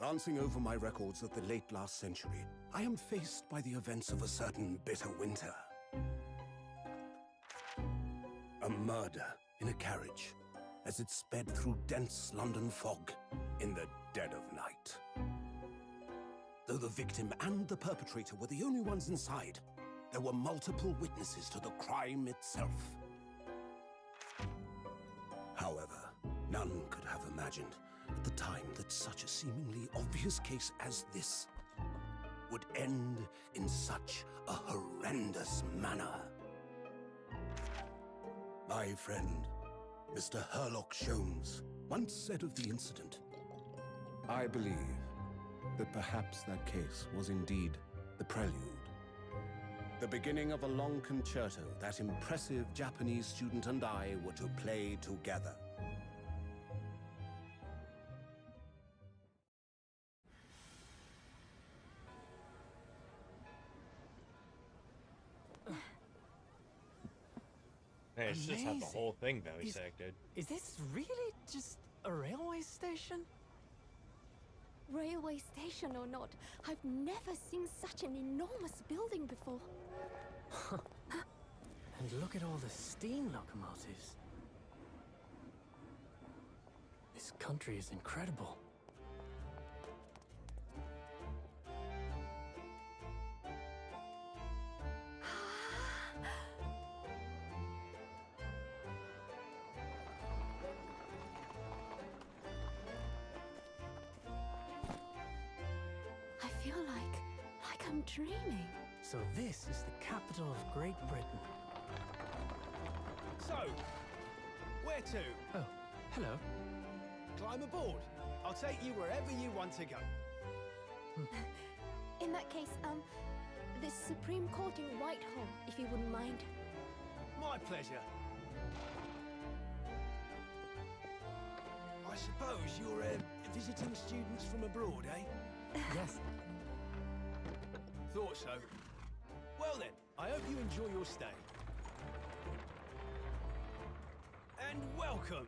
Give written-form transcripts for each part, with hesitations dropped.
Glancing over my records of the late last century, I am faced by the events of a certain bitter winter. A murder in a carriage as it sped through dense London fog in the dead of night. Though the victim and the perpetrator were the only ones inside, there were multiple witnesses to the crime itself. However, none could have imagined at the time that such a seemingly obvious case as this would end in such a horrendous manner. My friend, Mr. Herlock Sholmes, once said of the incident, "I believe that perhaps that case was indeed the prelude. The beginning of a long concerto that impressive Japanese student and I were to play together." Hey, it's just had the whole thing dissected. Is this really just a railway station? Railway station or not, I've never seen such an enormous building before. And look at all the steam locomotives. This country is incredible. I feel like I'm dreaming. So this is the capital of Great Britain. So, where to? Oh, hello. Climb aboard. I'll take you wherever you want to go. In that case, the Supreme Court in Whitehall, if you wouldn't mind. My pleasure. I suppose you're visiting students from abroad, eh? Yes. Thought so. Well then, I hope you enjoy your stay. And welcome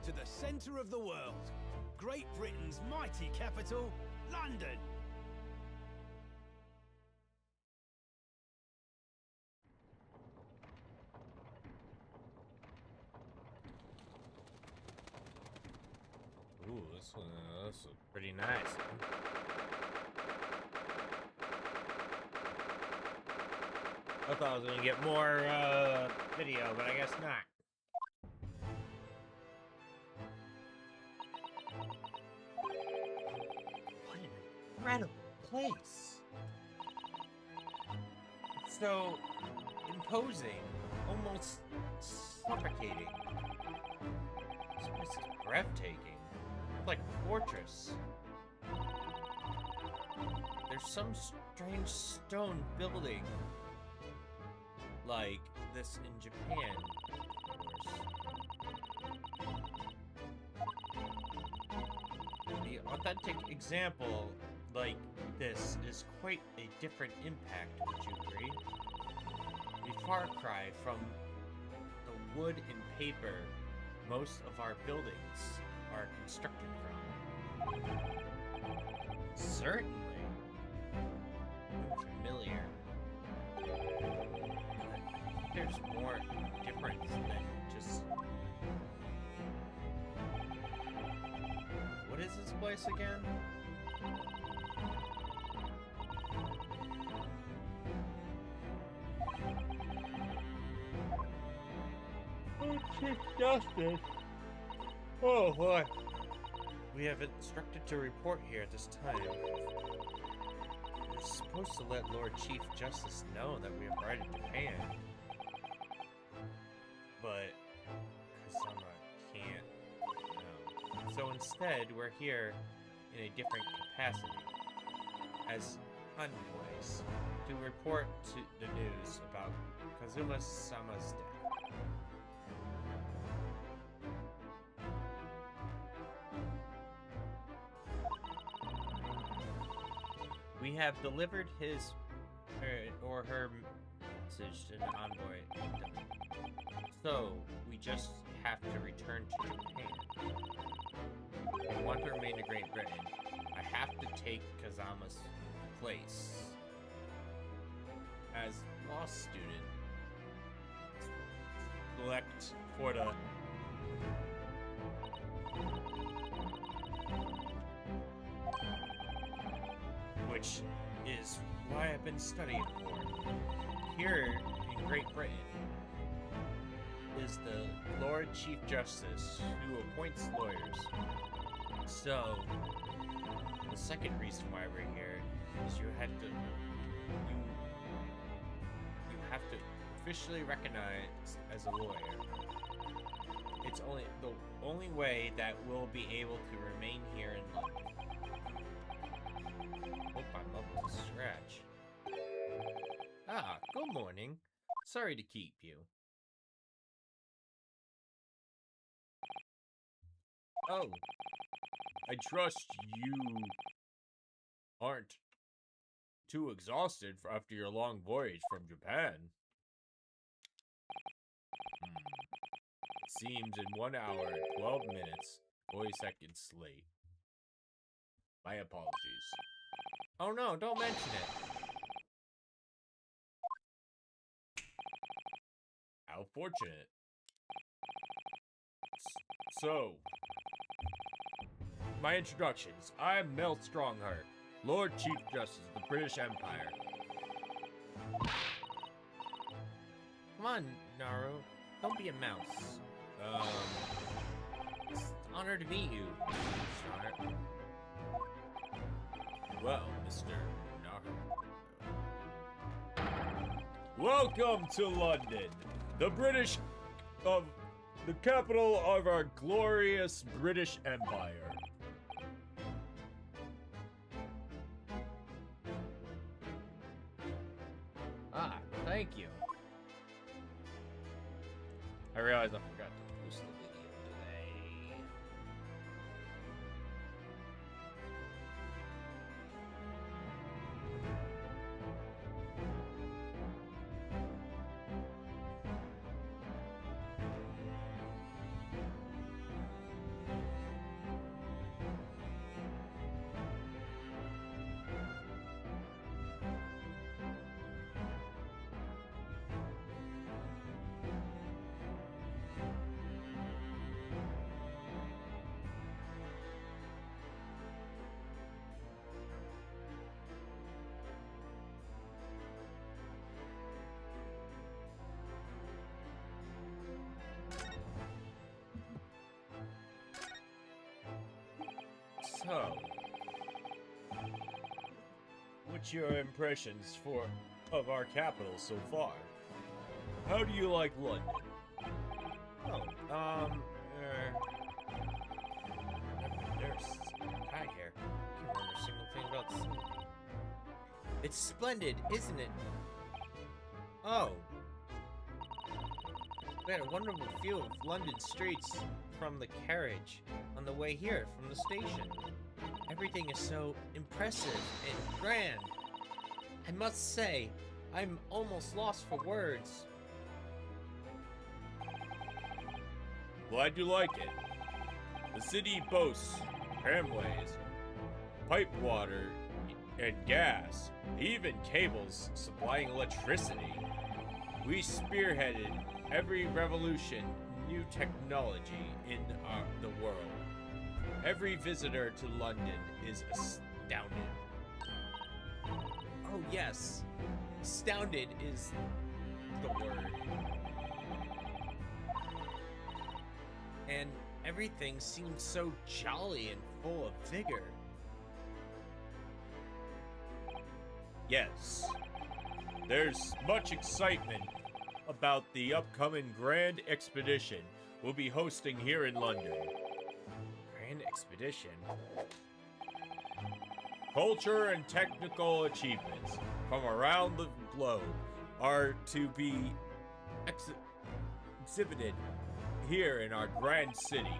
to the centre of the world, Great Britain's mighty capital, London. Ooh, this is pretty nice. I thought I was gonna get more video, but I guess not. What an incredible place! It's so imposing, almost suffocating. This place is breathtaking. It's like a fortress. There's some strange stone building like this in Japan, of course. The authentic example like this is quite a different impact, would you agree? A far cry from the wood and paper most of our buildings are constructed from. Certainly. Familiar. There's more difference than just... What is this place again? Oh, Chief Justice. Oh boy. We have instructed to report here at this time. We're supposed to let Lord Chief Justice know that we have arrived in Japan. But Kazama can't know. So instead, we're here in a different capacity as envoys to report to the news about Kazuma-sama's death. We have delivered his or her message to the envoy. So, we just have to return to Japan. I want to remain in Great Britain. I have to take Kazama's place as law student. Select for the which is why I've been studying for. Here in Great Britain is the Lord Chief Justice who appoints lawyers. So, the second reason why we're here is you have to officially recognized as a lawyer. It's the only way that we'll be able to remain here in London. Hope I'm up to scratch. Ah, good morning. Sorry to keep you. Oh, I trust you aren't too exhausted after your long voyage from Japan. Seems in 1 hour, 12 minutes, 40 seconds late. My apologies. Oh no, don't mention it. How fortunate. So, my introductions. I'm Mel Strongheart, Lord Chief Justice of the British Empire. Come on, Naru. Don't be a mouse. It's an honor to meet you, Mr. Well, Mr. Naru. Welcome to London, the capital of our glorious British Empire. Ah, thank you. I realize I forgot to post the video today. So, what's your impressions of our capital so far? How do you like London? Oh, there's hi here. I can't remember a single thing about this. It's splendid, isn't it? Oh. We had a wonderful view of London streets from the carriage on the way here from the station. Everything is so impressive and grand. I must say, I'm almost lost for words. Glad you like it. The city boasts tramways, pipe water, and gas, even cables supplying electricity. We spearheaded every revolution, new technology in the world. Every visitor to London is astounded. Oh yes, astounded is the word. And everything seems so jolly and full of vigor. Yes, there's much excitement about the upcoming Grand Expedition we'll be hosting here in London. Grand Expedition? Culture and technical achievements from around the globe are to be exhibited here in our grand city.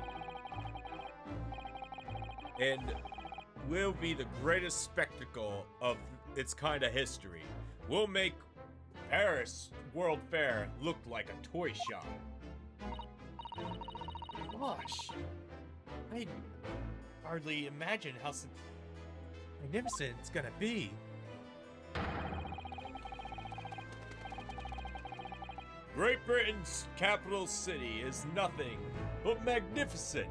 And will be the greatest spectacle of its kind of history. We'll make Paris World Fair look like a toy shop. Gosh, I hardly imagine how magnificent it's gonna be. Great Britain's capital city is nothing but magnificent.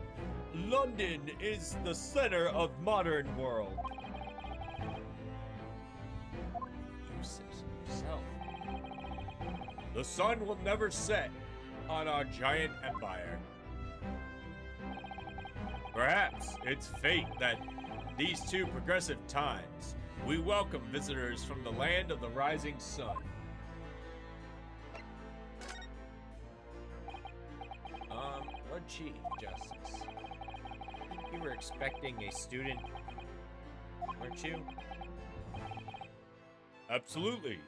London is the center of modern world. You said so yourself. The sun will never set on our giant empire. Perhaps it's fate that these two progressive times we welcome visitors from the land of the rising sun. Lord Chief Justice, you were expecting a student, weren't you? Absolutely.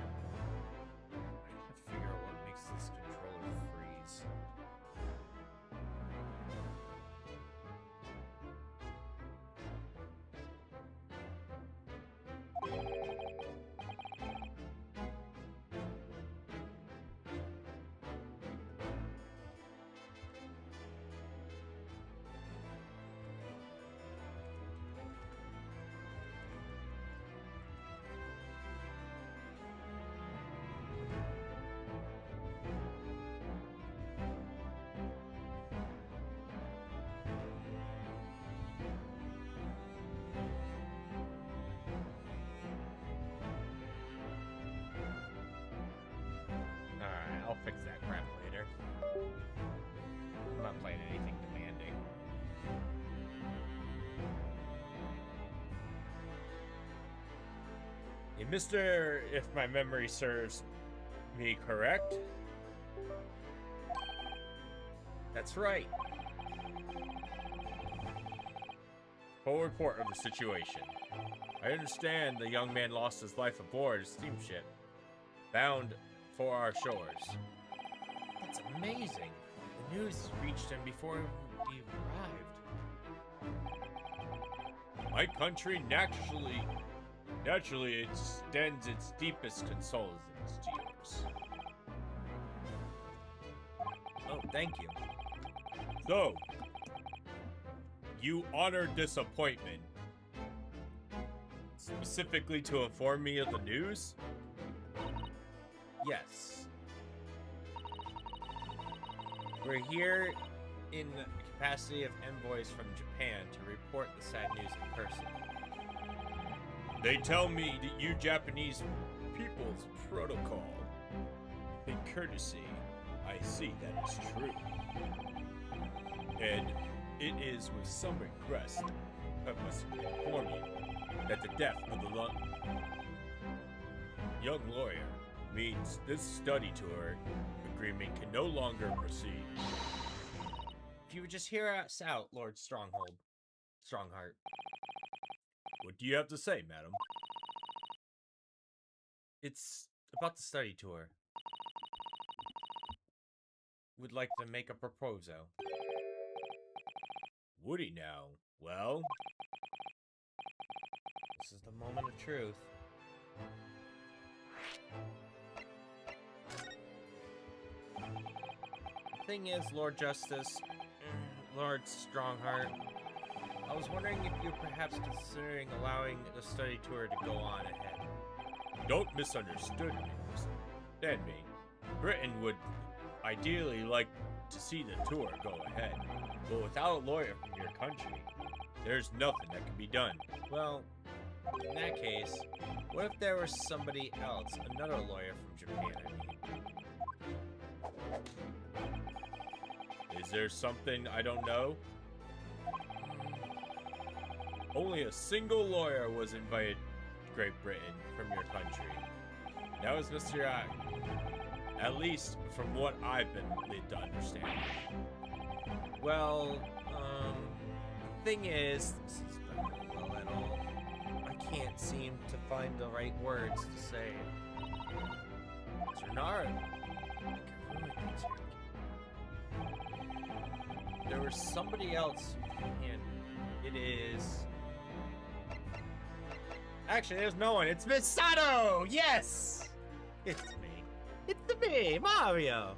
I have to figure out what makes this controller freeze. Alright, I'll fix that crap later. I'm not playing anything demanding. Hey, Mr. If my memory serves me correct. That's right. Full report of the situation. I understand the young man lost his life aboard a steamship bound for our shores. That's amazing. The news reached him before he arrived. My country naturally extends its deepest condolences to yours. Oh, thank you. So, you honored this appointment specifically to inform me of the news? Yes. We're here in the capacity of envoys from Japan to report the sad news in person. They tell me that you Japanese people's protocol and courtesy, I see that is true. And it is with some regret I must inform you that the death of the young lawyer means this study tour agreement can no longer proceed. If you would just hear us out, Lord Strongheart. What do you have to say, madam? It's about the study tour. Would like to make a proposal. Would he now? Well, this is the moment of truth. The thing is, Lord Justice, Lord Strongheart, I was wondering if you're perhaps considering allowing the study tour to go on ahead. Don't misunderstand me. Britain would ideally like to see the tour go ahead, but without a lawyer from your country, there's nothing that can be done. Well, in that case, what if there was somebody else, another lawyer from Japan, I mean? Is there something I don't know? Only a single lawyer was invited to Great Britain from your country. That was Mr. Yacht. At least from what I've been led to understand. Well, the thing is, this is not going well at all. I can't seem to find the right words to say. Ternara, I can ruin things here. There was somebody else, and it is Actually, there's no one. It's Misato! Yes! It's me. It's me, Mario!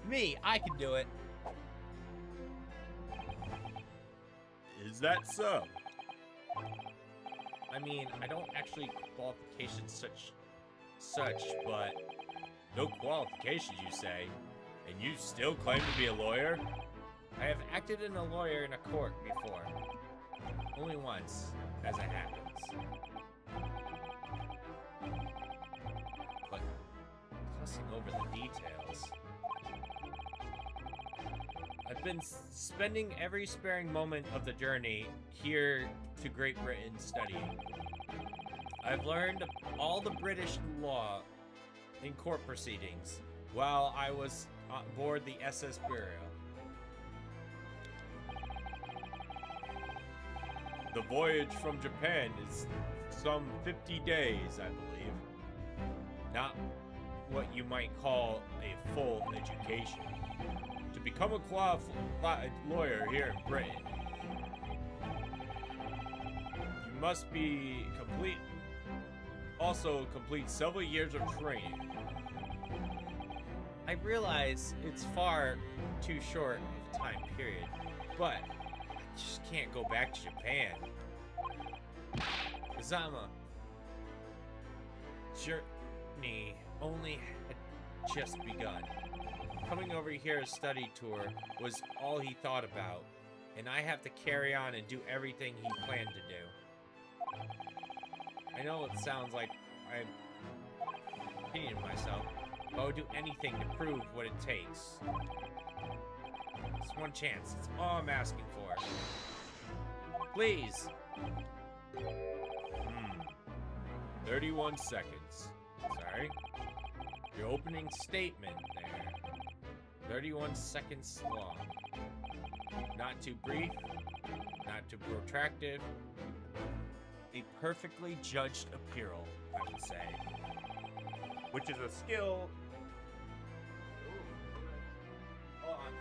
Me, I can do it. Is that so? I mean, I don't actually qualifications such, but No qualifications, you say? And you still claim to be a lawyer? I have acted in a lawyer in a court before. Only once, as it happens. But tossing over the details. I've been spending every sparing moment of the journey here to Great Britain studying. I've learned all the British law in court proceedings while I was aboard the SS Bureau. The voyage from Japan is some 50 days, I believe. Not what you might call a full education. To become a qualified lawyer here in Britain, you must be complete several years of training. I realize it's far too short of a time period, but I just can't go back to Japan. Kazama journey only had just begun. Coming over here as study tour was all he thought about, and I have to carry on and do everything he planned to do. I know it sounds like I'm opinioning myself, but I would do anything to prove what it takes. It's one chance. It's all I'm asking for. Please. 31 seconds. Sorry. Your opening statement there. 31 seconds long. Not too brief, not too protracted. A perfectly judged appeal, I would say. Which is a skill. Hold on.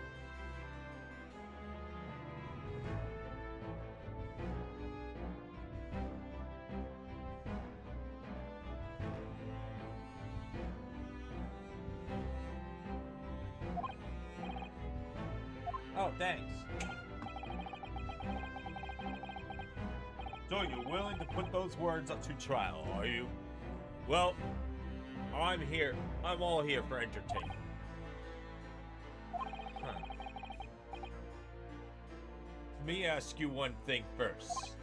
Oh, thanks. So you're willing to put those words up to trial, are you? Well, I'm here. I'm all here for entertainment. Huh. Let me ask you one thing first.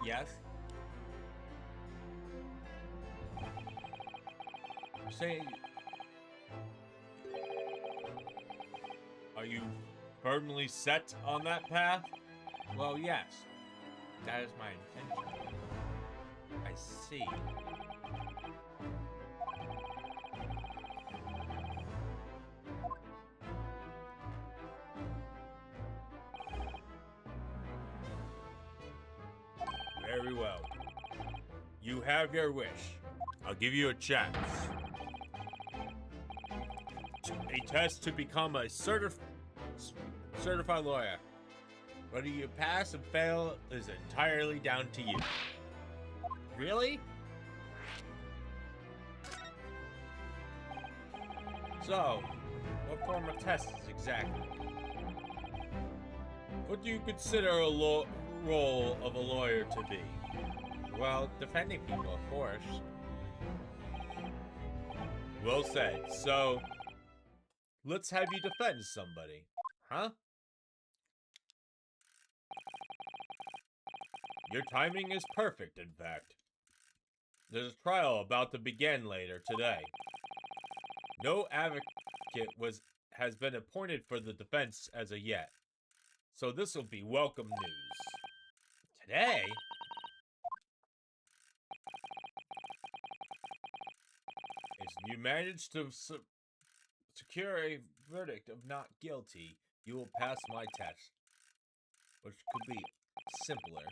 Yes? Say, Are you firmly set on that path? well, yes. That is my intention. I see. Very well. You have your wish. I'll give you a chance. A test to become a certified lawyer. Whether you pass and fail is entirely down to you. Really? So, what form of test is exactly? What do you consider a role of a lawyer to be? Well, defending people, of course. Well said. So, let's have you defend somebody. Huh? Your timing is perfect, in fact. There's a trial about to begin later today. No advocate has been appointed for the defense as of yet. So this will be welcome news. Today? If you manage to secure a verdict of not guilty, you will pass my test, which could be simpler.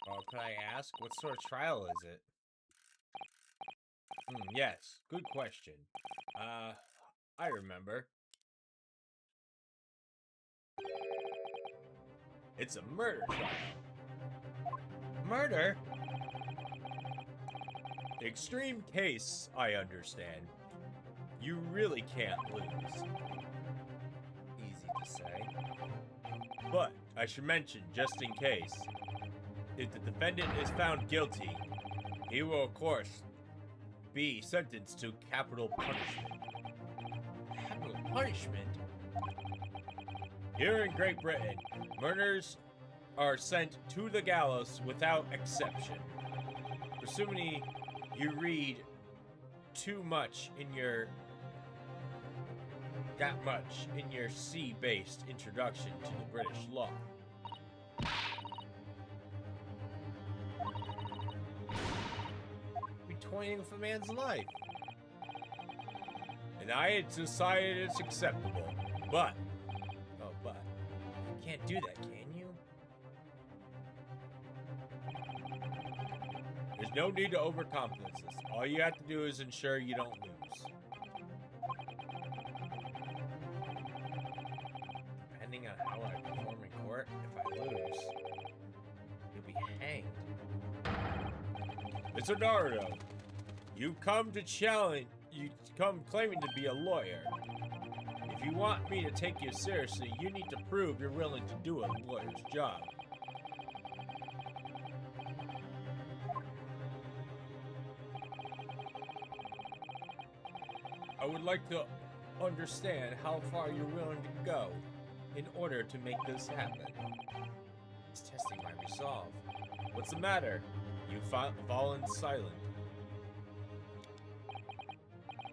Well, could I ask, what sort of trial is it? Yes, good question. I remember. It's a murder trial. Murder? Extreme case, I understand. You really can't lose. Easy to say. But I should mention, just in case, if the defendant is found guilty, he will, of course, be sentenced to capital punishment. Capital punishment? Here in Great Britain, murderers are sent to the gallows without exception. Presumably, you read too much in your C-based introduction to the British law. Be toying with a man's life. And I had decided it's acceptable, but You can't do that, can you? there's no need to overcomplicate this. All you have to do is ensure you don't lose. Depending on how I perform in court, if I lose, you'll be hanged. Mr. Naruto, you come claiming to be a lawyer. If you want me to take you seriously, you need to prove you're willing to do a lawyer's job. I would like to understand how far you're willing to go in order to make this happen. It's testing my resolve. What's the matter? You've fallen silent.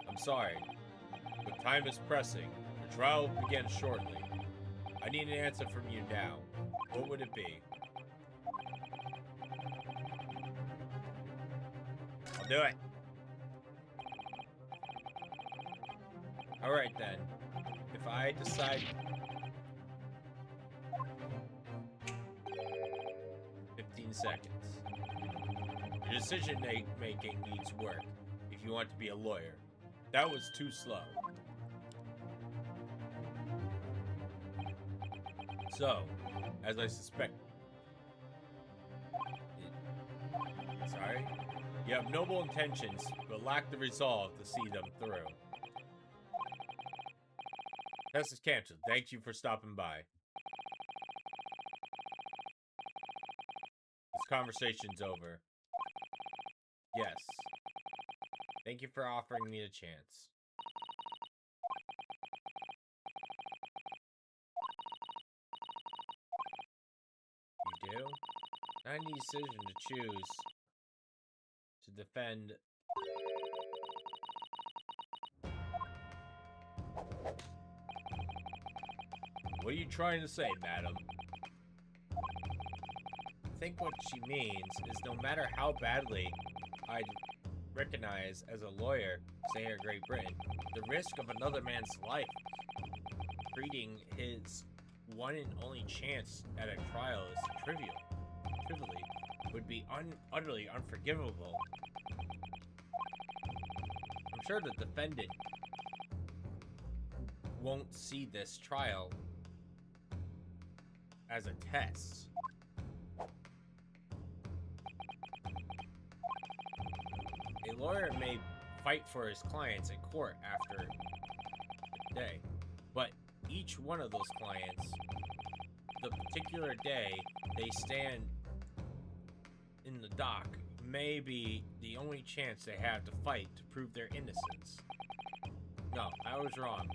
I'm sorry, but time is pressing. The trial will begin shortly. I need an answer from you now. What would it be? I'll do it. Alright then. If I decide... 15 seconds. Your decision making needs work if you want to be a lawyer. That was too slow. So, as I suspect... Sorry? You have noble intentions, but lack the resolve to see them through. Test is canceled. Thank you for stopping by. This conversation's over. Yes. Thank you for offering me a chance. You do? I need a decision to choose to defend. What are you trying to say, madam? I think what she means is no matter how badly I'd recognize as a lawyer, say in Great Britain, the risk of another man's life, treating his one and only chance at a trial as trivially, would be utterly unforgivable. I'm sure the defendant won't see this trial as a test. A lawyer may fight for his clients in court after the day, but each one of those clients, the particular day they stand in the dock, may be the only chance they have to fight to prove their innocence. No, I was wrong.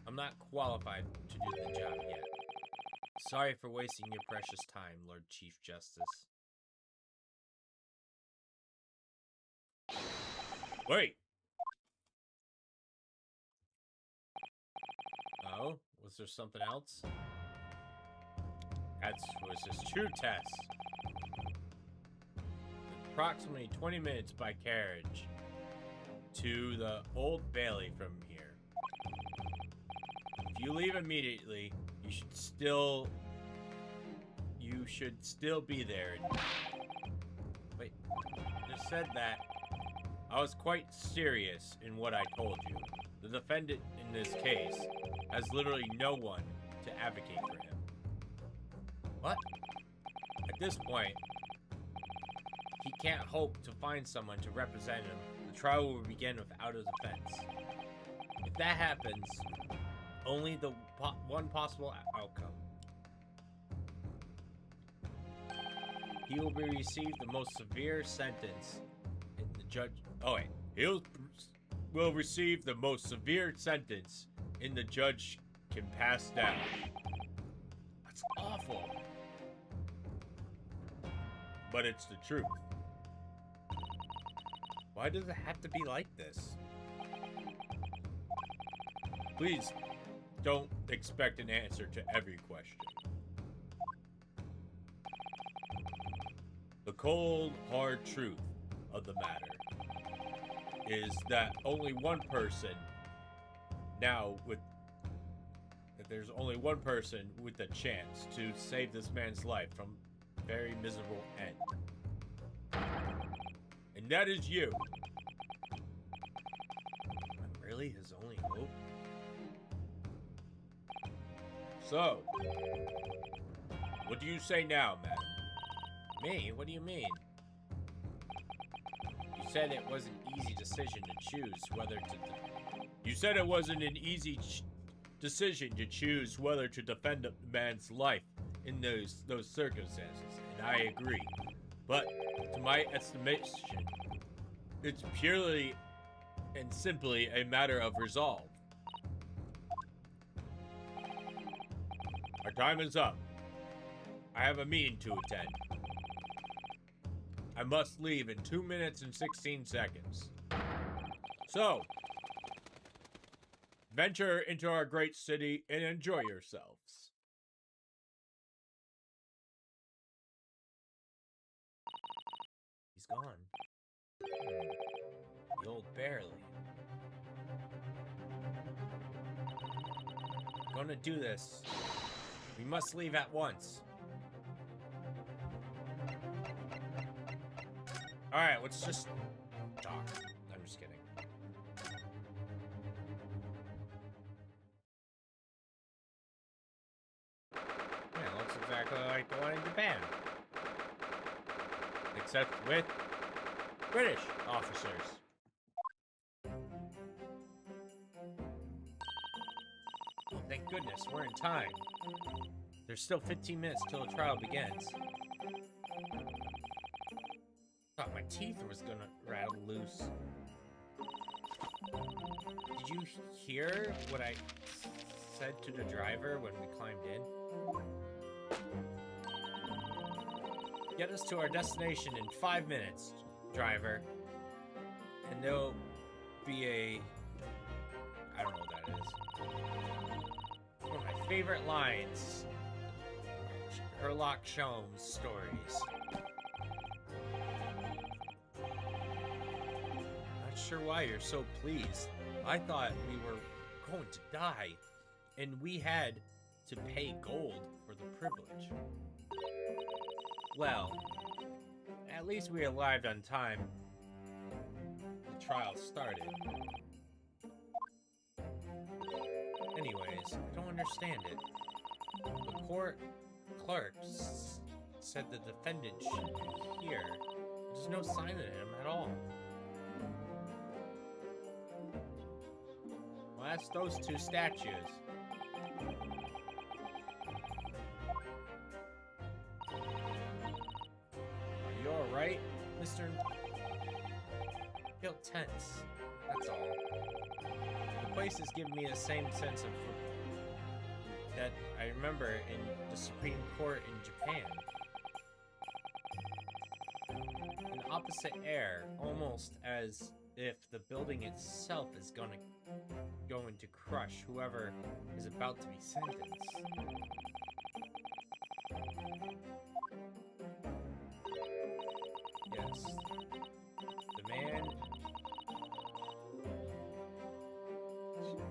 I'm not qualified to do the job yet. Sorry for wasting your precious time, Lord Chief Justice. Wait! Oh? Was there something else? That was his true test. Approximately 20 minutes by carriage to the Old Bailey from here. If you leave immediately, you should still be there. Wait, you said that. I was quite serious in what I told you. The defendant in this case has literally no one to advocate for him. What? this point, he can't hope to find someone to represent him. The trial will begin without a defense. If that happens, only the one possible outcome. He will receive the most severe sentence in the judge. Oh wait, will receive the most severe sentence in the judge can pass down. That's awful, but it's the truth. Why does it have to be like this? Please don't expect an answer to every question. The cold, hard truth of the matter is that only one person there's only one person with a chance to save this man's life from a very miserable end. And that is you. I'm really his only hope? So, what do you say now, madam? Me? What do you mean? You said it was an easy decision to choose whether to... You said it wasn't an easy decision to choose whether to defend a man's life in those circumstances, and I agree. But, to my estimation, it's purely and simply a matter of resolve. Our time is up. I have a meeting to attend. I must leave in 2 minutes and 16 seconds. So, venture into our great city and enjoy yourselves. He's gone. The old barely. Gonna do this. We must leave at once. Alright, let's just talk. I'm just kidding. Yeah, it looks exactly like the one in Japan. Except with British officers. Oh, thank goodness, we're in time. There's still 15 minutes till the trial begins. Thought my teeth was gonna rattle loose. Did you hear what I said to the driver when we climbed in? Get us to our destination in 5 minutes, driver. And there'll be a... I don't know what that is. One of my favorite lines. Sherlock Holmes stories. Not sure why you're so pleased. I thought we were going to die, and we had to pay gold for the privilege. Well, at least we arrived on time. The trial started. Anyways, I don't understand it. The court clerk said the defendant should be here. There's no sign of him at all. Well, that's those two statues. Are you alright, Mr.? Feel tense. That's all. The place has given me the same sense of that I remember in the Supreme Court in Japan. An opposite air, almost as if the building itself is going to crush whoever is about to be sentenced. Yes. The man...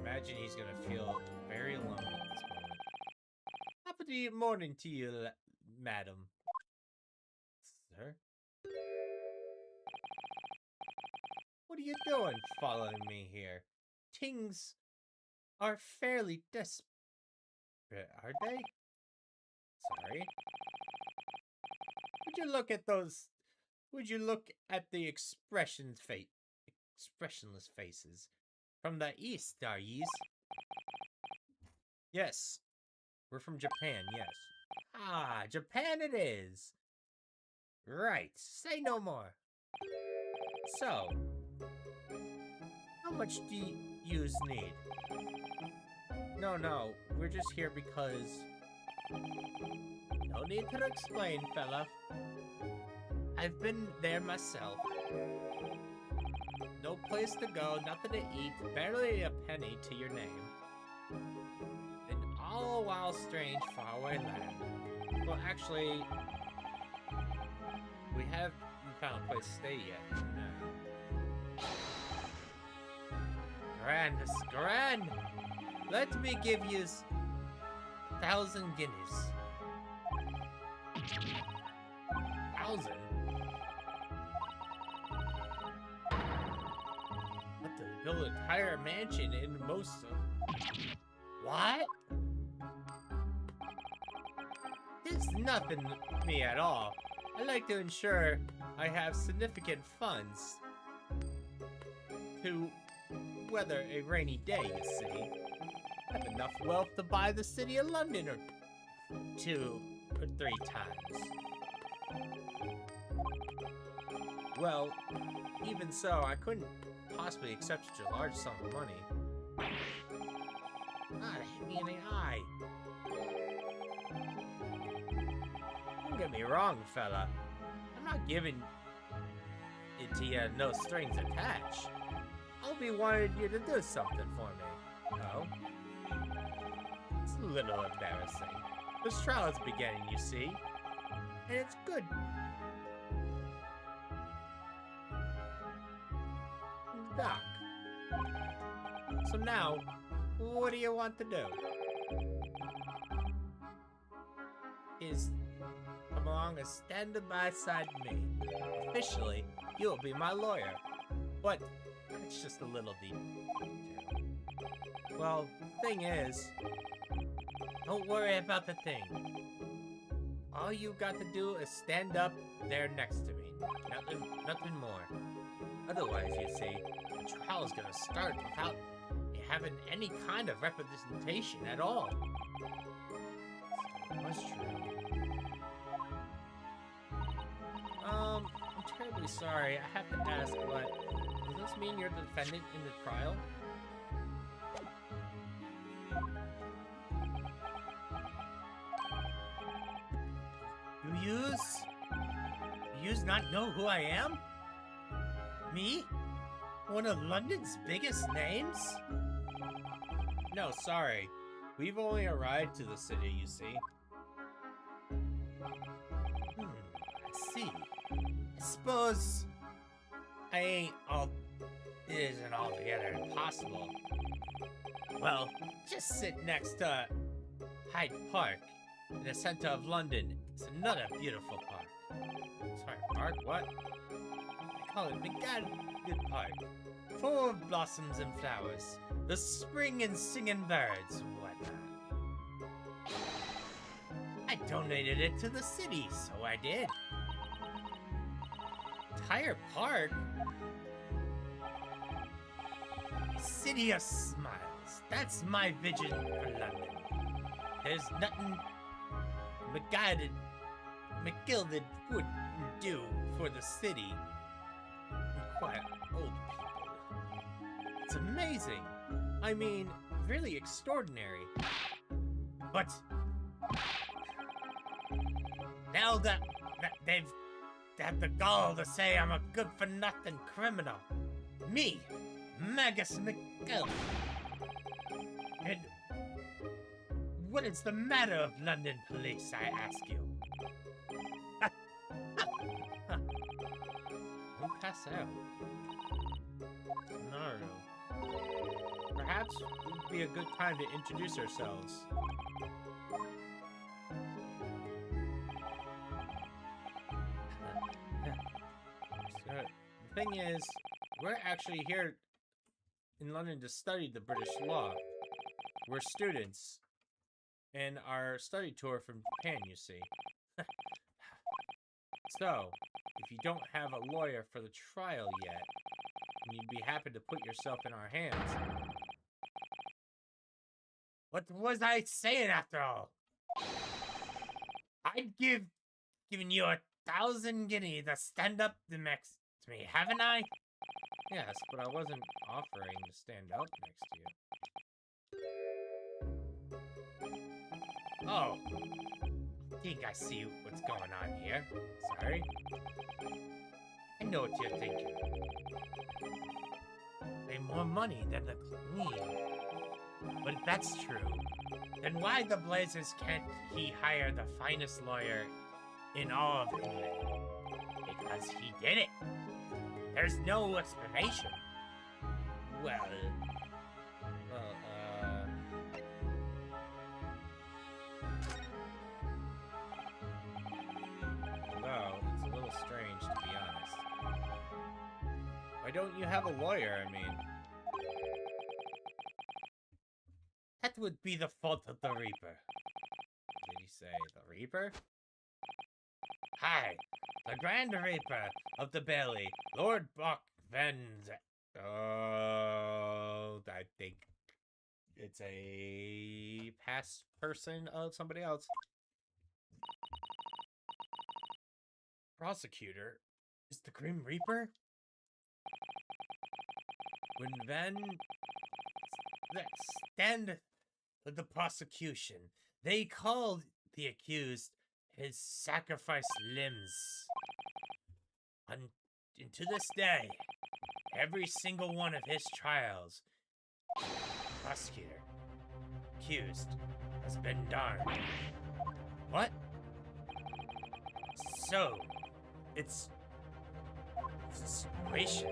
Imagine he's going to feel very alone at this moment. Happy morning to you, madam. Sir? What are you doing following me here? Things are fairly desperate, are they? Sorry. Would you look at those? Would you look at the expressionless faces from the east, are ye's? Yes, we're from Japan. Yes. Ah, Japan it is. Right. Say no more. So, how much do yous need? No, we're just here because... No need to explain, fella. I've been there myself. No place to go, nothing to eat, barely a penny to your name. In all wild, strange, faraway land. Well, actually, we haven't found a place to stay yet. No. Grand. Let me give yous 1,000 guineas. 1,000? What to build an entire mansion in most of... What? It's nothing to me at all. I like to ensure I have significant funds to weather a rainy day, you see. I have enough wealth to buy the city of London or 2 or 3 times. Well, even so, I couldn't possibly accept such a large sum of money. Ah, hit me in the eye. Don't get me wrong, fella. I'm not giving it to you no strings attached. I'll be wanting you to do something for me. Oh? It's a little embarrassing. This trial is beginning, you see. And it's good. Doc. So now, what do you want to do? Is come along and stand by side me. Officially, you'll be my lawyer. But it's just a little detail. Well, the thing is, don't worry about the thing. All you got to do is stand up there next to me. Nothing more. Otherwise, you see, the trial is gonna start without having any kind of representation at all. That's true. I'm terribly sorry. I have to ask, but does this mean you're the defendant in the trial? Do yous not know who I am? Me? One of London's biggest names? No, sorry. We've only arrived to the city, you see. I see. I suppose it isn't altogether impossible. Well, just sit next to Hyde Park in the center of London. It's another beautiful park. Sorry, park? What? I call it Good Park. Full of blossoms and flowers. The spring and singing birds and whatnot. I donated it to the city, so I did. Entire park? A city of smiles. That's my vision for London. There's nothing McGilded wouldn't do for the city. Quiet old people. It's amazing. I mean, really extraordinary. But now that they've had the gall to say I'm a good-for-nothing criminal, me, Magus McGill. And what is the matter of London police, I ask you? Don't pass out. No. Perhaps it would be a good time to introduce ourselves. So, the thing is, we're actually here in London to study the British law. We're students in our study tour from Japan, you see. So, if you don't have a lawyer for the trial yet, and you'd be happy to put yourself in our hands. What was I saying after all? I'd given you 1,000 guinea to stand up next to me, haven't I? Yes, but I wasn't offering to stand up next to you. Oh. I think I see what's going on here. Sorry. I know what you're thinking. Pay more money than the Queen. But if that's true, then why the blazes can't he hire the finest lawyer in all of England? Because he did it. There's no explanation. Well, it's a little strange, to be honest. Why don't you have a lawyer, I mean? That would be the fault of the Reaper. Did he say the Reaper? Hi, the Grand Reaper of the Bailey, Lord Buck Vens. Oh, I think it's a past person of somebody else. Prosecutor is the Grim Reaper? When Van stand for the prosecution, they called the accused his sacrificed limbs. And to this day, every single one of his trials, prosecutor, accused, has been darned. What? So, it's a situation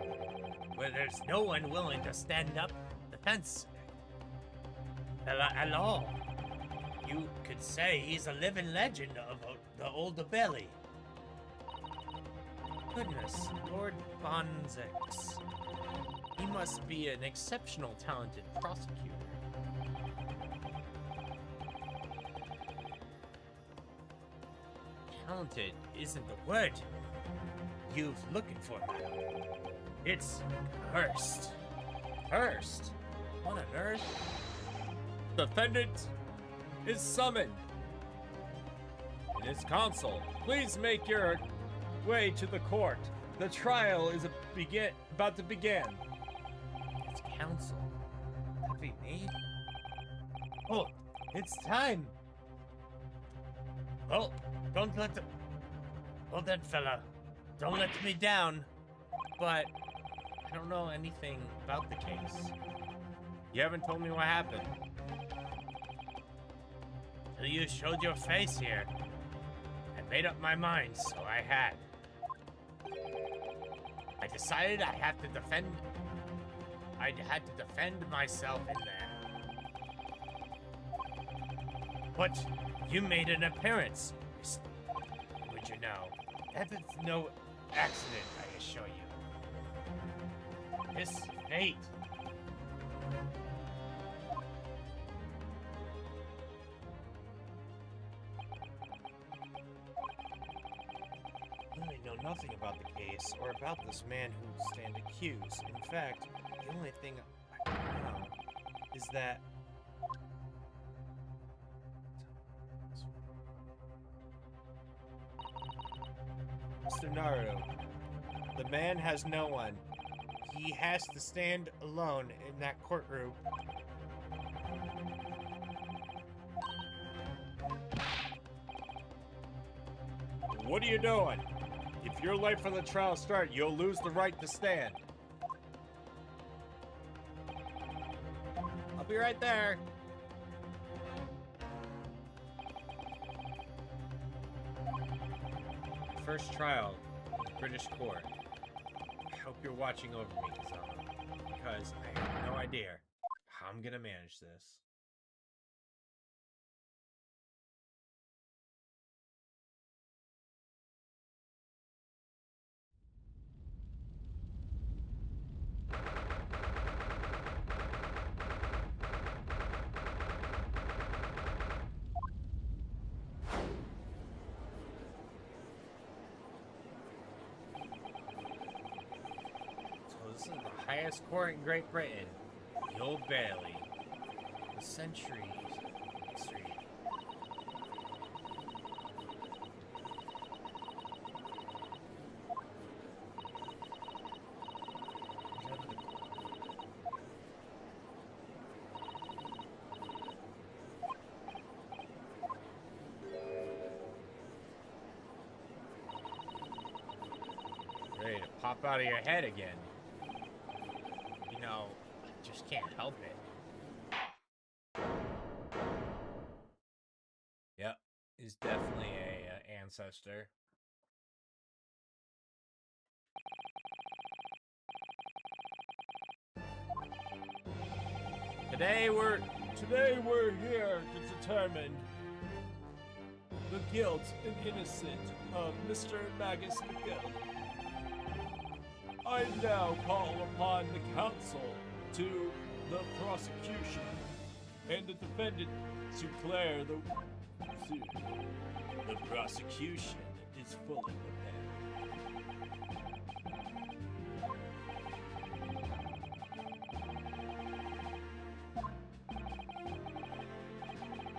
where there's no one willing to stand up defense at all. You could say he's a living legend of the Old Belly. Goodness, Lord Bonzix. He must be an exceptional talented prosecutor. Talented isn't the word you're looking for, madam. It's cursed. Cursed? What on earth? Defendant is summoned. In his counsel, please make your way to the court. The trial is about to begin. It's counsel. Could be me? Oh, it's time. Oh, don't let the... Well then, fella, don't let me down. But I don't know anything about the case. You haven't told me what happened. Till you showed your face here. I made up my mind, so I had. I decided I'd had to defend myself in there. But you made an appearance. Would you know? That is no accident, I assure you. It's fate. I really know nothing about the case or about this man who stand accused. In fact, the only thing I know is that Mr. Naruto, the man has no one. He has to stand alone in that courtroom. What are you doing? If you're late for the trial start, you'll lose the right to stand. I'll be right there. First trial in the British court. I hope you're watching over me, Kazama, because I have no idea how I'm gonna manage this. highest court in Great Britain, the Old Bailey. The centuries of history. Ready to pop out of your head again. You know, I just can't help it. Yep, he's definitely a ancestor. Today we're here to determine the guilt and innocence of Mr. Magus McGill. I now call upon the counsel to the prosecution and the defendant to declare the prosecution is fully prepared.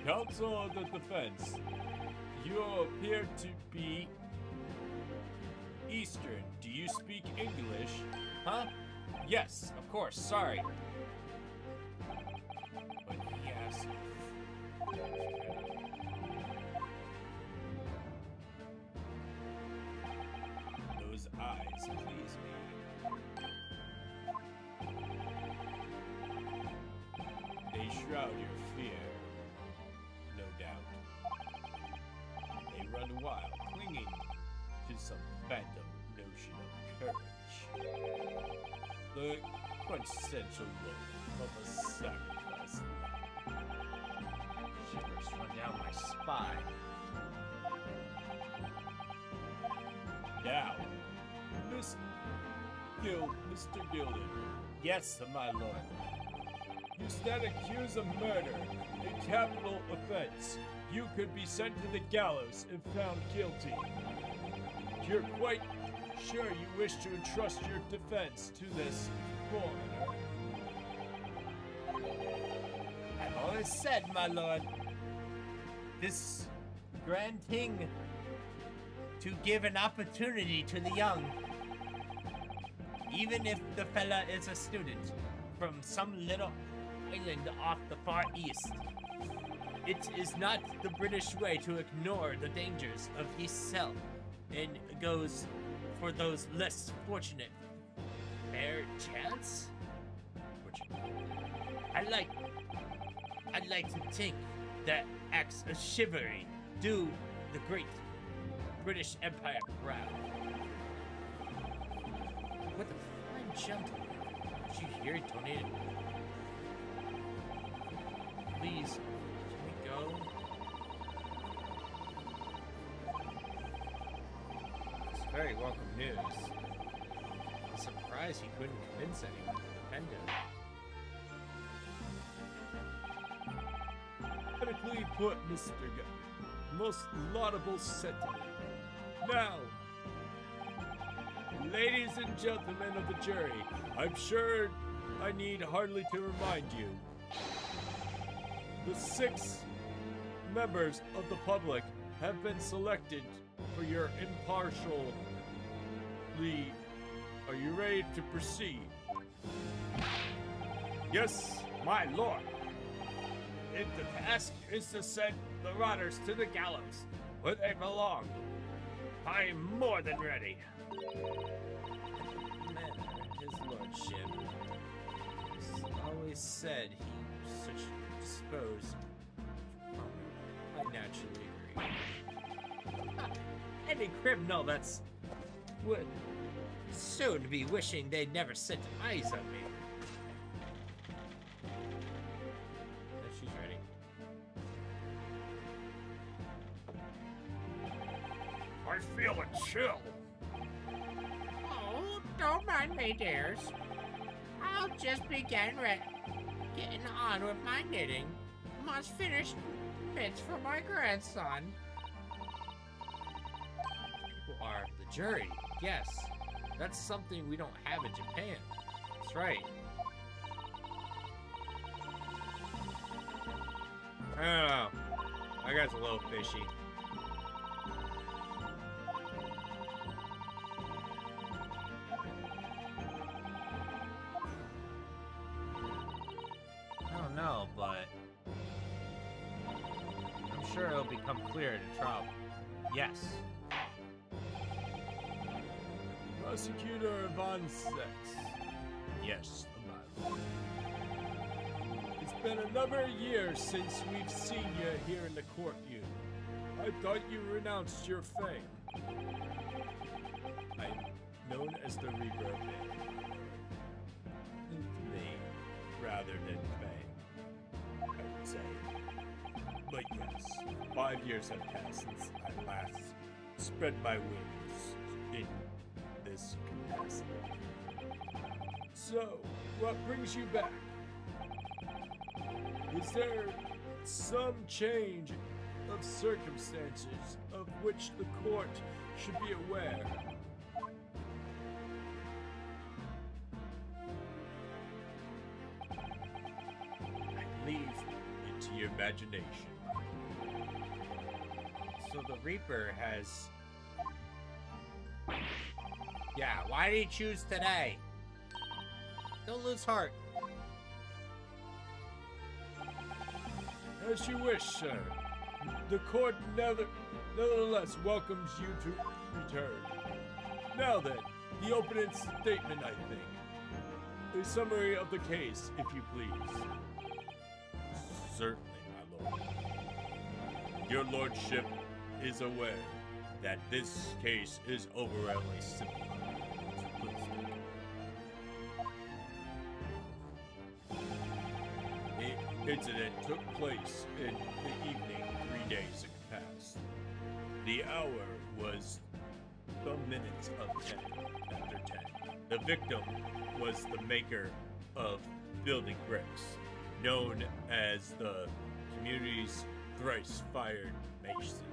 Counsel of the defense, you appear to be Eastern. Do you speak English? Huh? Yes, of course, sorry. But yes. Those eyes please me. They shroud your fear, no doubt. They run wild, clinging to some phantom notion of courage. The quintessential look of a sacrifice. Shivers run down my spine. Now, Mr. Gilden. Yes, my lord. You stand accused of murder, a capital offense. You could be sent to the gallows if found guilty. You're quite sure you wish to entrust your defense to this foreigner? I've always said, my lord, this granting to give an opportunity to the young, even if the fella is a student from some little island off the far east. It is not the British way to ignore the dangers of himself and goes for those less fortunate. Fair chance? I'd like to think that acts of chivalry do the great British Empire proud. What the fine gentleman? Did you hear he donated? Please, can we go? It's very welcome news. I'm surprised he couldn't convince anyone to defend him. Critically put, Mr. Guy. Most laudable sentiment. Now, ladies and gentlemen of the jury, I'm sure I need hardly to remind you. The 6 members of the public have been selected for your impartial lead. Are you ready to proceed? Yes, my lord. If the task is to send the rotters to the gallows where they belong, I am more than ready. His lordship has always said he was such disposed. I naturally agree. Any criminal that's would soon be wishing they'd never set eyes on me. She's ready. I feel a chill. Oh, don't mind me, dears. I'll just begin getting on with my knitting. Must finish mitts for my grandson. People are the jury. Yes, that's something we don't have in Japan. That's right. I don't know. That guy's a little fishy. I don't know, but I'm sure it'll become clear to trial. Yes. Prosecutor Von Sex. Yes, my lord. It's been another year since we've seen you here in the court, you. I thought you renounced your fame. I'm known as the Reaper of Infamy rather than fame, I would say. But yes, 5 years have passed since I last spread my wings in this capacity. So, what brings you back? Is there some change of circumstances of which the court should be aware? I leave it to your imagination. So the Reaper has... Yeah, why did he choose today? Don't lose heart. As you wish, sir. The court nevertheless welcomes you to return. Now then, the opening statement, I think. A summary of the case, if you please. Certainly, my lord. Your lordship is aware that this simplistic. The incident took place in the evening 3 days past. The hour was the minutes of 10 after 10. The victim was the maker of building bricks, known as the community's thrice-fired mason.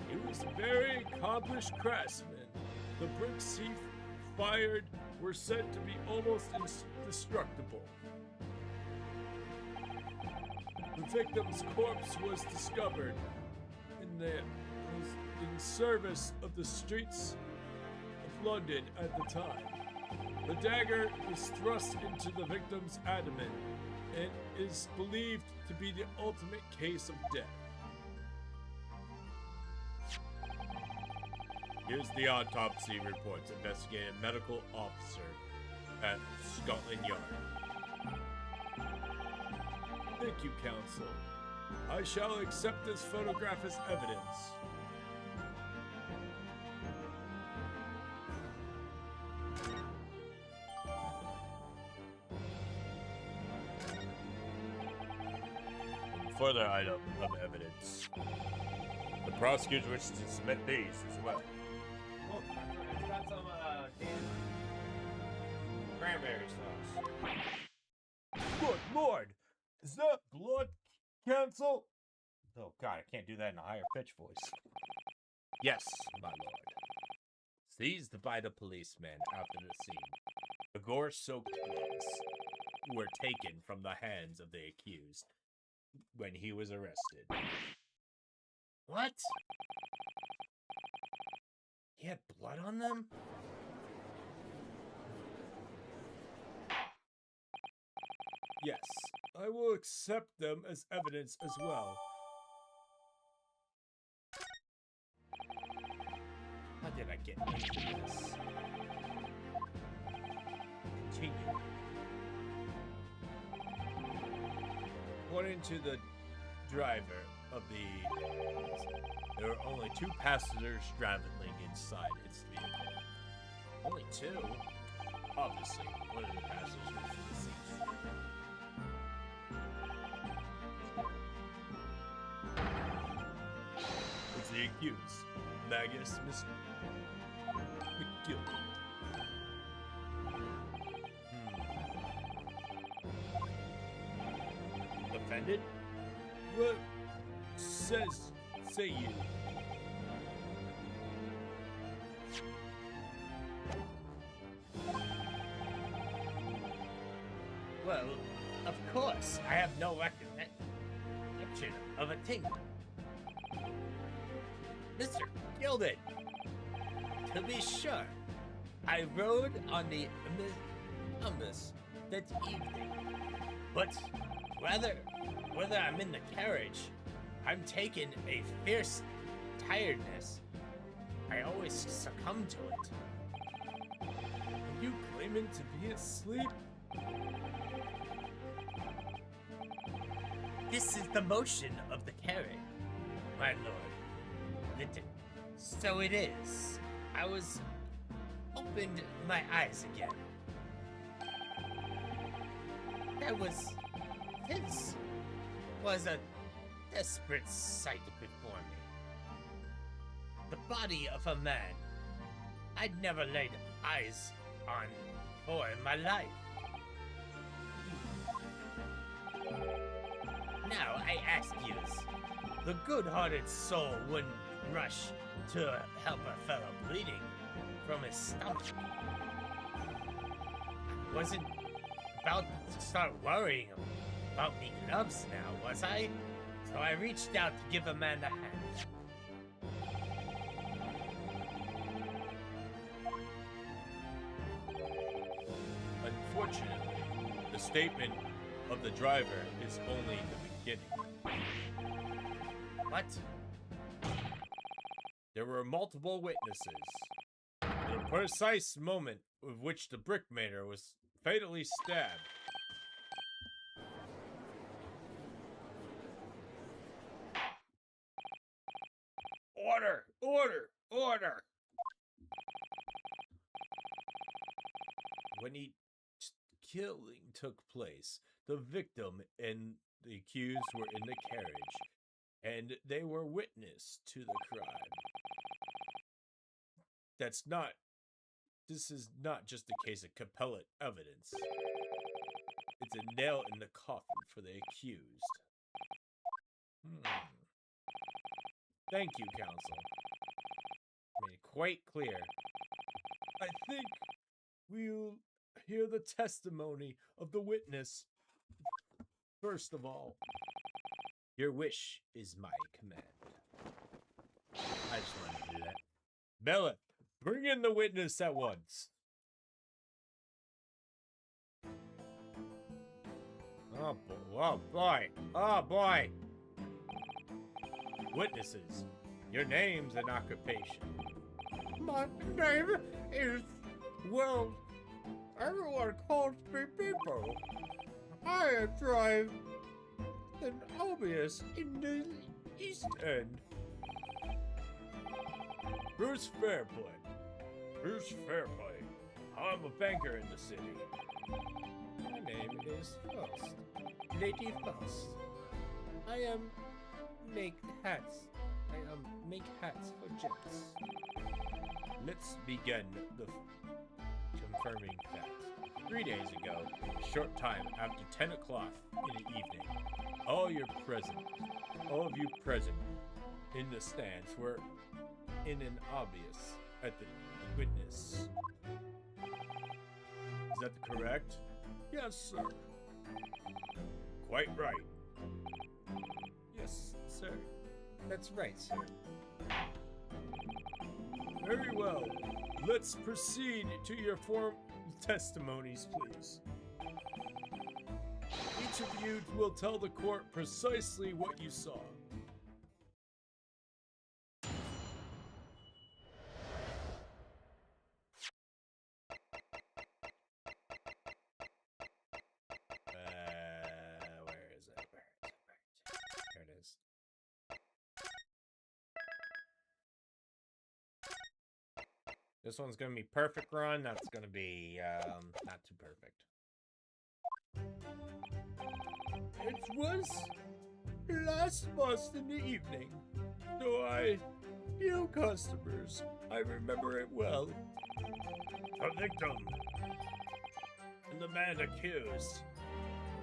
He was a very accomplished craftsman. The bricks he fired were said to be almost indestructible. The victim's corpse was discovered in service of the streets of London at the time. The dagger was thrust into the victim's abdomen and is believed to be the ultimate case of death. Here's the autopsy reports investigating medical officer at Scotland Yard. Thank you, counsel. I shall accept this photograph as evidence. Further item of evidence. The prosecutor wishes to submit these as well. Look, it's got some, damn cranberry sauce. Good lord! Is that blood, counsel? Oh god, I can't do that in a higher pitch voice. Yes, my lord. Seized by the policeman after the scene. The gore-soaked clothes were taken from the hands of the accused when he was arrested. What? He had blood on them? Yes, I will accept them as evidence as well. How did I get into this? Continue. According to the driver of the... There were only 2 passengers traveling inside his vehicle. Only 2? Obviously, one of the passengers was deceased. It's the accused, Magus McGill. Offended? What say you? Well, of course, I have no recollection of a thing. Mr. Gilden, to be sure, I rode on the Umbus that evening, but whether I'm in the carriage, I'm taking a fierce tiredness. I always succumb to it. Are you claiming to be asleep? This is the motion of the carriage, my lord. So it is. I was opened my eyes again. This was a desperate sight before me. The body of a man I'd never laid eyes on before in my life. Now I ask you, the good-hearted soul wouldn't rush to help a fellow bleeding from his stomach. I wasn't about to start worrying about me gloves now, was I? So I reached out to give a man a hand. Unfortunately, the statement of the driver is only the beginning. What? There were multiple witnesses. The precise moment with which the brickmaker was fatally stabbed. Order! Order! Order! When each killing took place, the victim and the accused were in the carriage, and they were witness to the crime. This is not just a case of compellent evidence. It's a nail in the coffin for the accused. Thank you, counsel. Made it quite clear. I think we'll hear the testimony of the witness. First of all, your wish is my command. I just wanted to do that. Bella, bring in the witness at once. Oh boy. Oh boy. Witnesses, your names and occupation. My name is, well, everyone calls me People. I drive an obvious in the East End. Bruce Fairplay. Bruce Fairplay. I'm a banker in the city. My name is Faust. Lady Faust. I make hats. Make hats for gents. Let's begin the confirming facts. 3 days ago, a short time after 10 o'clock in the evening, all of you present in the stands were in an obvious at the witness. Is that correct? Yes, sir. Quite right. Yes, sir. That's right, sir. Very well. Let's proceed to your form testimonies, please. Each of you will tell the court precisely what you saw. Where is it? Here it is. This one's gonna be perfect run. That's gonna be not too perfect. It was last bus in the evening, so I knew customers. I remember it well. The victim and the man accused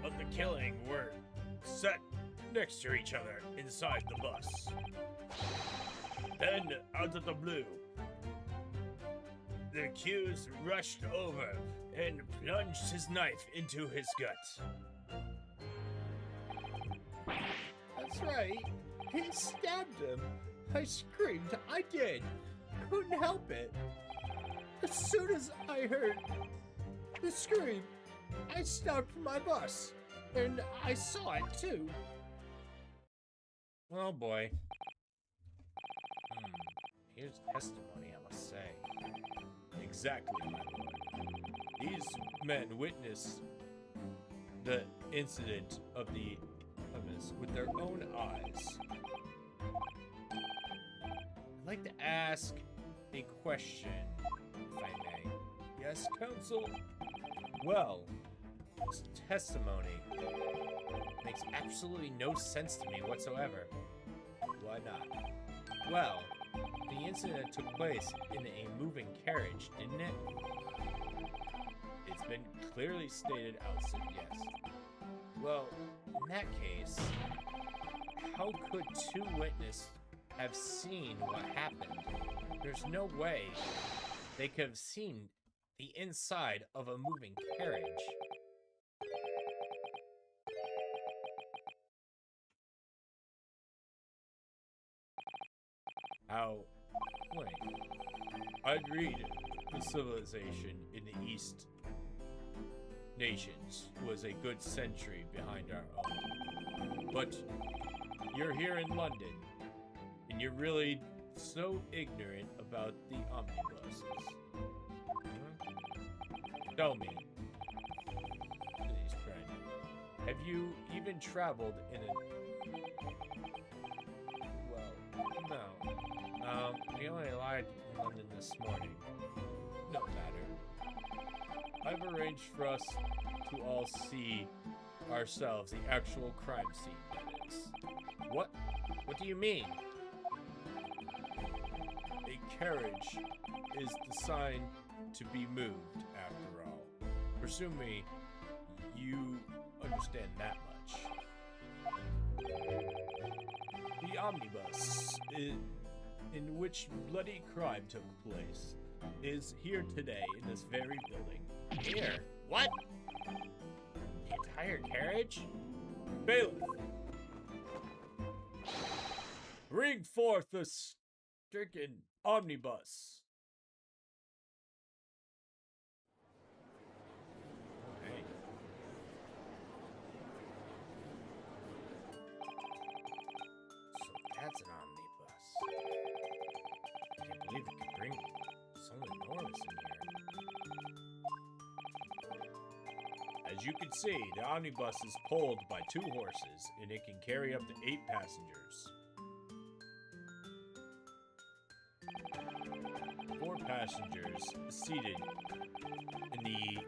of the killing were set next to each other inside the bus. Then, out of the blue, The accused rushed over and plunged his knife into his gut. That's right. He stabbed him. I screamed. I did. Couldn't help it. As soon as I heard the scream, I stopped my bus. And I saw it too. Oh boy. Here's testimony, I must say. Exactly, my lord. These men witnessed the incident of the Hummus with their own eyes. I'd like to ask a question, if I may. Yes, counsel? Well, this testimony makes absolutely no sense to me whatsoever. Why not? Well, the incident took place in a moving carriage, didn't it? It's been clearly stated outside, yes. Well, in that case, how could two witnesses have seen what happened? There's no way they could have seen the inside of a moving carriage. How? Wait. I'd read the civilization in the East nations was a good century behind our own. But you're here in London, and you're really so ignorant about the omnibuses. Huh? Tell me, please, friend, have you even traveled in a... Well, no. We only arrived in London this morning. No matter. I've arranged for us to all see ourselves the actual crime scene, that is. What? What do you mean? A carriage is designed to be moved, after all. Presume me, you understand that much. The omnibus, in which bloody crime took place, is here today in this very building. Here? What? The entire carriage? Bailiff! Bring forth the stricken omnibus! Okay. So that's an omnibus. I can't believe it could bring someone enormous in here. As you can see, the omnibus is pulled by 2 horses, and it can carry up to 8 passengers. 4 passengers seated in the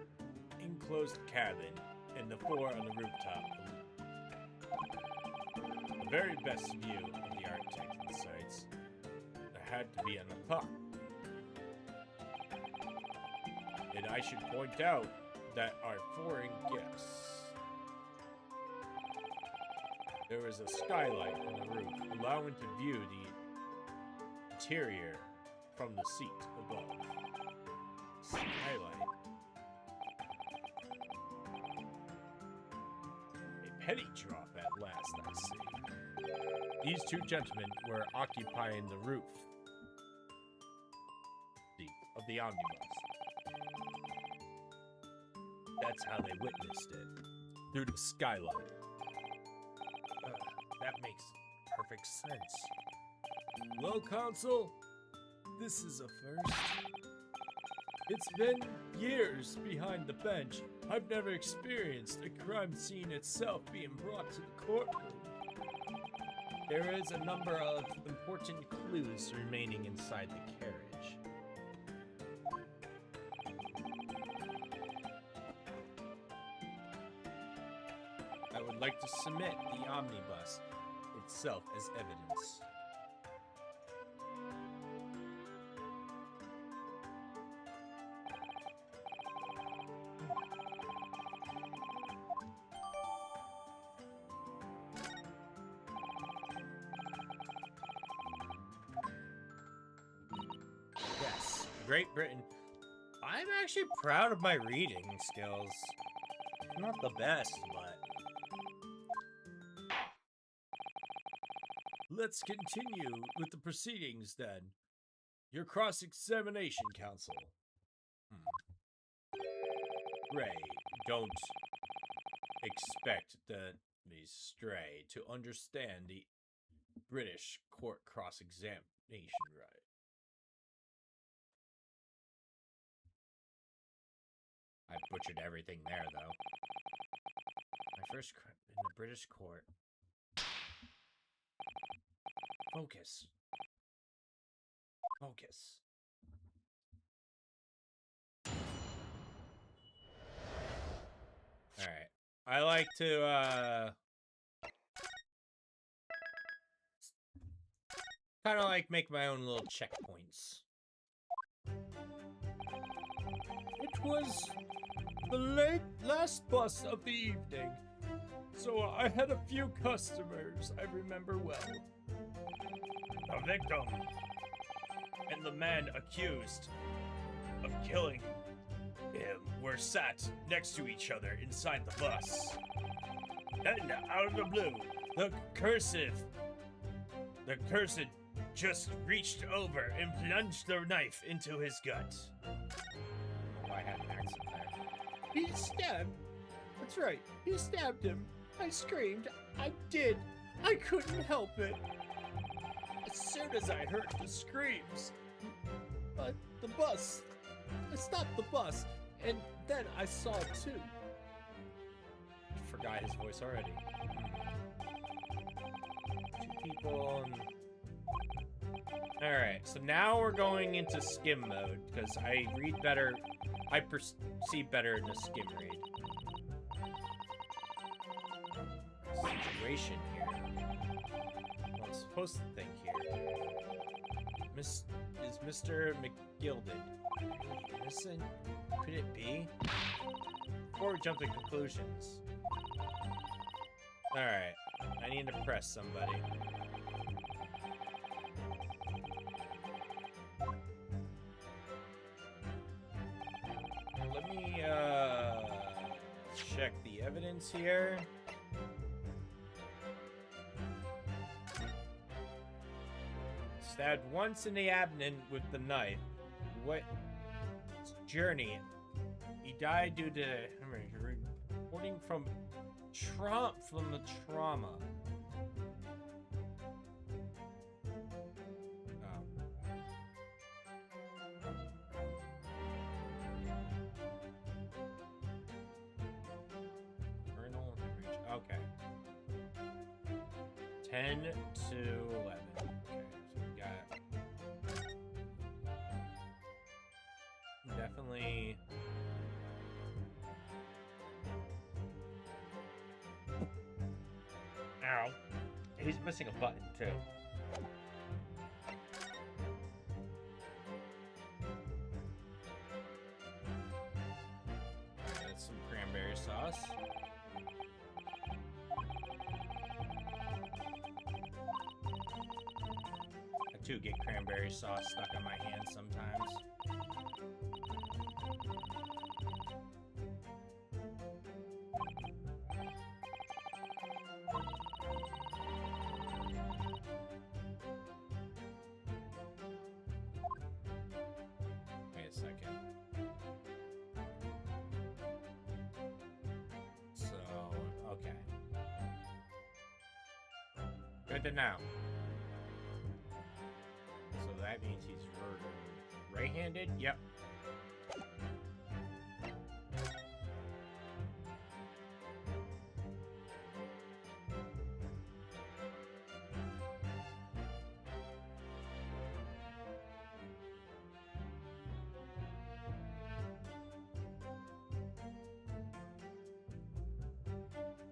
enclosed cabin, and the 4 on the rooftop. The very best view of the Arctic sites had to be on the top. And I should point out that our foreign guests, there is a skylight on the roof, allowing to view the interior from the seat above. Skylight. A penny drop at last, I see. These 2 gentlemen were occupying the roof seat of the omnibus. That's how they witnessed it, through the skylight. That makes perfect sense. Well, Consul, this is a first. It's been years behind the bench. I've never experienced a crime scene itself being brought to the courtroom. There is a number of important clues remaining inside the carriage. I would like to submit the omnibus itself as evidence. Yes, Great Britain I'm actually proud of my reading skills. I'm not the best, but... Let's continue with the proceedings then. Your cross-examination, counsel. Ray, don't expect the stray to understand the British court cross-examination right. I butchered everything there, though. My first in the British court. Focus. Focus. Alright. I like to, kind of like make my own little checkpoints. It was the last bus of the evening, so I had a few customers I remember well. The victim and the man accused of killing him were sat next to each other inside the bus. And out of the blue, the cursed just reached over and plunged the knife into his gut. Oh, I had an accent there. He stabbed. That's right. He stabbed him. I screamed. I did. I couldn't help it. As soon as I heard the screams, I stopped the bus, and then I saw it too. I forgot his voice already. Two people. Alright, so now we're going into skim mode, because I read better, I perceive better in the skim read. Situation here. What I'm supposed to think here. Is Mr. McGilded innocent? Could it be? Before we jump to conclusions. Alright, I need to press somebody. Let me, check the evidence here. Stabbed once in the abdomen with the knife. What journey? He died due to reporting from the trauma. Okay. 10 to 11. Okay, so we got definitely. Ow. He's missing a button too. That's some cranberry sauce. I too get cranberry sauce stuck on my hands sometimes. Wait a second. So, okay. Good to know. So that means he's right-handed? Yep.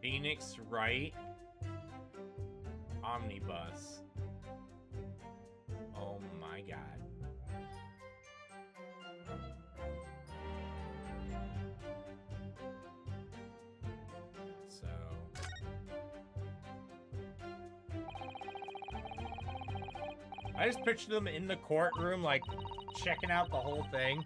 Phoenix right. Omnibus. Oh my god. So I just pictured them in the courtroom, like checking out the whole thing.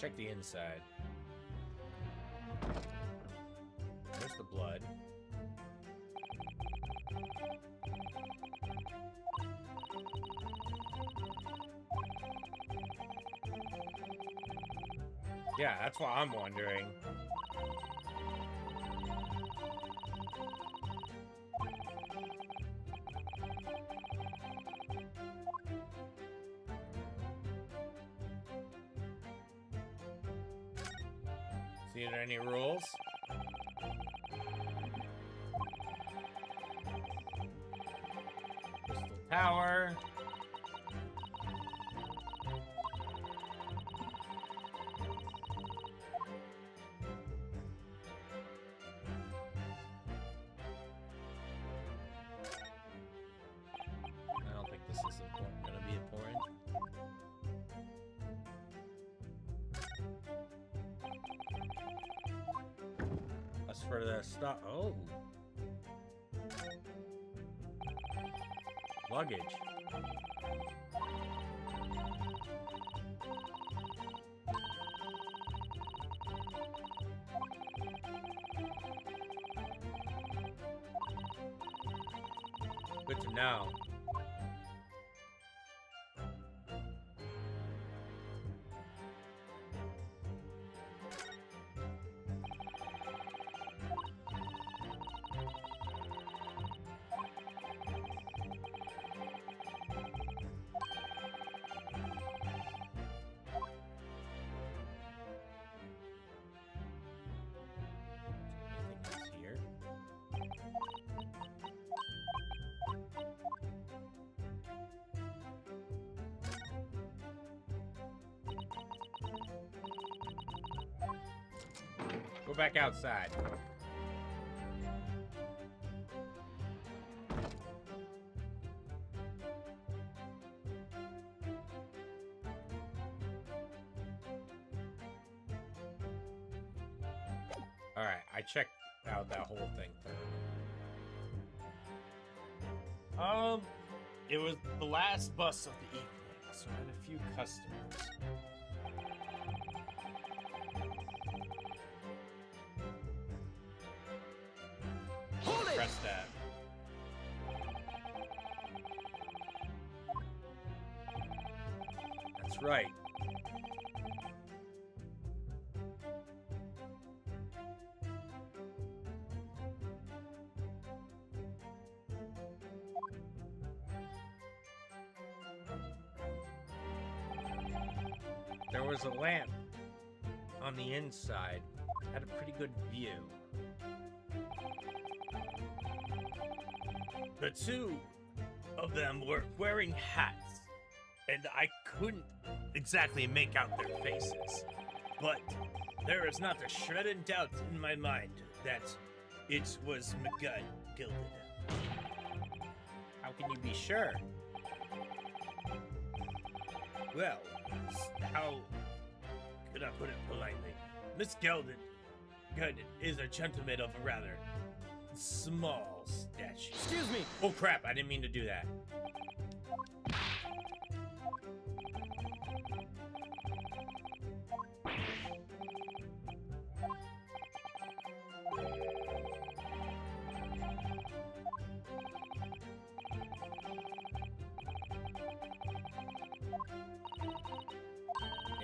check the inside. There's the blood. Yeah, that's what I'm wondering. See any rules? Crystal Tower. I don't think this is important. Gonna be important. As for the stuff, oh, luggage. Good to know. Anything else here? Go back outside. Alright, I checked out that whole thing thoroughly. It was the last bus of the evening, so I had a few customers. Hold it! Press that. That's right. There was a lamp on the inside. Had a pretty good view. The two of them were wearing hats, and I couldn't exactly make out their faces. But there is not a shred of doubt in my mind that it was McGuy Gilded. How can you be sure? Well, how could I put it politely? Miss Gelded is a gentleman of a rather small stature. Excuse me! Oh crap, I didn't mean to do that.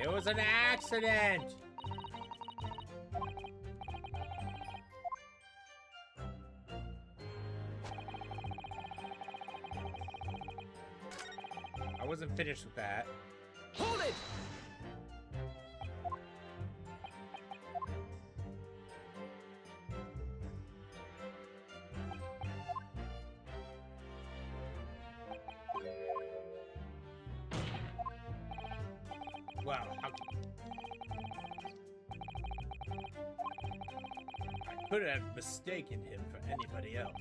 It was an accident! I wasn't finished with that. Hold it! Wow, how I could have mistaken him for anybody else.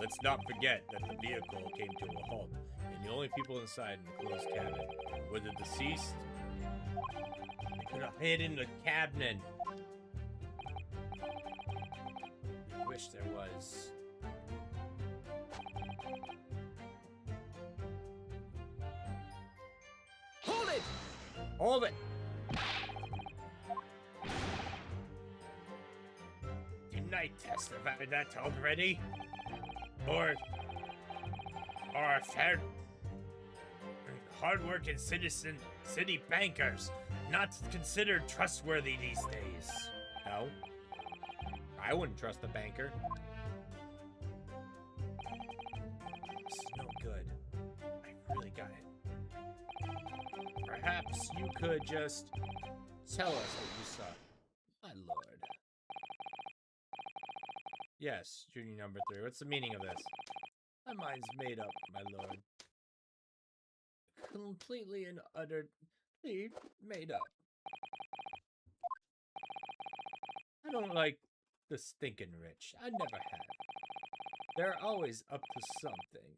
Let's not forget that the vehicle came to a halt, and the only people inside in the closed cabin were the deceased. They could have hid in the cabinet. I wish there was. Hold it! Hold it! I testified that already? Or are fair, hard-working city bankers not considered trustworthy these days? No. I wouldn't trust a banker. This is no good. I really got it. Perhaps you could just tell us what you saw, my lord. Yes, Junior number 3. What's the meaning of this? My mind's made up, my lord. Completely and utterly made up. I don't like the stinking rich. I never have. They're always up to something.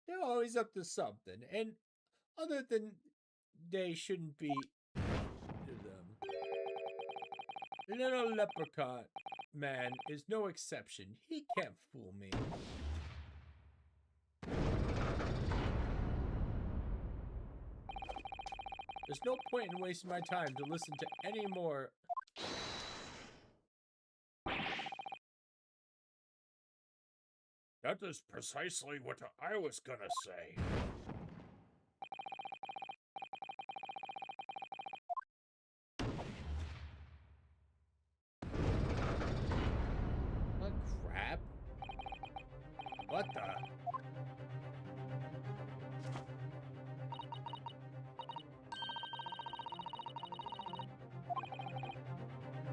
They're always up to something. And other than they shouldn't be to them. Little leprechaun man is no exception. He can't fool me. There's no point in wasting my time to listen to any more. That is precisely what I was gonna say. What crap? What the?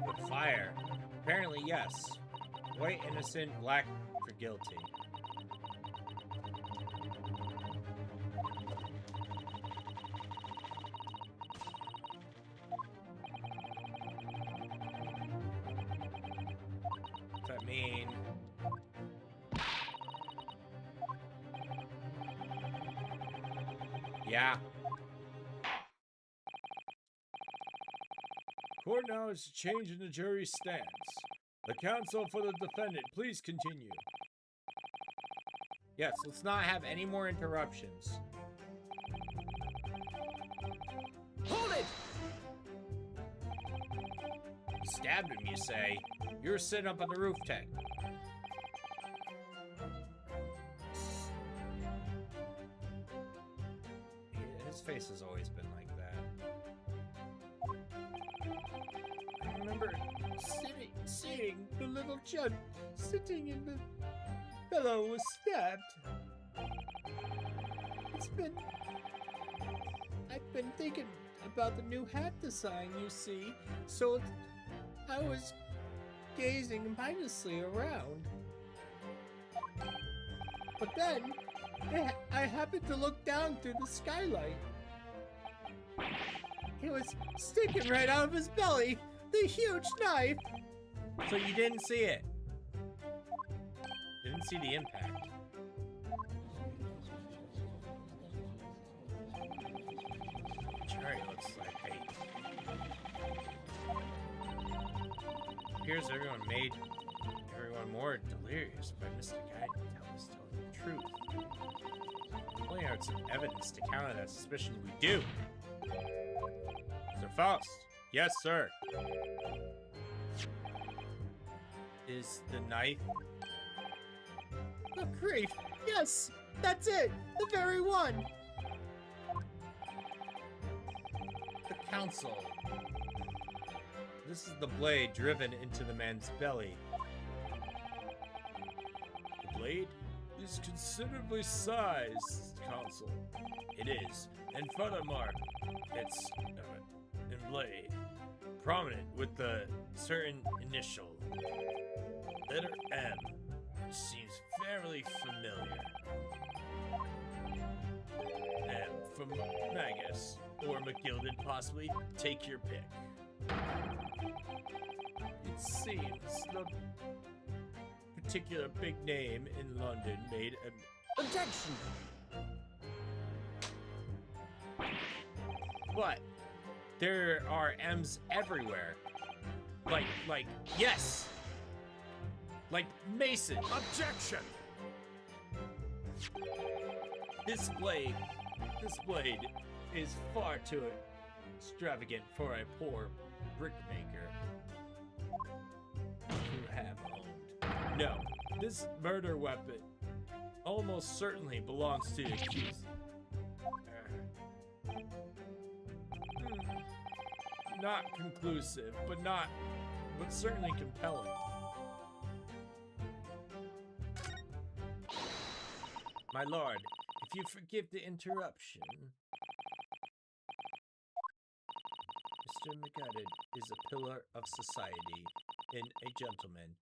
The fire. Apparently, yes. White innocent, black for guilty. What's that mean? Yeah. Court now is to change in the jury's stance. The counsel for the defendant, please continue. Yes, let's not have any more interruptions. Hold it! You stabbed him, you say? You were sitting up on the roof deck. His face has always been like that. I remember seeing the little Judd sitting in the fellow was stabbed. I've been thinking about the new hat design, you see, so I was gazing mindlessly around. But then, I happened to look down through the skylight. It was sticking right out of his belly, the huge knife. So you didn't see it? Didn't see the impact. Cherry looks like hate. Appears everyone made everyone more delirious by Mr. Guy telling the truth. Only out some evidence to counter that suspicion we do. Mr. Faust. Yes, sir. Is the knife? Oh, great. Yes, that's it. The very one. The counsel. This is the blade driven into the man's belly. The blade is considerably sized, counsel. It is. And furthermore, it's blade, prominent with the certain initial. Letter M, which seems fairly familiar. M from Magus, or McGilden possibly, take your pick. It seems the particular big name in London made an objection. But there are M's everywhere. Like, yes! Like Mason. Objection! This blade is far too extravagant for a poor brickmaker to have No, this murder weapon almost certainly belongs to the accused. Not conclusive, but certainly compelling. My lord, if you forgive the interruption, Mr. McGudded is a pillar of society and a gentleman,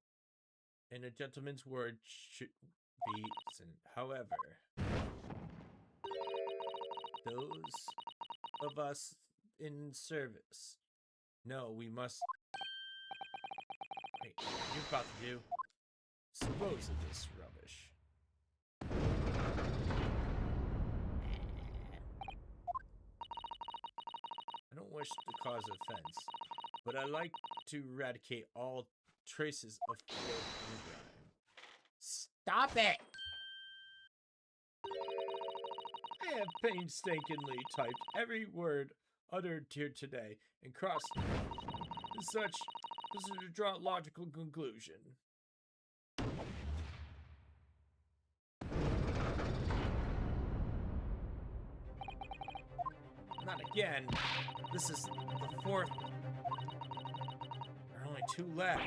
and a gentleman's word should be listened. However, those of us in service know we must. Wait, what are you about to do? Dispose of this rubbish. I don't wish to cause offense, but I like to eradicate all traces of filth and grime. Stop it! I have painstakingly typed every word uttered here today and crossed such as to draw a logical conclusion. Not again. This is the fourth. There are only 2 left.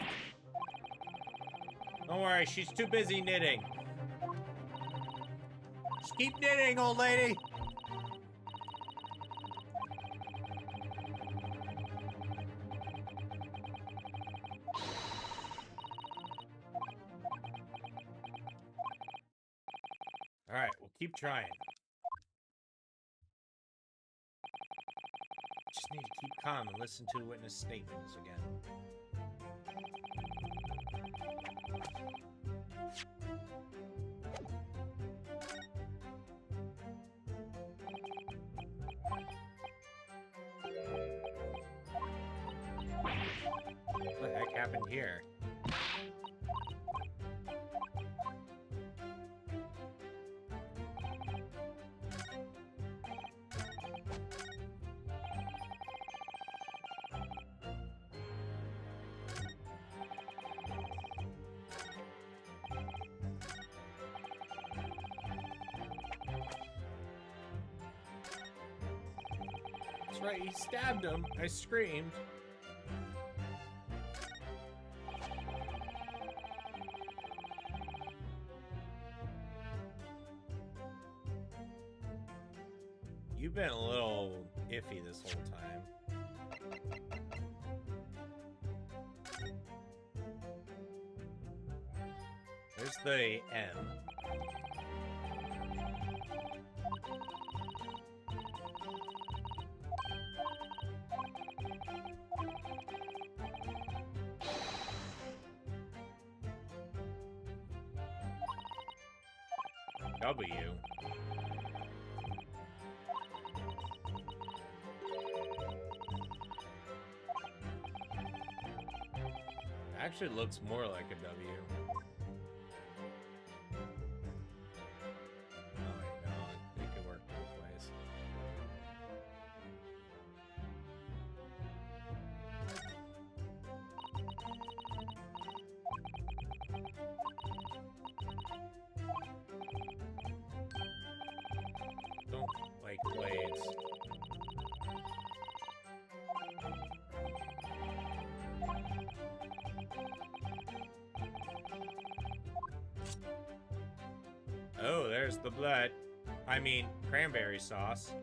Don't worry, she's too busy knitting. Just keep knitting, old lady. All right, we'll keep trying. Just need to keep calm and listen to the witness statements again. What the heck happened here? That's right, he stabbed him. I screamed. You've been a little iffy this whole time. There's the M. W. Actually looks more like a W. Oh wait, no, it could work both ways. Don't like blades. Oh, there's the blood. I mean, cranberry sauce.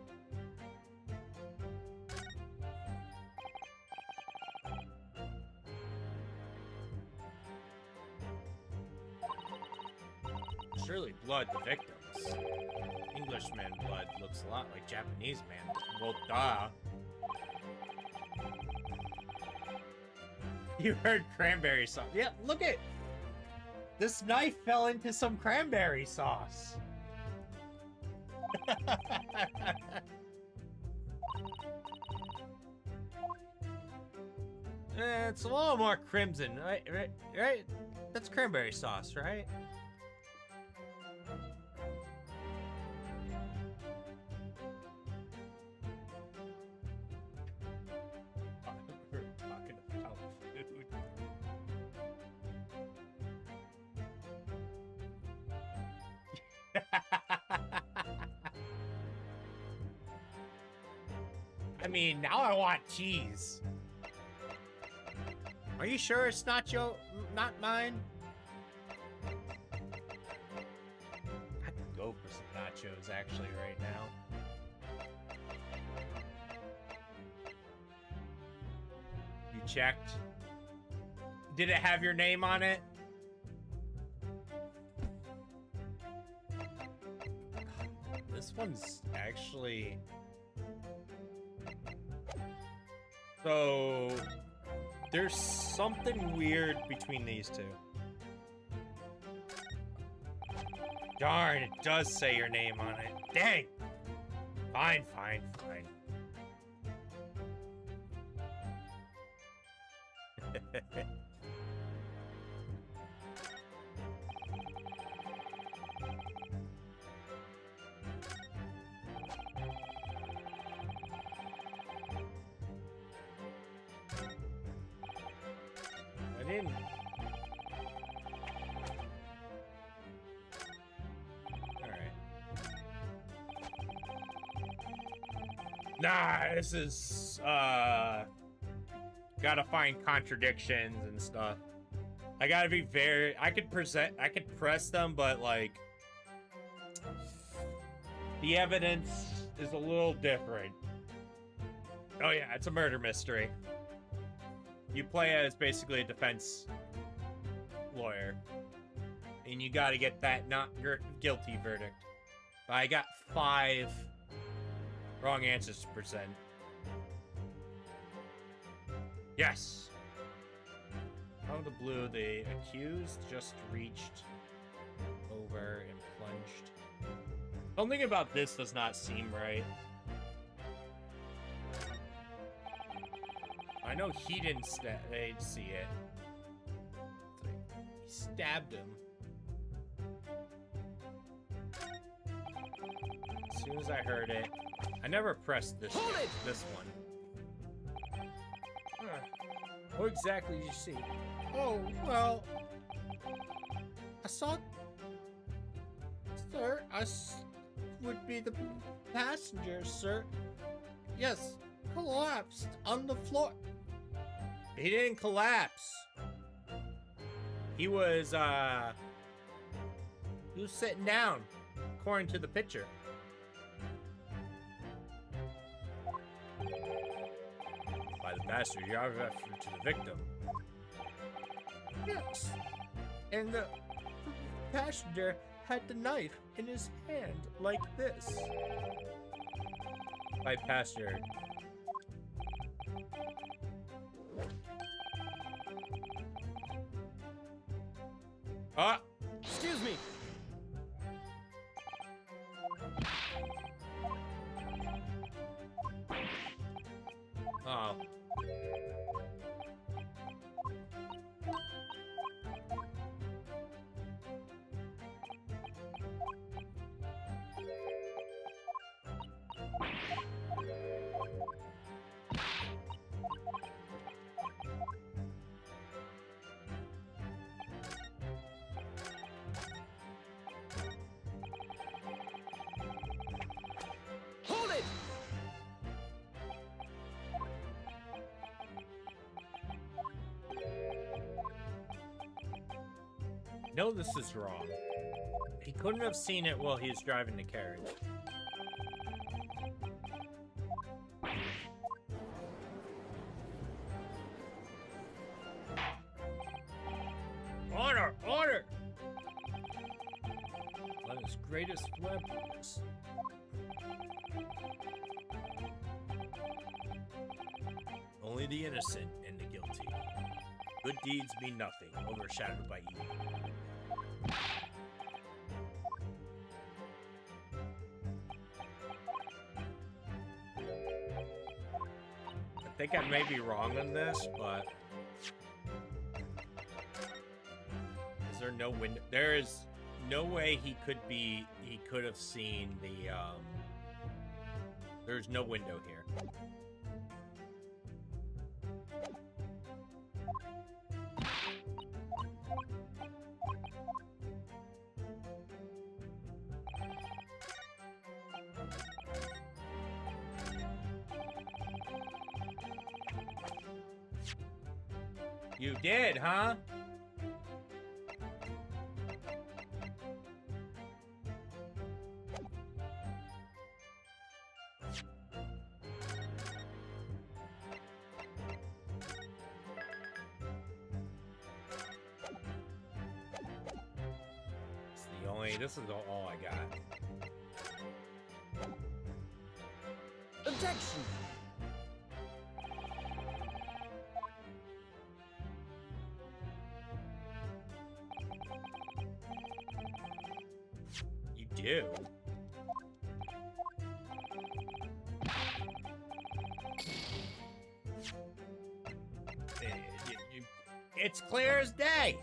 Surely blood the victims. Englishman blood looks a lot like Japanese man. Well, duh. You heard cranberry sauce. Yeah, look at... This knife fell into some cranberry sauce. It's a little more crimson, right? That's cranberry sauce, right? We're talking about food. I mean, now I want cheese. Are you sure it's not not mine? I could go for some nachos actually right now. You checked? Did it have your name on it? This one's actually... So... There's something weird between these two. Darn, it does say your name on it. Dang! Fine, fine, fine. I didn't. Alright. Nah, this is, gotta find contradictions and stuff. I gotta be very, I could press them, but like, the evidence is a little different. Oh yeah, it's a murder mystery. You play as basically a defense lawyer, and you gotta get that not guilty verdict. But I got 5 wrong answers to present. Yes! Out of the blue, the accused just reached over and plunged. Something about this does not seem right. I know he didn't see it. He stabbed him. As soon as I heard it, I never pressed this one. What exactly did you see? Oh, well, I saw, sir, would be the passenger, sir. Yes, collapsed on the floor. He didn't collapse. He was sitting down, according to the picture. By the passenger, you are referring to the victim. Yes. And the passenger had the knife in his hand, like this. By passenger. Ah! Excuse me. Oh. Hold it! No, this is wrong. He couldn't have seen it while he was driving the carriage. Order! Order! Let his greatest philanthropist. Only the innocent and the guilty. Good deeds mean nothing, overshadowed by evil. I think I may be wrong on this, but is there no window? There is no way he could have seen the, there's no window here. You did, huh? This is all I got. Objection! You do. It's clear as day.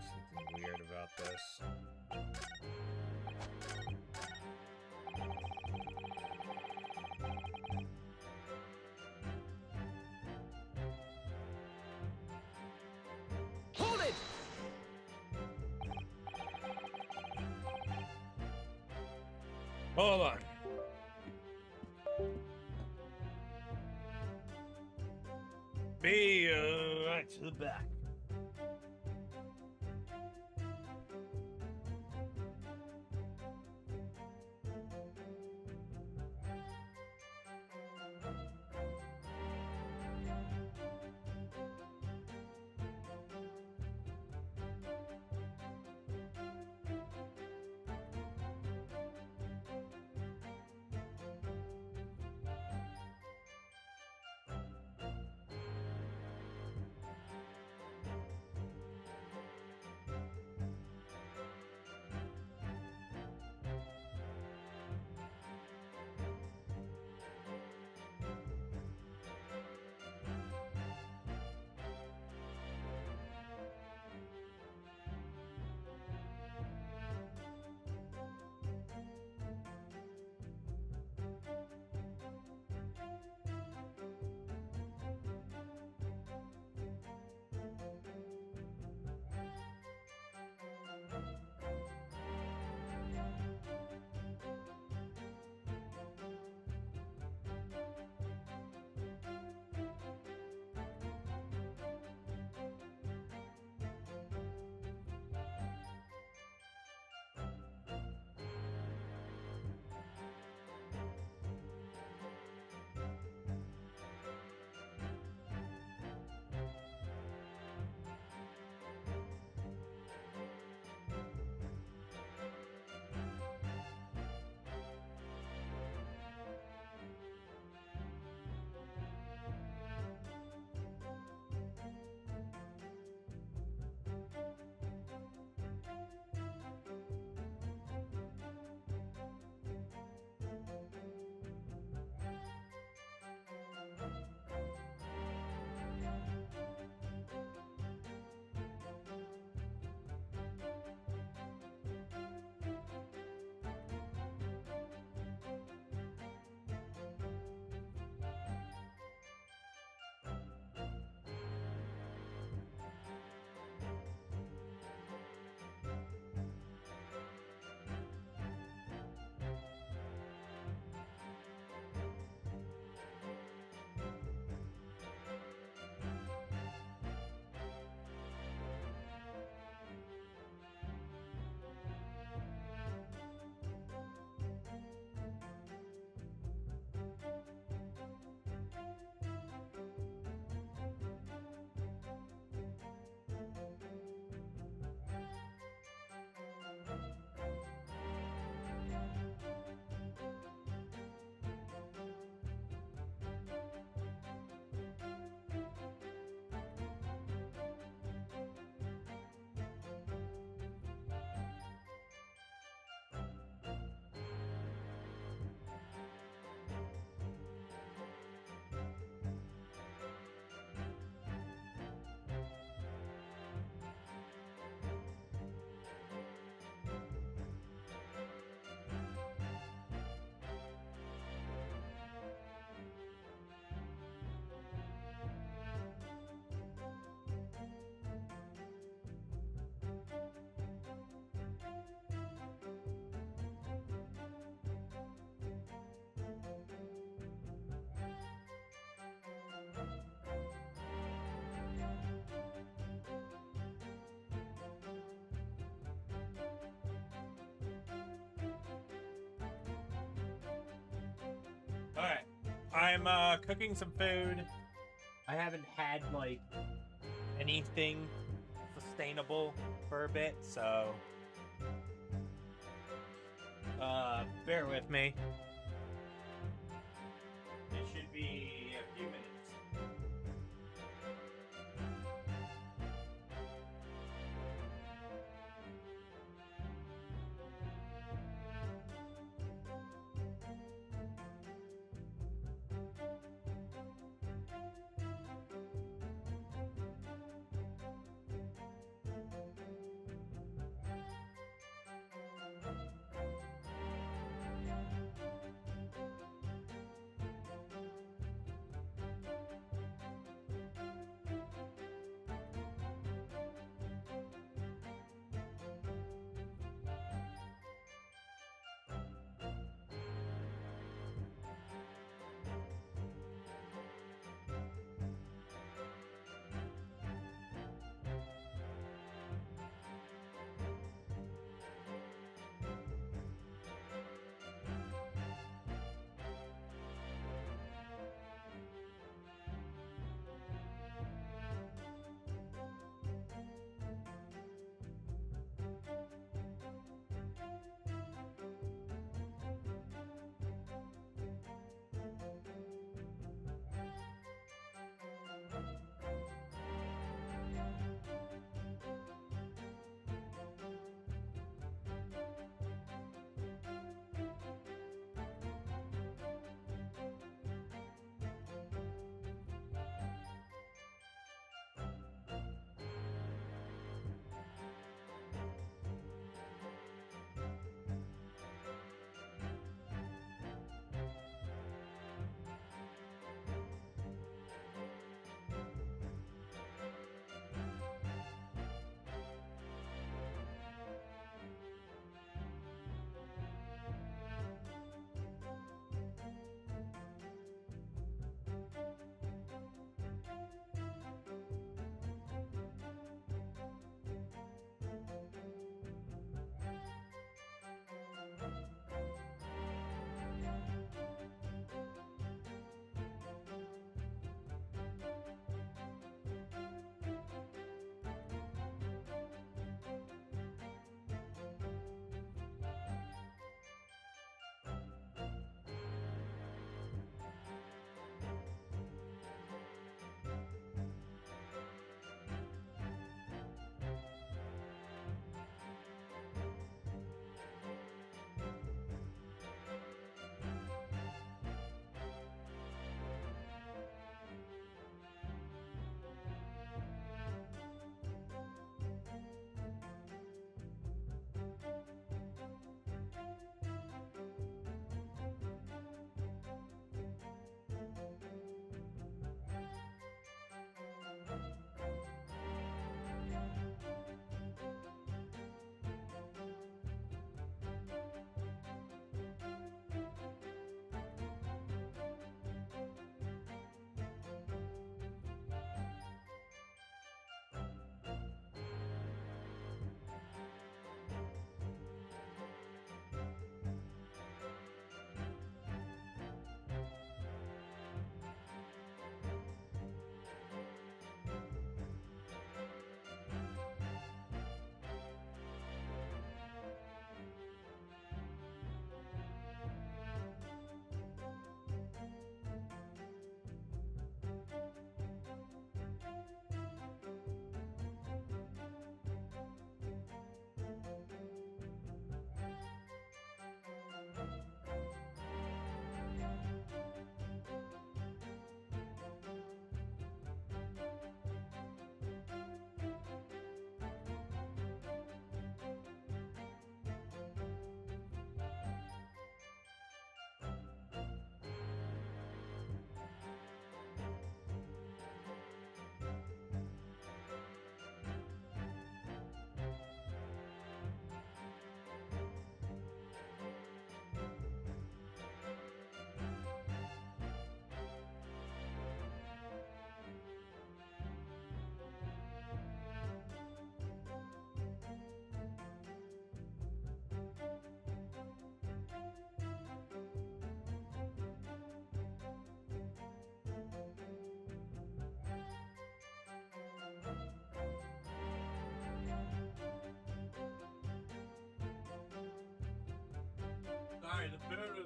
Something weird about this. Hold it! Hold on. Be right to the back. I'm cooking some food. I haven't had like anything sustainable for a bit, so bear with me. It should be a few minutes.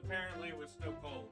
apparently it was still cold.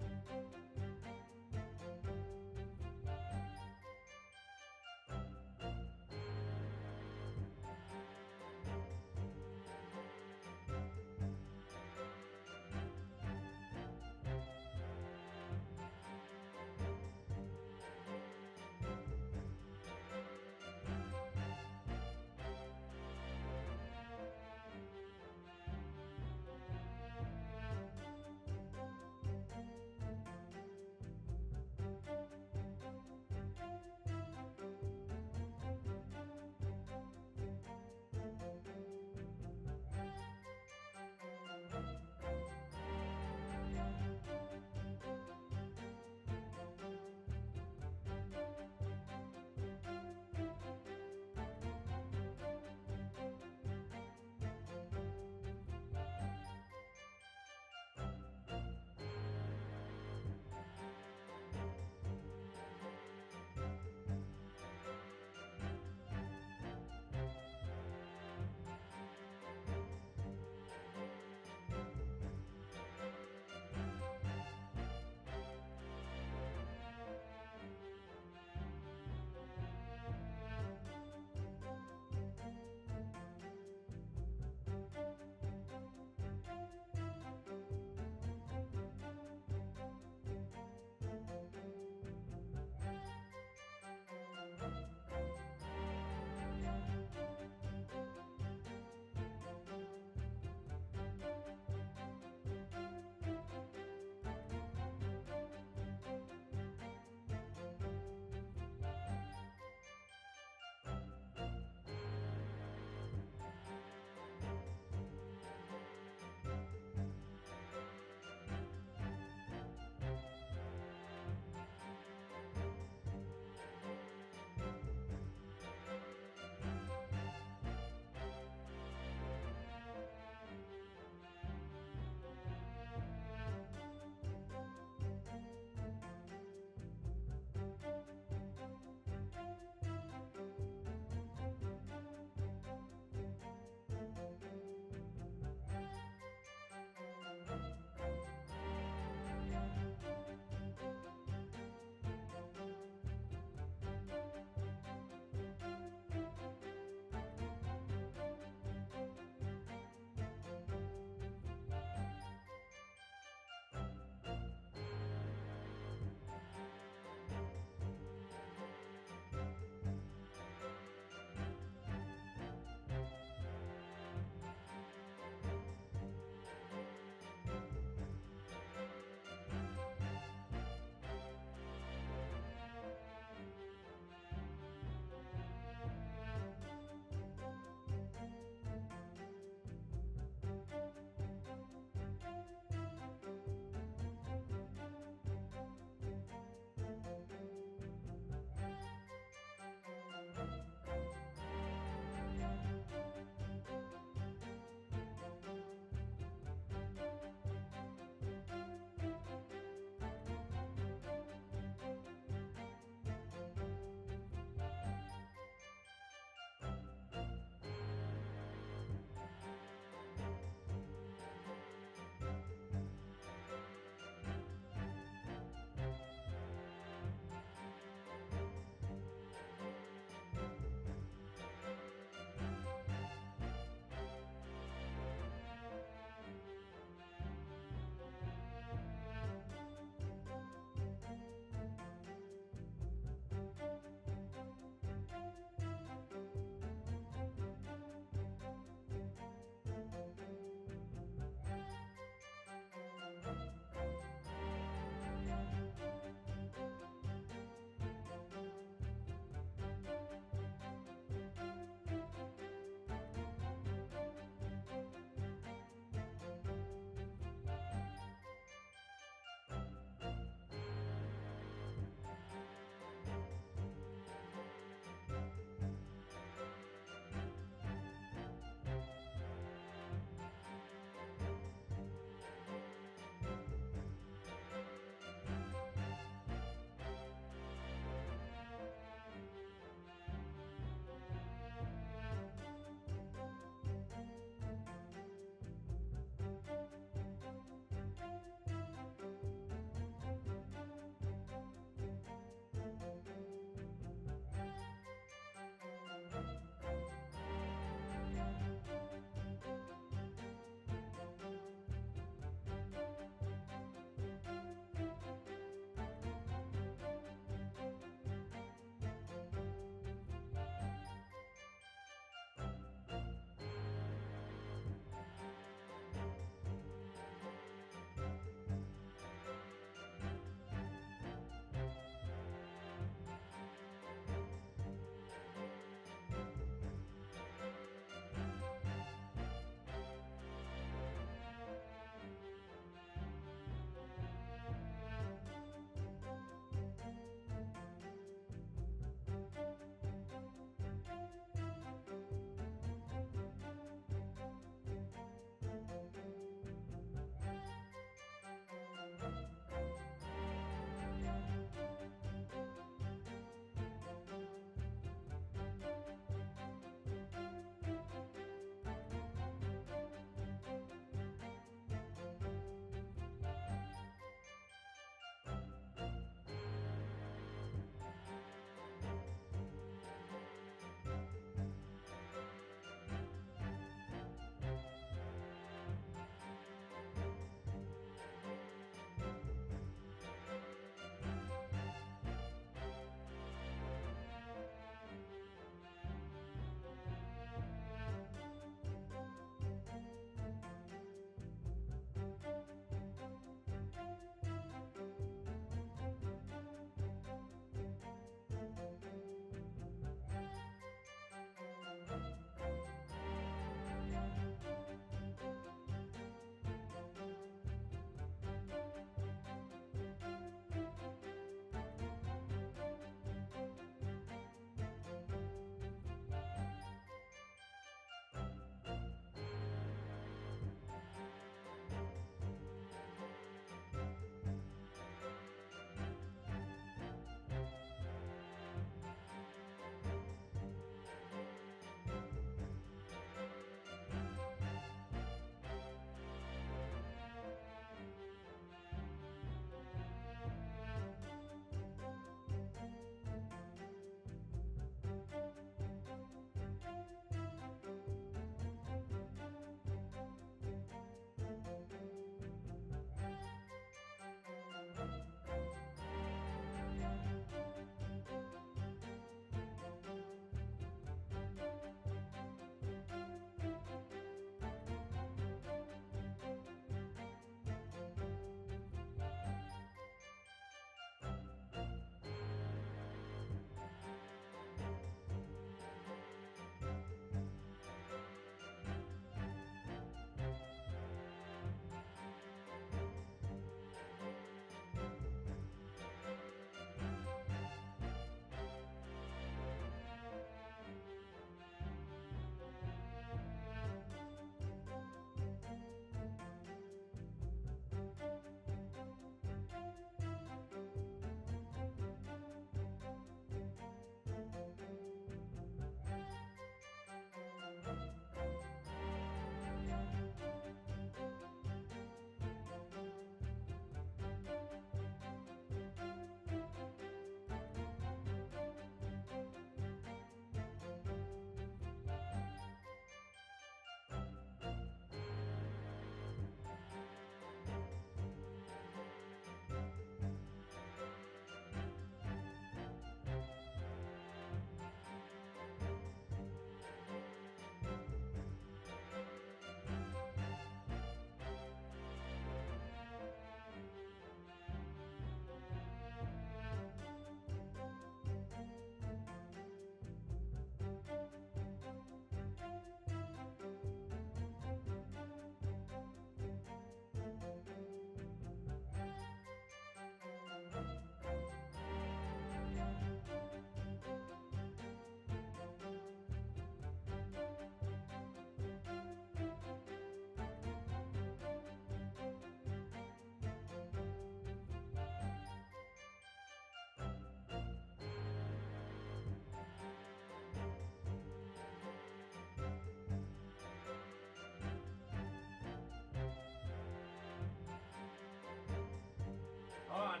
Hold on.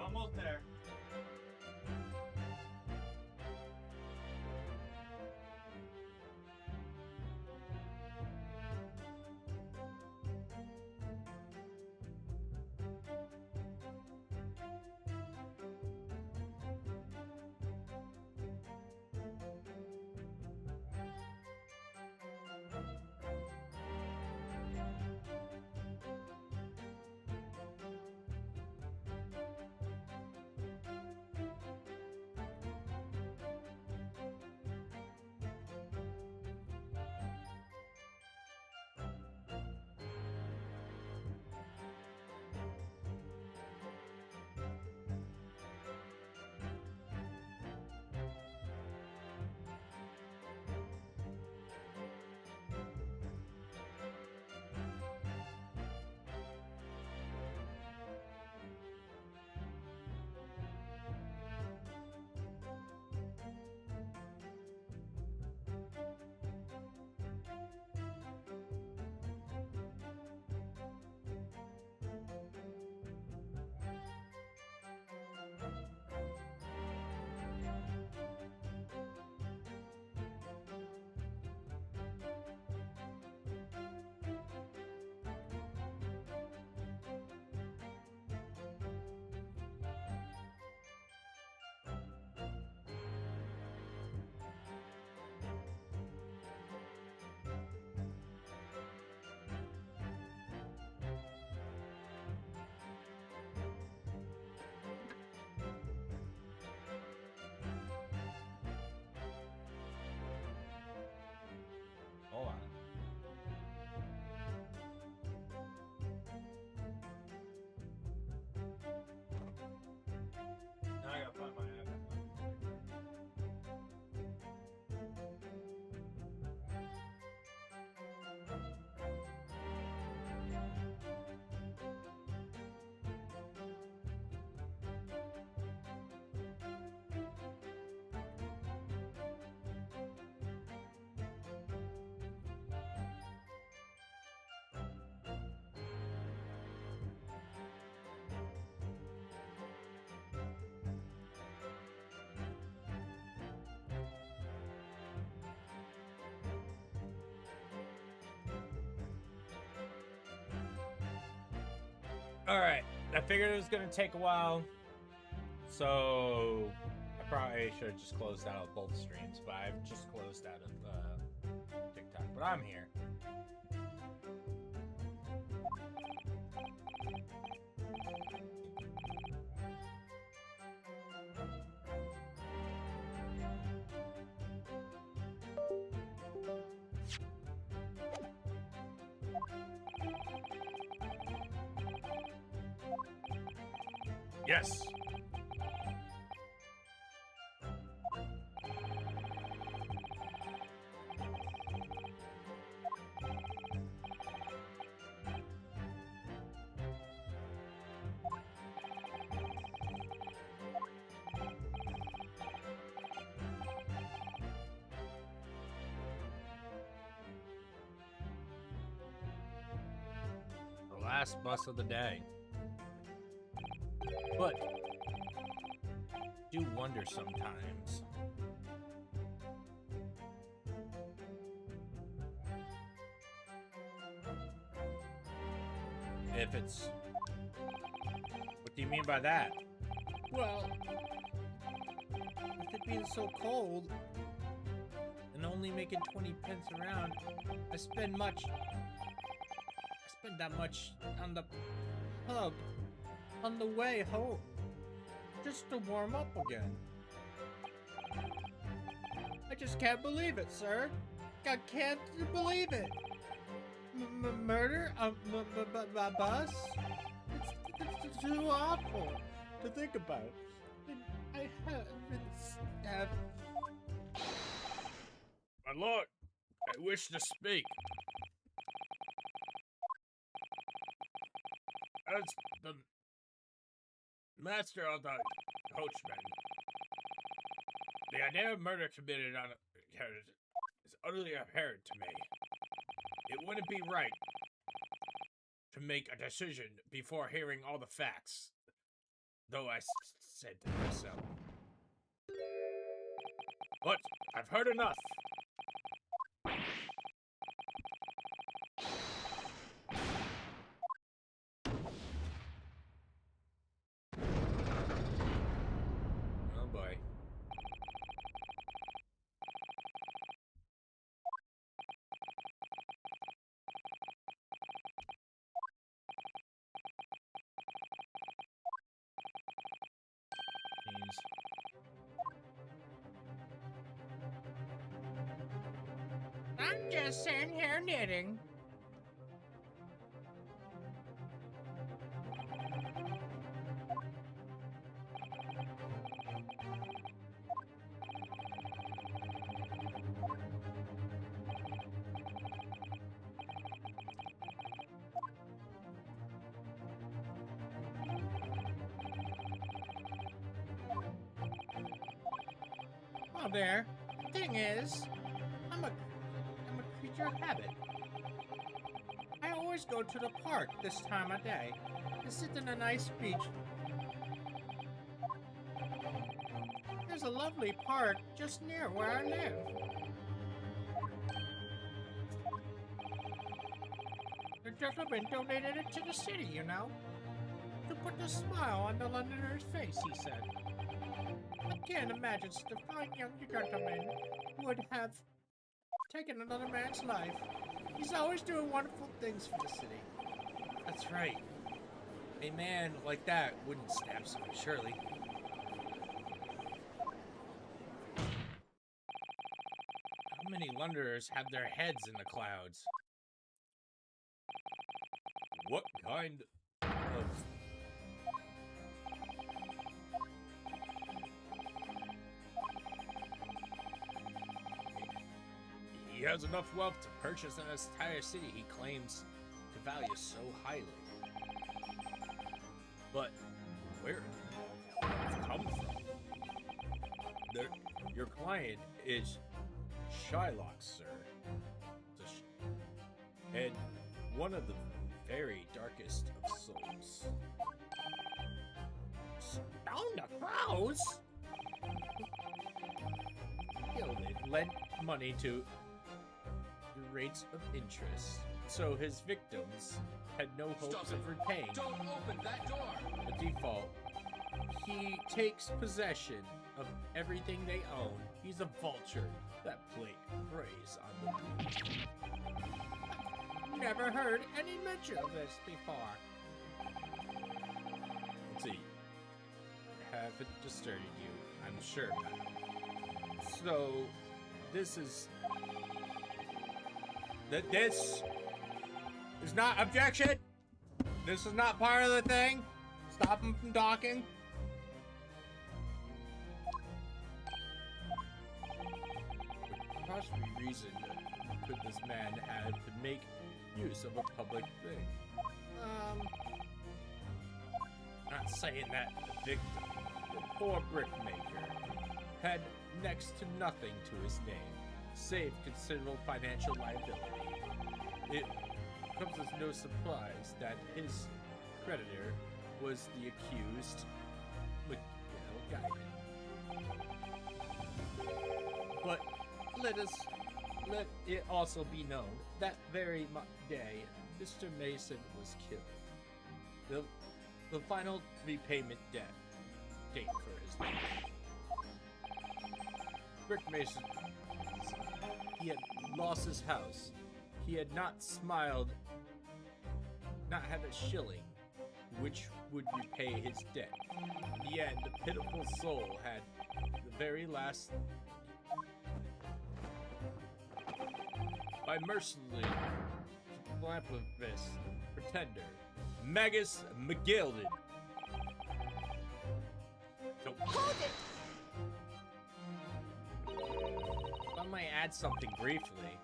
Almost there. Hold on. Now I gotta find my app. Alright, I figured it was gonna take a while, so I probably should have just closed out of both streams, but I've just closed out of TikTok, but I'm here. Yes! The last bus of the day. But do wonder sometimes if it's... What do you mean by that? Well, with it being so cold and only making 20 pence around, I spend that much on the pub on the way home, just to warm up again. I just can't believe it, sir. I can't believe it. Murder? Bus? It's too awful to think about. I haven't stabbed. My lord, I wish to speak. As the master of the coachman, the idea of murder committed on a carriage is utterly apparent to me. It wouldn't be right to make a decision before hearing all the facts. though I said to myself. But I've heard enough. Oh boy. I'm just sitting here knitting. Well, there. The thing is, I'm a creature of habit. I always go to the park this time of day to sit in a nice beach. There's a lovely park just near where I live. The gentleman donated it to the city, you know, to put a smile on the Londoner's face, he said. I can't imagine such a fine young gentleman would have taken another man's life. He's always doing wonderful things for the city. That's right. A man like that wouldn't stab someone, surely. How many Londoners have their heads in the clouds? What kind of... He has enough wealth to purchase an entire city he claims to value so highly. But where did it come from? Your client is Shylock, sir. And one of the very darkest of souls. Stone the crows? Gilded lent money to the rates of interest, so his victims had no hopes of repaying. Don't open that door! The default, he takes possession of everything they own. He's a vulture that preys on the weak. Never heard any mention of this before. Let's see. Haven't disturbed you, I'm sure, madam. So, this is... This is not objection! This is not part of the thing! Stop him from talking! What possibly reason could this man have to make use of a public thing? Not saying that the victim, the poor brickmaker, had next to nothing to his name, save considerable financial liability. It comes as no surprise that his creditor was the accused Miguel Guyton. But let it also be known that very day Mr. Mason was killed. The final repayment date for his life. Brick Mason, he had lost his house. He had not smiled, not had a shilling, which would repay his debt. In the end, the pitiful soul had the very last... By mercilessly philanthropist, pretender, Magus McGilded. Don't... Hold it! I might add something briefly.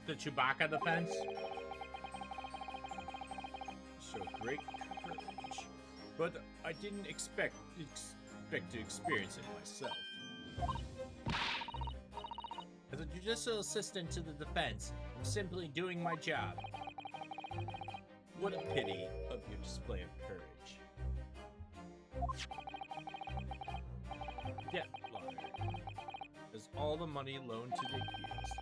the Chewbacca defense. So great courage. But I didn't expect to experience it myself. As a judicial assistant to the defense, I'm simply doing my job. What a pity of your display of courage. Debt launder is all the money loaned to the accused.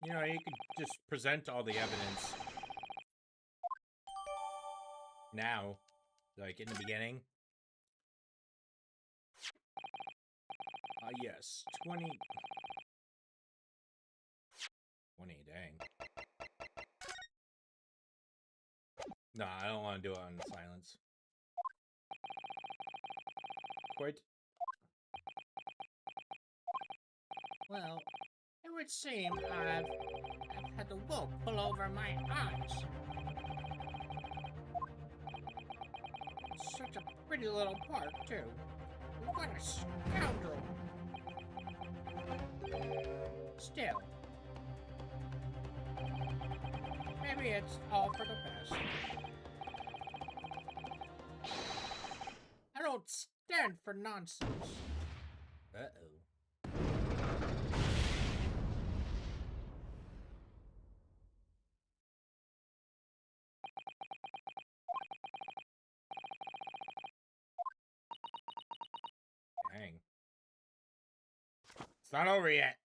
You know, you could just present all the evidence now, like in the beginning. Yes, 20, dang. No, I don't want to do it on silence. Quite. Well, it would seem I've had the wool pull over my eyes. Such a pretty little park, too. What a scoundrel. Still, maybe it's all for the best. I don't stand for nonsense. Uh-oh. Dang. It's not over yet.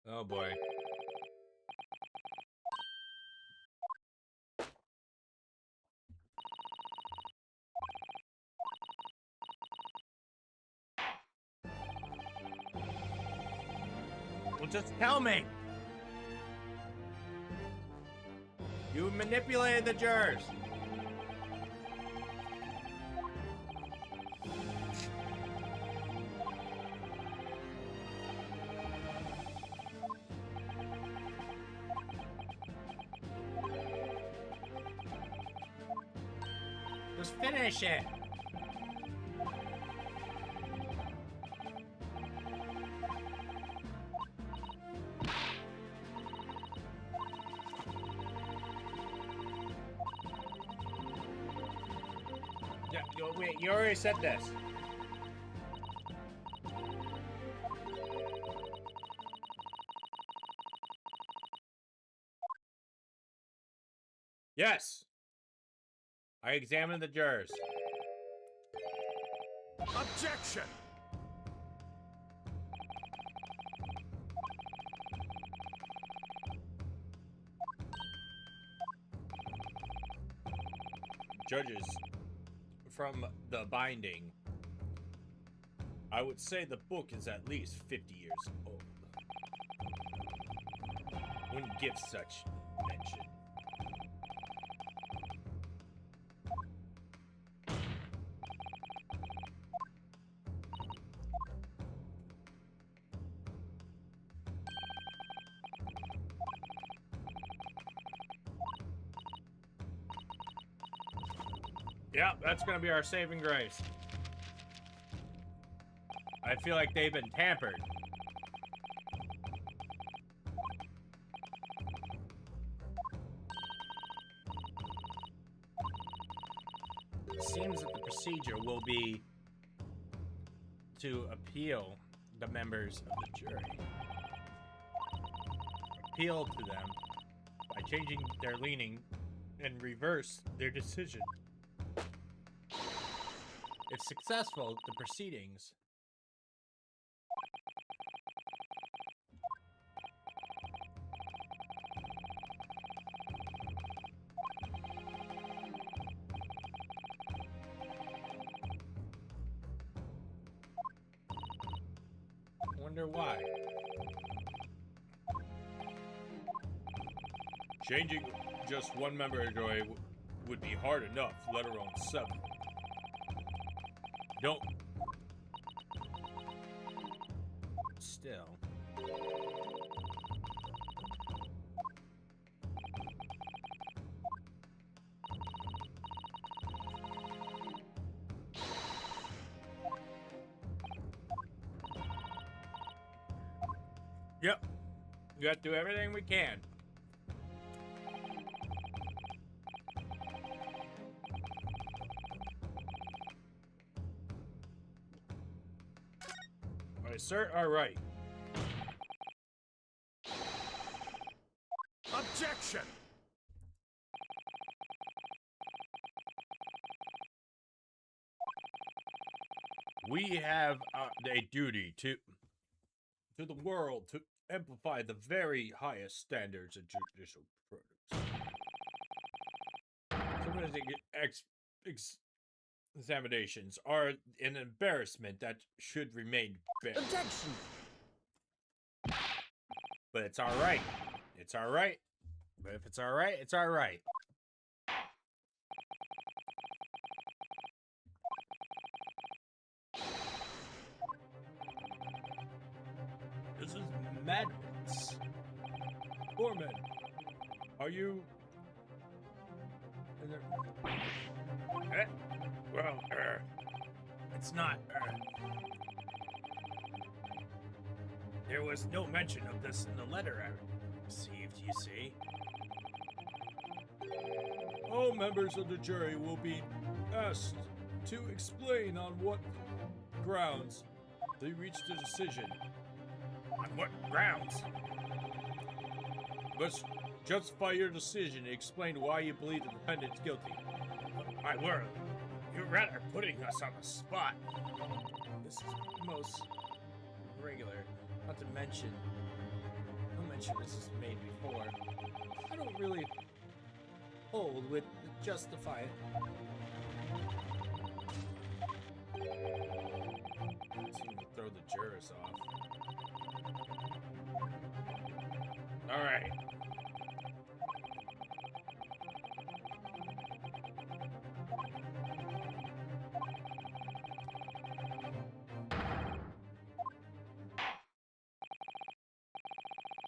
Oh boy. Well, just tell me. You manipulated the jurors. Just finish it. Yeah, wait, you already said this. Yes. I examined the jurors. Objection! Judges, from the binding, I would say the book is at least 50 years old. Wouldn't give such mention. Yeah, that's gonna be our saving grace. I feel like they've been tampered. It seems that the procedure will be to appeal the members of the jury. Appeal to them by changing their leaning and reverse their decision. If successful, the proceedings wonder why. Changing just one member of the jury would be hard enough, let alone 7. Don't. Still. Yep. We got to do everything we can. All right, sir. All right. Objection! We have a duty to the world to amplify the very highest standards of judicial products. Some of the examinations are an embarrassment that should remain banned. Objection! But it's all right. It's all right. But if it's all right, it's all right. This is madness. Foreman, are you... Well, it's not, there was no mention of this in the letter I received, you see. All members of the jury will be asked to explain on what grounds they reached a decision. On what grounds? Must justify your decision and explain why you believe the defendant's guilty. My word, you're rather putting us on the spot. This is most regular. Not to mention, no mention this is made before. I don't really hold with the justify. Seem to throw the jurors off. All right.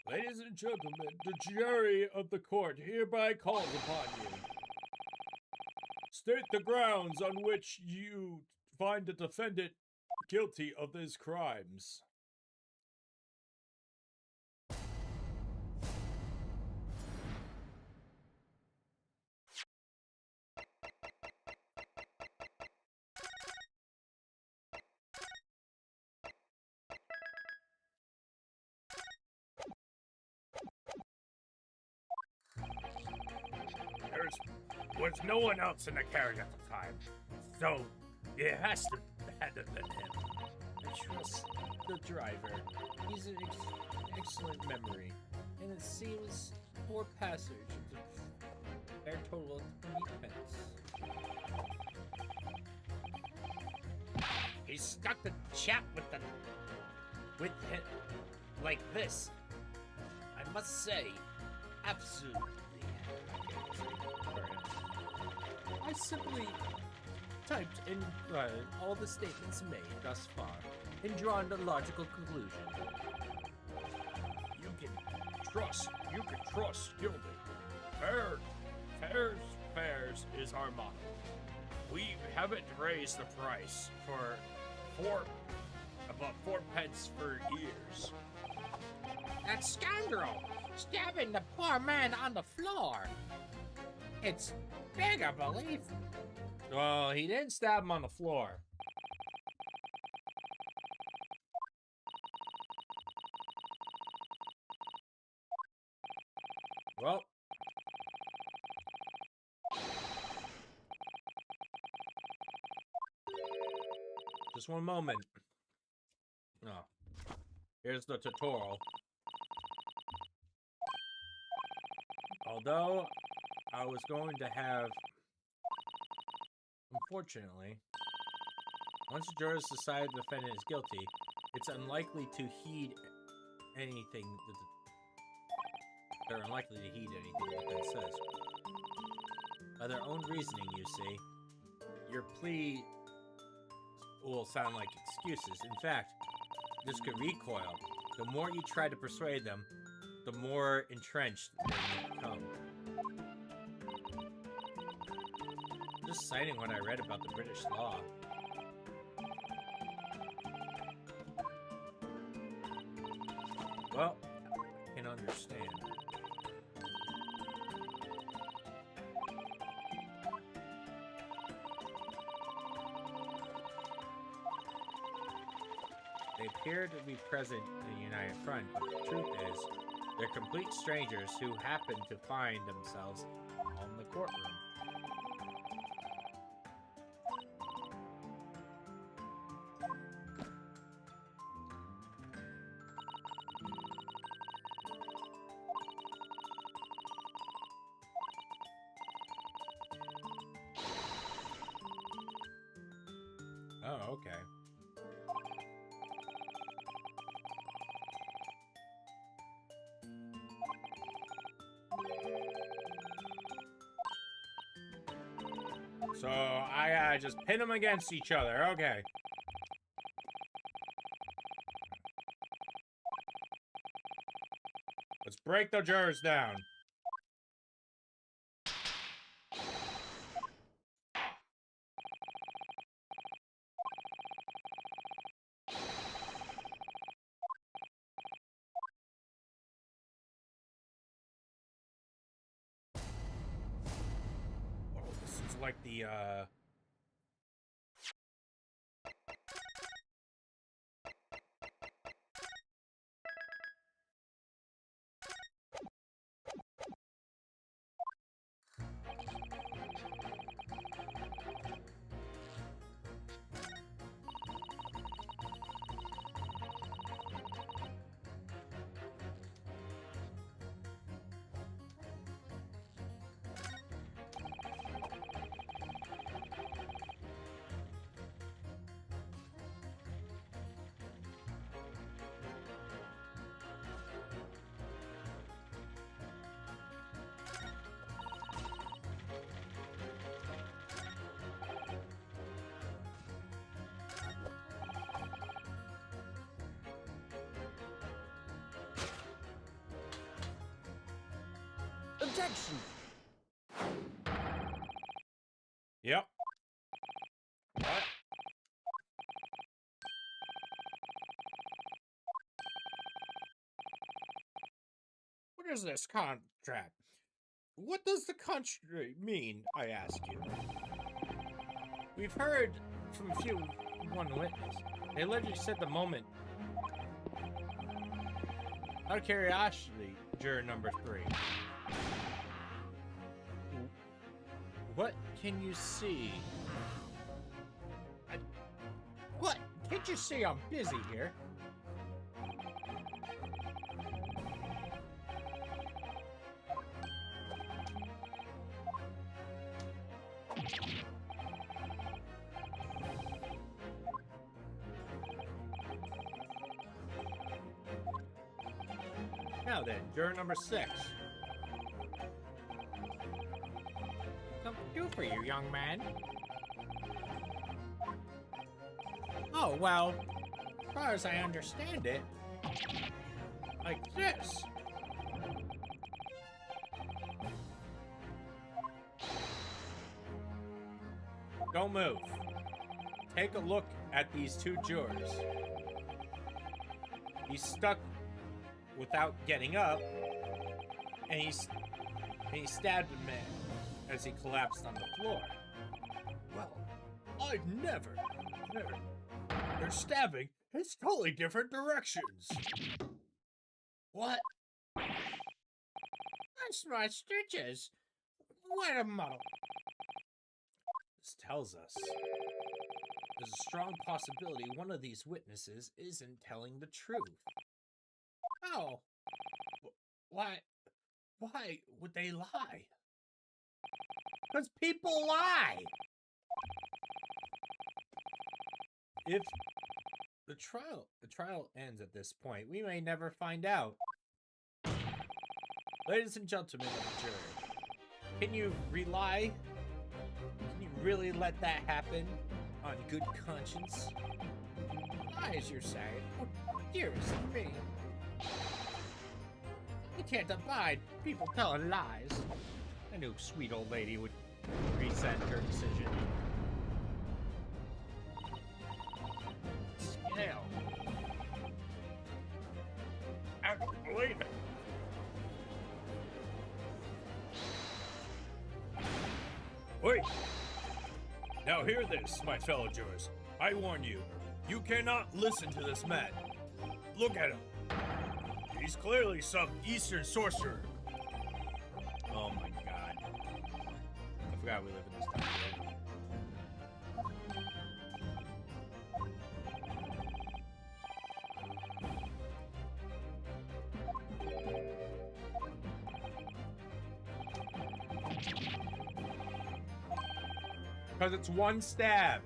Ladies and gentlemen, the jury of the court hereby calls upon you. State the grounds on which you find the defendant guilty of these crimes. There was no one else in the carriage at the time, so it had to have been him. I trust the driver. He's an excellent memory, and it seems 4 passage of their total of 20 pence. He stuck the chap with him like this. I must say, absolutely. I simply typed in all the statements made thus far and drawn the logical conclusion. You can trust guilty. Fairs is our motto. We haven't raised the price for about 4 pence for years. That scoundrel stabbing the poor man on the floor. It's bigger belief. Well, he didn't stab him on the floor. Well. Just one moment. Oh. Here's the tutorial. Although I was going to have, unfortunately, once the jurors decide the defendant is guilty, it's unlikely to heed anything They're unlikely to heed anything the defense says. By their own reasoning, you see, your plea will sound like excuses. In fact, this could recoil. The more you try to persuade them, the more entrenched they will become. Just citing what I read about the British law. Well, I can understand. They appear to be present in the United Front, but the truth is, they're complete strangers who happen to find themselves on the courtroom. Oh, okay. So I gotta just pin them against each other. Okay. Let's break the jurors down. Oh, this is like the Objection! Yep. What? What is this contract? What does the country mean, I ask you? We've heard from one witness. They literally said the moment. Out of curiosity, juror number 3. What can you see? What? Can't you see I'm busy here? Now then, juror number 6. Something to do for you, young man. Oh, well, as far as I understand it, like this. Don't move. Take a look at these 2 jurors. He's stuck without getting up, and he stabbed a man as he collapsed on the floor. Well, I'd never. They're stabbing in totally different directions. What? That's my stitches. What a muddle. This tells us there's a strong possibility one of these witnesses isn't telling the truth. Oh. Why would they lie? Because people lie! If the trial ends at this point, we may never find out. Ladies and gentlemen of the jury, can you rely? Can you really let that happen on good conscience? Lies, you're saying? Oh, dearest me. I can't abide people telling lies. I knew sweet old lady would resent her decision. Scale. I don't believe it. Wait! Now hear this, my fellow jurors. I warn you, you cannot listen to this man. Look at him. He's clearly some Eastern sorcerer. Oh my god. I forgot we live in this time period. Because it's one stab.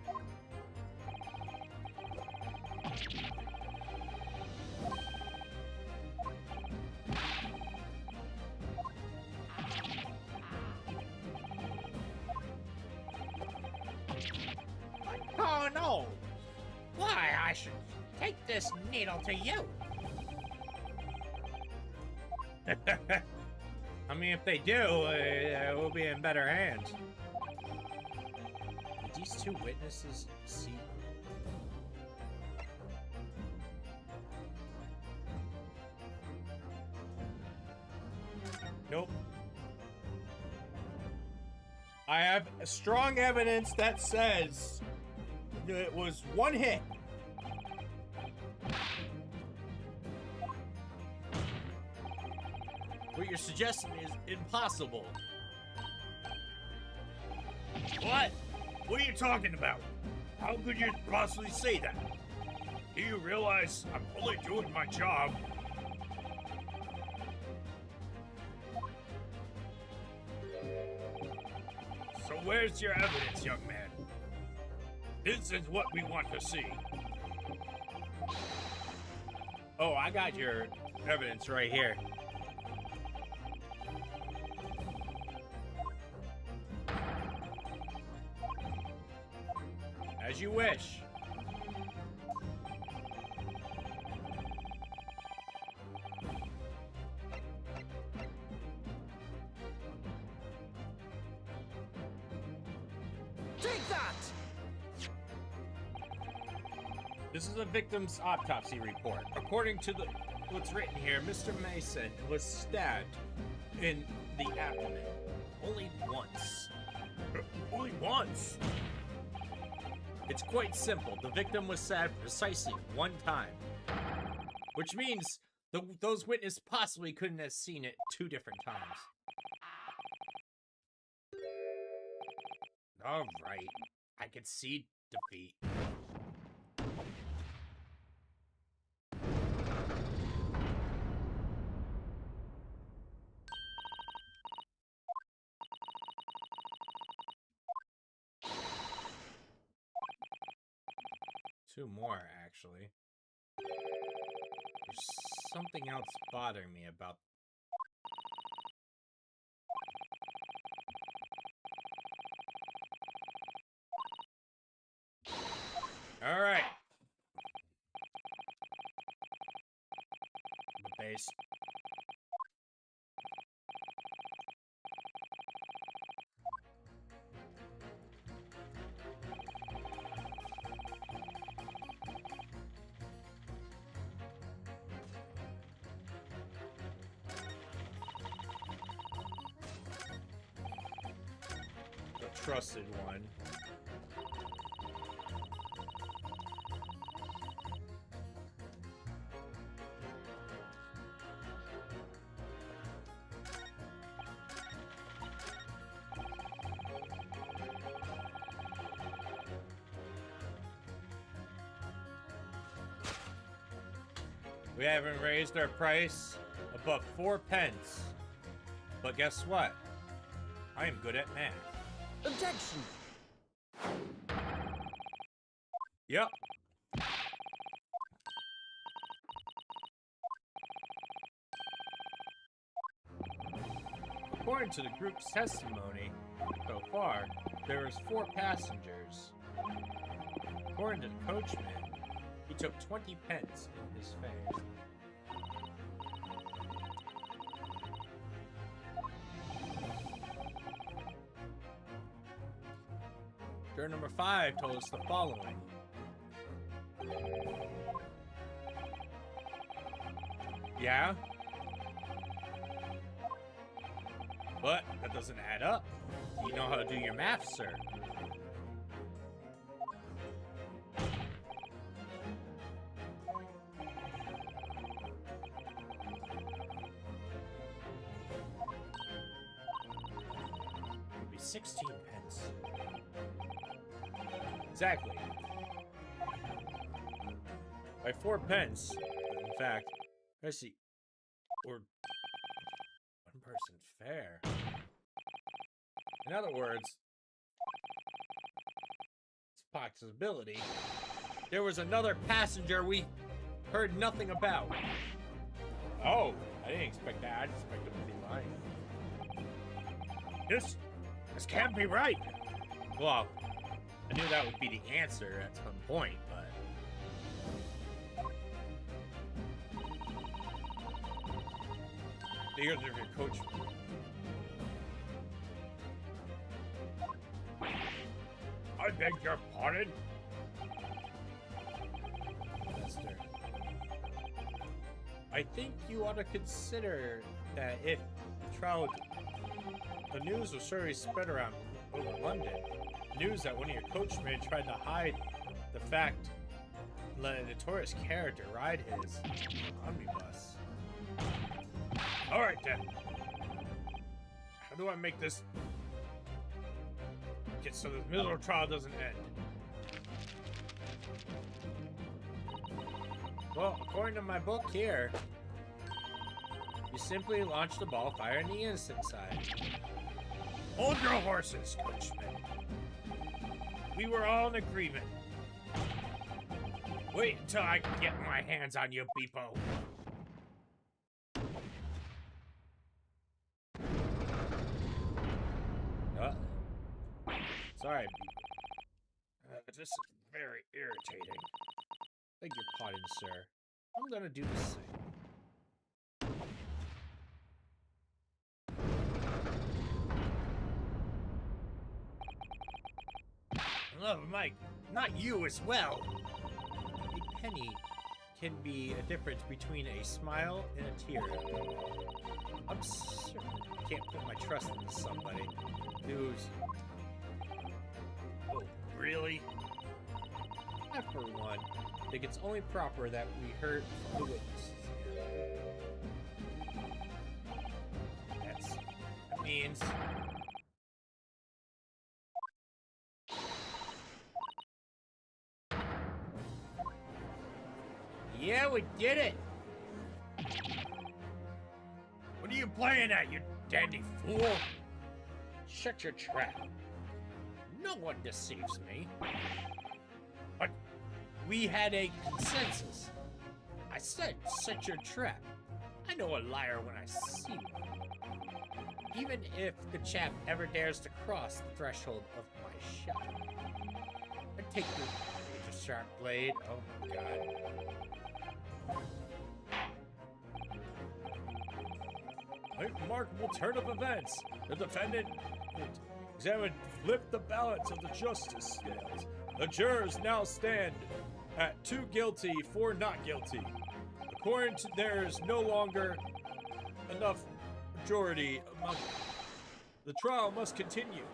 Oh no! Why, I should take this needle to you. I mean, if they do, we'll be in better hands. Did these two witnesses see? Nope. I have strong evidence that says that it was one hit. What you're suggesting is impossible. What? What are you talking about? How could you possibly say that? Do you realize I'm only doing my job? So where's your evidence, young man? This is what we want to see. Oh, I got your evidence right here. As you wish. Take that! This is a victim's autopsy report. According to what's written here, Mr. Mason was stabbed in the abdomen only once. Only once? It's quite simple. The victim was stabbed precisely one time. Which means those witnesses possibly couldn't have seen it two different times. Alright. I could see defeat. Two more, actually. There's something else bothering me about... Alright. the base. The trusted one. We haven't raised our price above 4 pence. But guess what? I am good at math. Objection! Yep. According to the group's testimony so far, there was 4 passengers. According to the coachman, he took 20 pence in his fare. Juror number 5 told us the following. Yeah? But that doesn't add up. You know how to do your math, sir. It'd be 16 pence. Exactly. By 4 pence, in fact, let's see, or 1 person fare. In other words, it's a possibility there was another passenger we heard nothing about. Oh, I didn't expect that. I didn't expect him to be lying. This can't be right. Well, I knew that would be the answer at some point, but... Here's your coach. I beg your pardon? Mister, I think you ought to consider that if the news was surely spread around over London, news that one of your coachmen tried to hide the fact that a notorious character ride his omnibus. Alright then. How do I make this get so this miserable trial doesn't end? Well, according to my book here, you simply launch the ball, fire in the innocent side. Hold your horses, coachman. We were all in agreement. Wait until I can get my hands on you, Beepo. Sorry, this is very irritating. Beg your pardon, sir. I'm gonna do the same. Oh, Mike, not you as well. A penny can be a difference between a smile and a tear. I'm certain I can't put my trust into somebody who's... Oh, really? I, for one, think it's only proper that we heard from the witnesses. That means... Yeah, we did it! What are you playing at, you dandy fool? Shut your trap. No one deceives me. But we had a consensus. I said, set your trap. I know a liar when I see one. Even if the chap ever dares to cross the threshold of my shop. I take the razor-sharp blade. Oh my god. A remarkable turn of events. The defendant examined flipped the balance of the justice scales. The jurors now stand at 2 guilty, 4 not guilty. According to there is no longer enough majority among them. The trial must continue.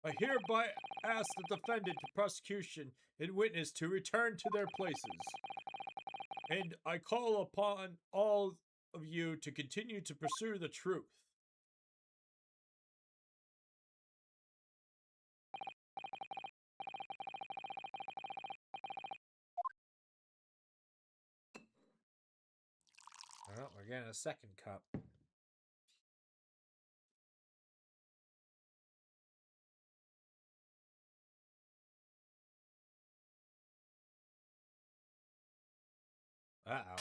I hereby ask the defendant, the prosecution, and witness to return to their places. And I call upon all of you to continue to pursue the truth. Well, we're getting a second cup. Uh-oh.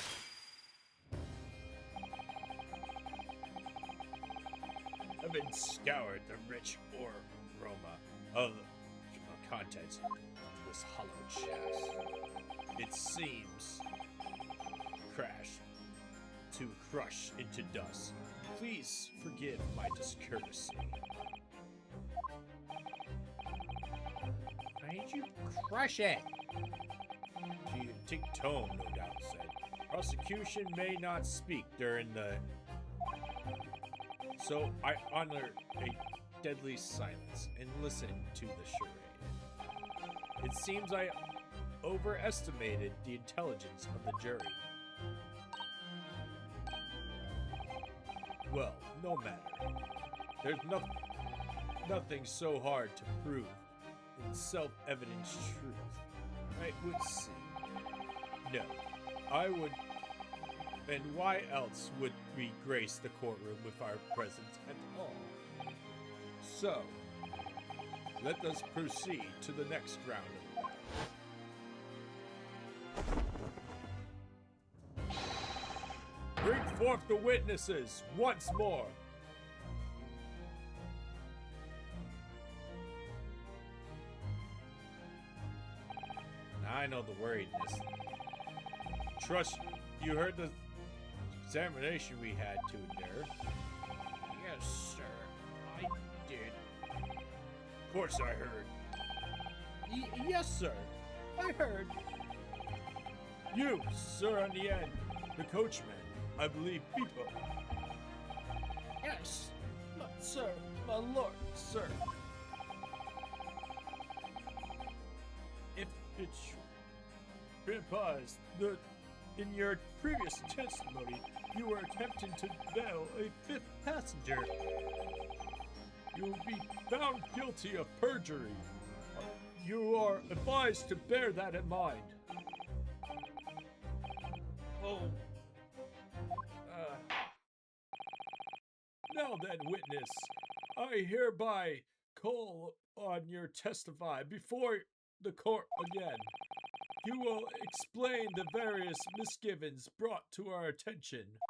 women scoured the rich aroma of the contents of this hollowed shaft. It seems to crush into dust. Please forgive my discourtesy. Why did you crush it? The antique tome, no doubt, said. Prosecution may not speak during the... So I honor a deadly silence and listen to the charade. It seems I overestimated the intelligence of the jury. Well, no matter. There's nothing so hard to prove in self-evident truth. I would see. No, I would. And why else would we grace the courtroom with our presence at all? So, let us proceed to the next round of battle. Bring forth the witnesses once more. I know the worriedness. Trust you heard the examination we had to endure. Yes, sir. I did. Of course I heard. Yes, sir. I heard. You, sir, on the end. The coachman, I believe, Pipo. Yes, sir, my lord, sir. If it's been advised that in your previous testimony you were attempting to bail a fifth passenger, you will be found guilty of perjury. You are advised to bear that in mind. Oh. Now then, witness, I hereby call on you to testify before the court again. You will explain the various misgivings brought to our attention.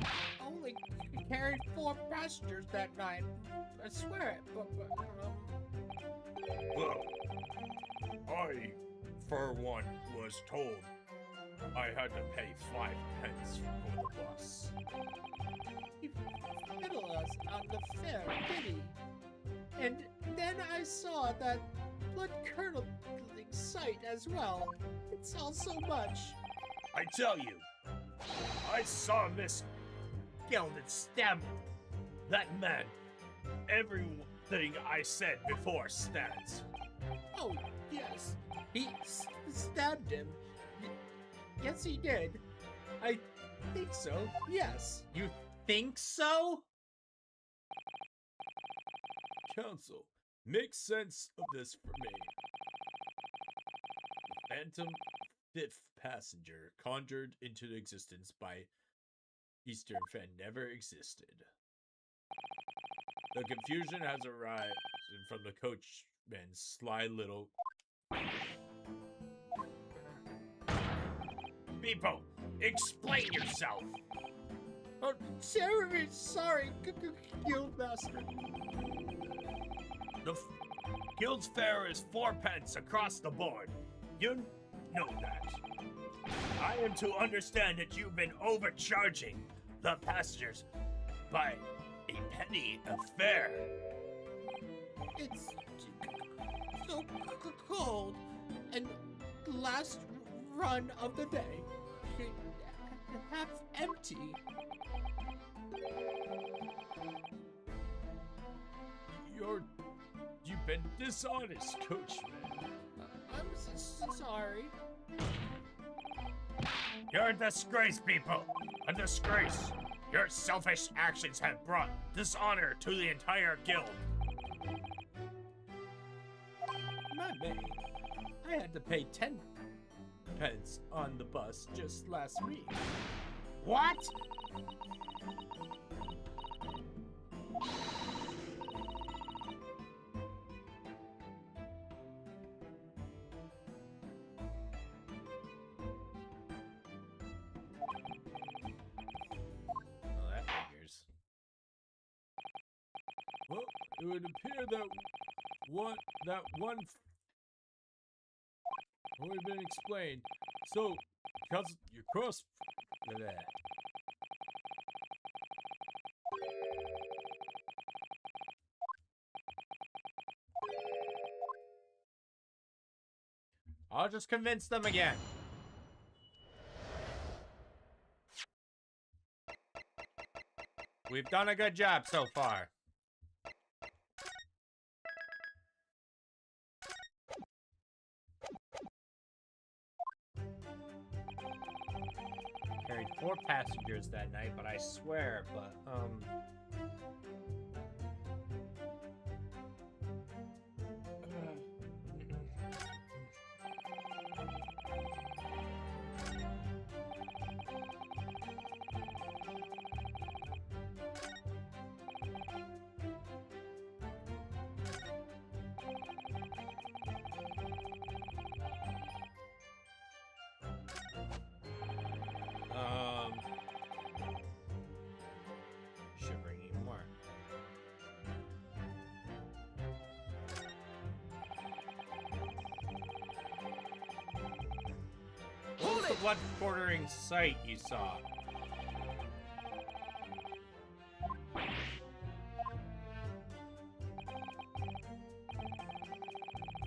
I only carried 4 passengers that night. I swear it, but Well, I, for one, was told I had to pay 5 pence for the bus. he fiddled us on the fare, did he? And then I saw that blood-curdling sight as well. It's all so much. I tell you, I saw Miss Gelded stab that man. Everything I said before stands. Oh, yes. He stabbed him. Yes, he did. I think so, yes. You think so? Counsel, make sense of this for me. The phantom fifth passenger conjured into existence by Eastern Fen never existed. The confusion has arisen from the coachman's sly little... Beepo, explain yourself! Oh, terribly sorry, Guildmaster. The guild's fare is 4 pence across the board. You know that. I am to understand that you've been overcharging the passengers by a penny a fare. It's so cold, and last run of the day, half empty. You've been dishonest, coachman. I'm sorry. You're a disgrace, people. A disgrace. Your selfish actions have brought dishonor to the entire guild. Not me. I had to pay 10 pence on the bus just last week. What? It would appear that one already been explained. So, because your cross. Bleh. I'll just convince them again. We've done a good job so far. Carried 4 passengers that night, but I swear, shivering even more. What was the blood-quartering sight you saw?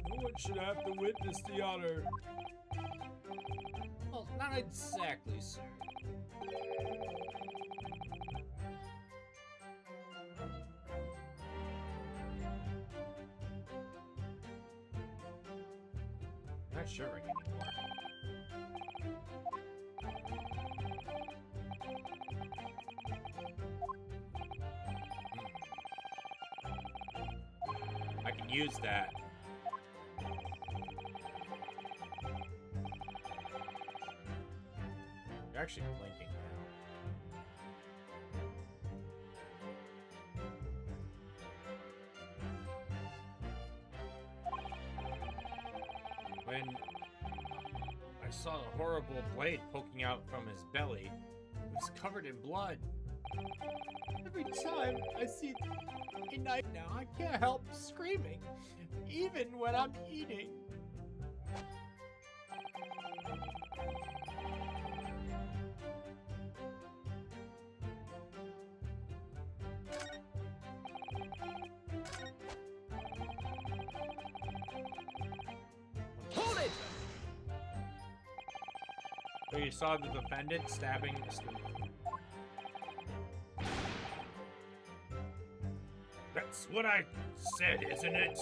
No one should have to witness the honor. Well, not exactly, sir. I'm not shivering anymore. I can use that. You're actually blinking now. When I saw the horrible blade poking out from his belly, it was covered in blood. Every time I see a knife now, I can't help screaming, even when I'm eating. Hold it! So you saw the defendant stabbing Mr. That's what I said, isn't it?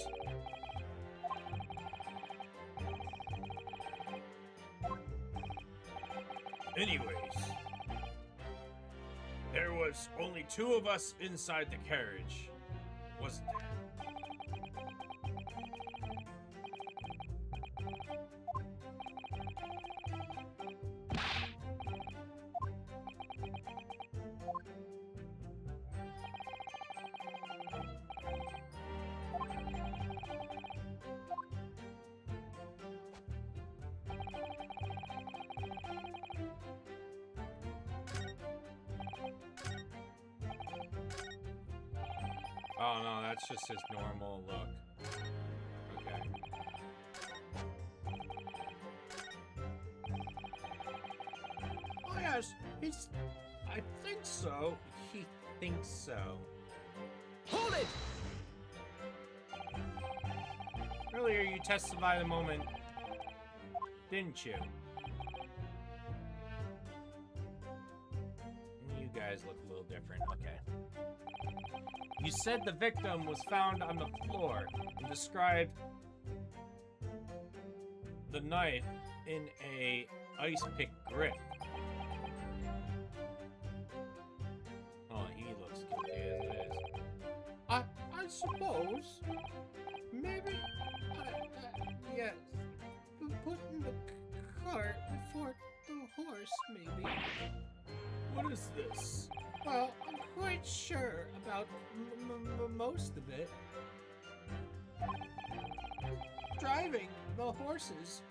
Anyways, there was only 2 of us inside the carriage, wasn't there? Oh no, that's just his normal look. Okay. Oh yes, I think so. He thinks so. Hold it! Earlier you testified a moment, didn't you? You guys look a little different. Okay. You said the victim was found on the floor and described the knife in a ice pick grip. Oh, he looks guilty as it is. I suppose. Maybe. Yes. Put in the cart before the horse, maybe. What is this? Well, I'm quite sure about most of it. Driving the horses,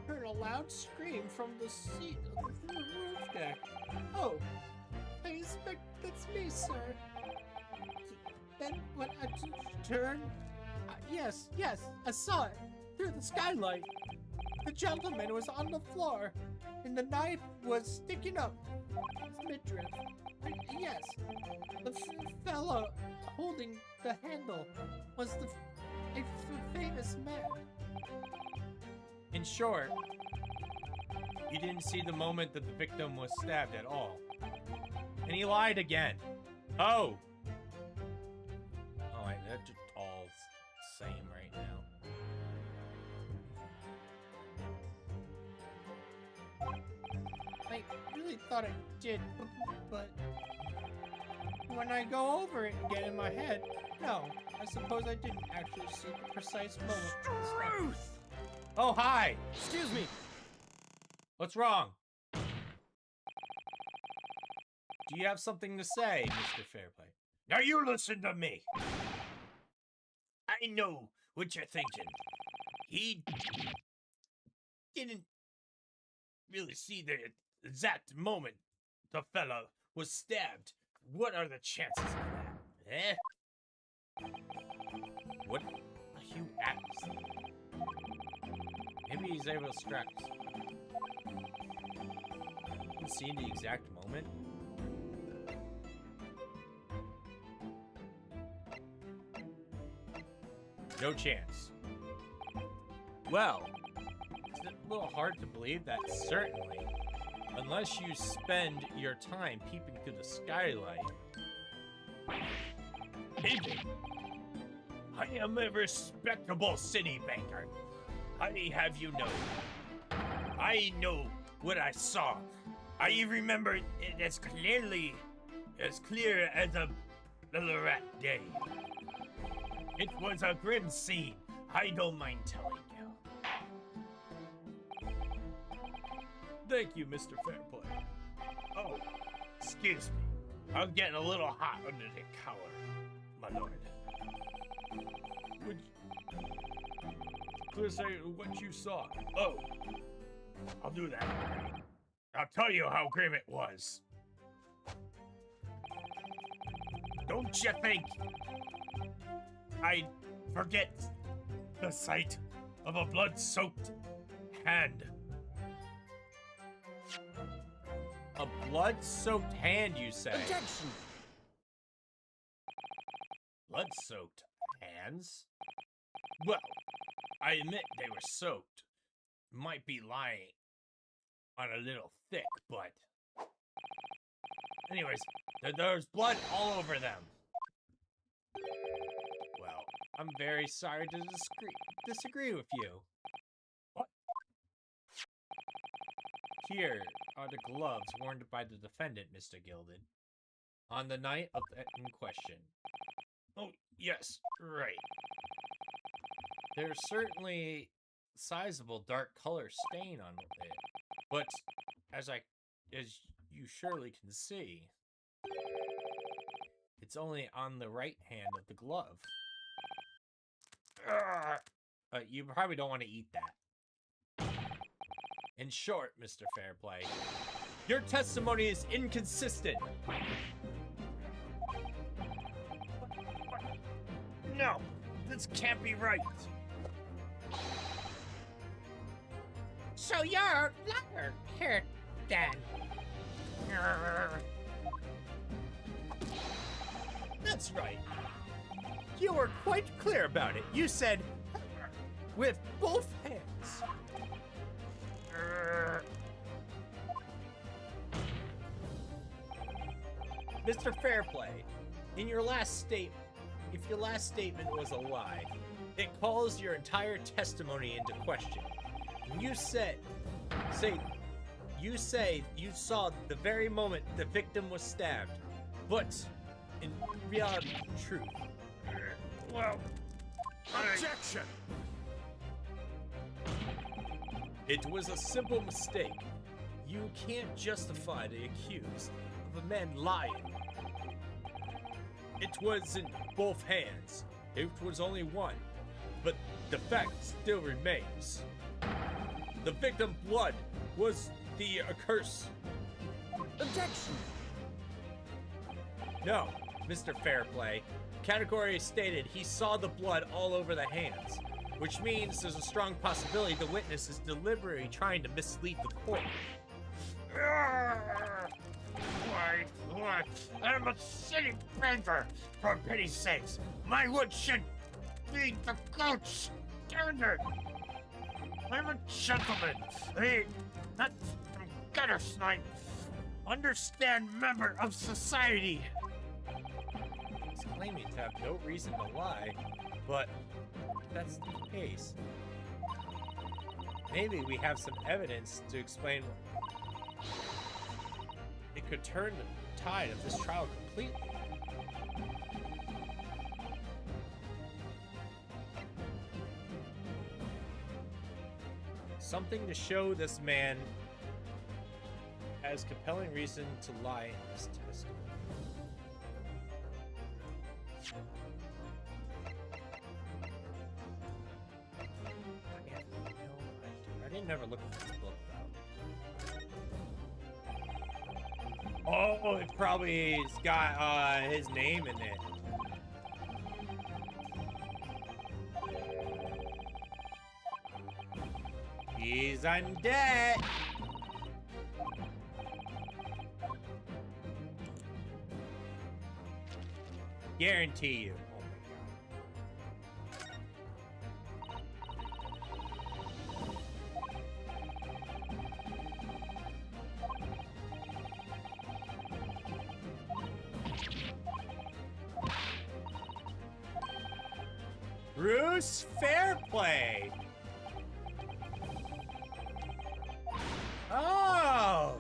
heard a loud scream from the seat of the roof deck. Oh, I expect that's me, sir. Then when I turned, yes, I saw it through the skylight. The gentleman was on the floor, and the knife was sticking up his midriff. Yes, the fellow holding the handle was a famous man. In short, you didn't see the moment that the victim was stabbed at all. And he lied again. Oh! Oh, that's just all same right now. I really thought I did, but when I go over it again in my head, no, I suppose I didn't actually see the precise moment. Truth! Oh, hi! Excuse me. What's wrong? Do you have something to say, Mr. Fairplay? Now you listen to me. I know what you're thinking. He didn't really see the exact moment the fella was stabbed. What are the chances of that? Eh? What are you at? Maybe he's able to extract. See the exact moment? No chance. Well, it's a little hard to believe that certainly, unless you spend your time peeping through the skylight. Maybe. I am a respectable city banker. I have you know. I know what I saw. I remember it as clear as a rat day. It was a grim scene. I don't mind telling you. Thank you, Mr. Fairplay. Oh, excuse me. I'm getting a little hot under the collar, my lord. Would you please say what you saw? Oh, I'll do that. I'll tell you how grim it was. Don't you think I'd forget the sight of a blood-soaked hand? A blood-soaked hand, you say? Objection! Blood-soaked hands? Well, I admit they were soaked. Might be lying on a little thick, but... Anyways, there's blood all over them. Well, I'm very sorry to disagree with you. What? Here are the gloves worn by the defendant, Mr. Gilded, on the night of the in question. Oh, yes, right. There's certainly sizable dark color stain on it, but as you surely can see, it's only on the right hand of the glove. You probably don't want to eat that. In short, Mr. Fairplay, your testimony is inconsistent. No, this can't be right. So you're a liar here, then. That's right. You were quite clear about it. You said, with both hands. Mr. Fairplay, in your last statement, if your last statement was a lie, it calls your entire testimony into question. You say you saw the very moment the victim was stabbed, but in reality, truth. Well, Objection! It was a simple mistake. You can't justify the accused of a man lying. It was in both hands. It was only one, but the fact still remains. The victim's blood was the curse. Objection! No, Mr. Fairplay. Category stated he saw the blood all over the hands, which means there's a strong possibility the witness is deliberately trying to mislead the court. Why? I'm a city banker, for pity's sakes. My wood should be the goat's standard. I'm a gentleman, not some gutter snipe. Understand member of society. He's claiming to have no reason to lie, but if that's the case, maybe we have some evidence to explain. It could turn the tide of this trial completely. Something to show this man has compelling reason to lie in his testimony. I didn't never look at this book though. Oh, it probably's got his name in it. He's in debt. Guarantee you. Oh my god. Bruce Fairplay. Oh.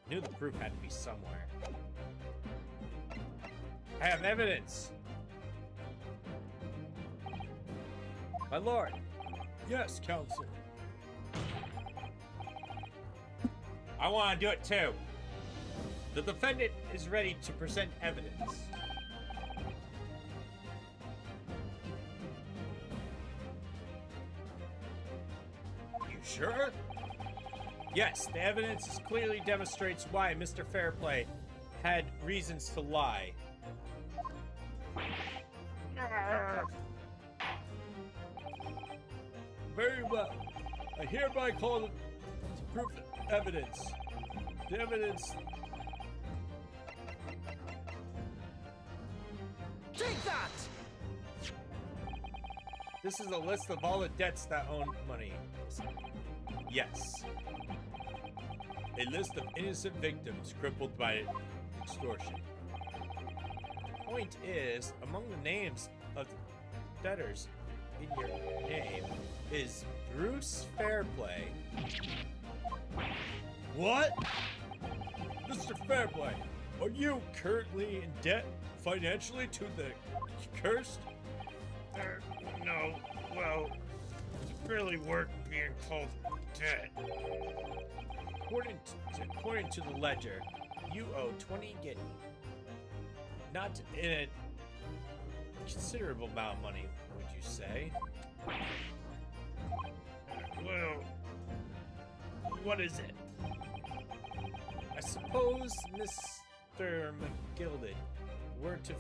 Knew the proof had to be somewhere. I have evidence. My lord. Yes, counsel. I want to do it too. The defendant is ready to present evidence. You sure? Yes, the evidence clearly demonstrates why Mr. Fairplay had reasons to lie. Very well. I hereby call it to proof evidence. The evidence. Take that! This is a list of all the debts that own money. Yes. A list of innocent victims crippled by extortion. The point is, among the names of the debtors in your name is Bruce Fairplay. What? Mr. Fairplay, are you currently in debt financially to the cursed? No, well, it's barely worth being called dead. According to the ledger, you owe 20 guinea. Not in a considerable amount of money, would you say? Well, what is it? I suppose Mr. McGilded were to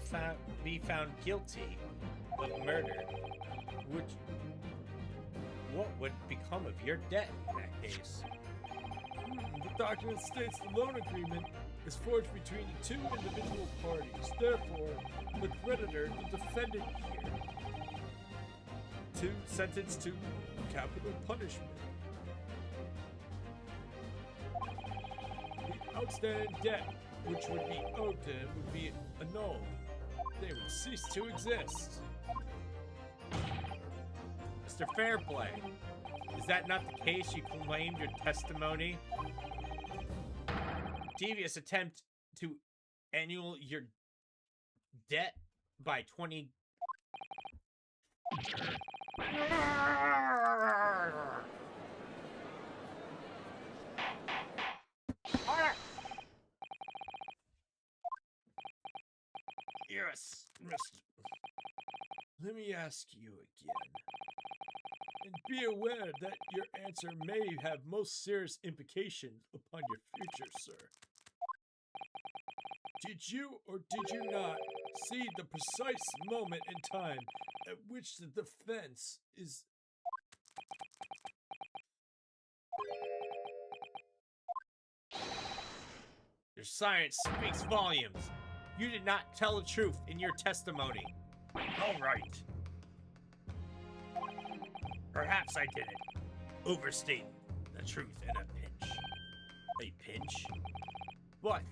be found guilty of murder, what would become of your debt in that case? The document states the loan agreement is forged between the two individual parties. Therefore, the creditor, the defendant here, sentenced to capital punishment. The outstanding debt which would be owed to him would be annulled. They would cease to exist. Mr. Fairplay, is that not the case you claimed your testimony? Devious attempt to annul your debt by 20. Yes, Mr. Let me ask you again. And be aware that your answer may have most serious implications upon your future, sir. Did you or did you not see the precise moment in time at which the defense is... Your silence speaks volumes. You did not tell the truth in your testimony. All right. Perhaps I didn't overstate the truth in a pinch. A pinch? But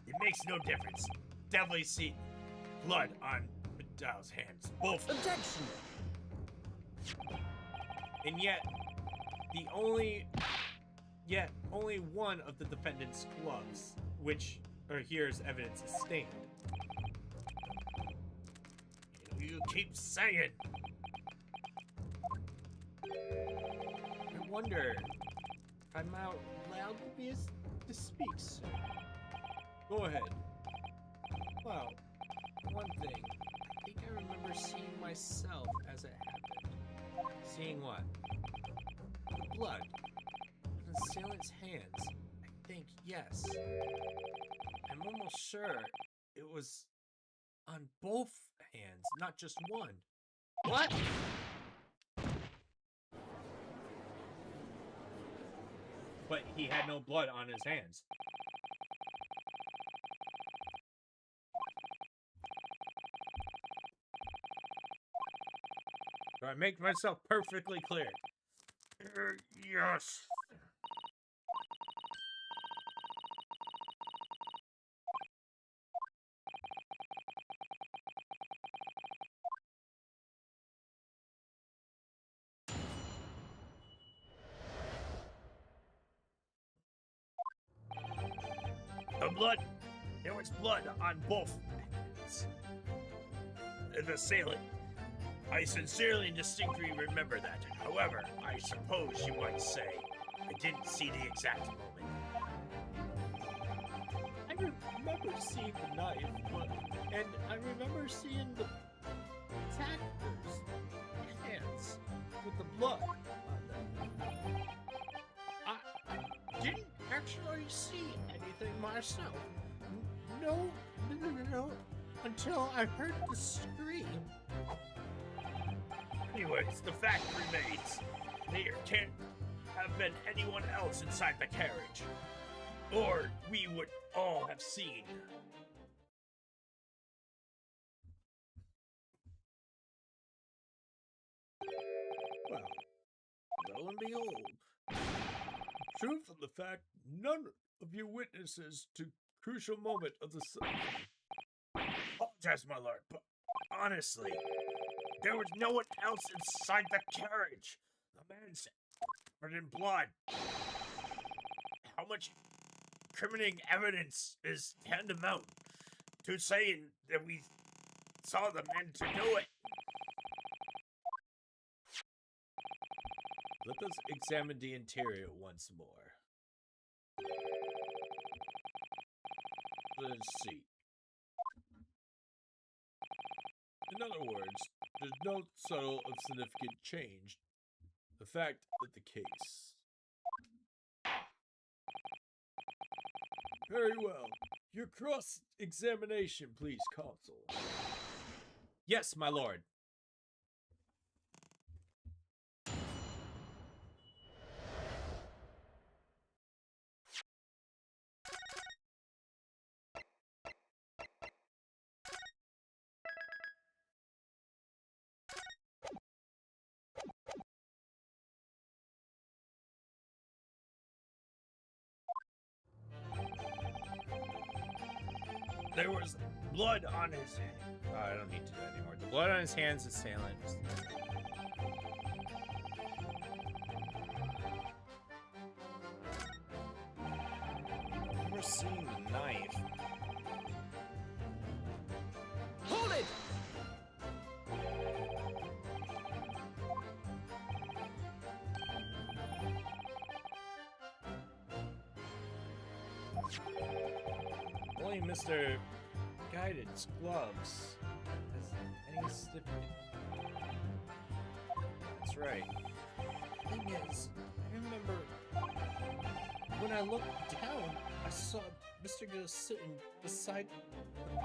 it makes no difference. Definitely see blood on McDowell's hands. Both. Objection! And yet only one of the defendant's gloves, which are here as evidence, is stained. You keep saying. I wonder if I'm allowed to speak, sir. Go ahead. Well, one thing. I think I remember seeing myself as it happened. Seeing what? The blood. On the assailant's hands. I think, yes. I'm almost sure it was on both hands, not just one. What? But he had no blood on his hands. Do I make myself perfectly clear? Yes. The blood. There was blood on both hands. The assailant. I sincerely and distinctly remember that. However, I suppose you might say I didn't see the exact moment. I remember seeing the knife, and I remember seeing the attacker's hands with the blood on them. I didn't actually see anything myself. No, until I heard the scream. Anyways, the fact remains, there can't have been anyone else inside the carriage. Or we would all have seen. Well, lo and behold, truth of the fact, none of you witnesses to crucial moment of the... Apologize, my lord, but honestly, there was no one else inside the carriage. The man's covered in blood. How much incriminating evidence is tantamount to saying that we saw the men to do it? Let us examine the interior once more. Let's see. In other words, there's no subtle or significant change. The fact that the case... Very well. Your cross-examination, please, Consul. Yes, my lord. There was blood on his hand. Oh, I don't need to do that anymore. The blood on his hands is assailant. We're seeing the knife. Hold it! Only Mr. guidance gloves. Has any significant... That's right. Thing is, I remember when I looked down, I saw Mr. Gill sitting beside the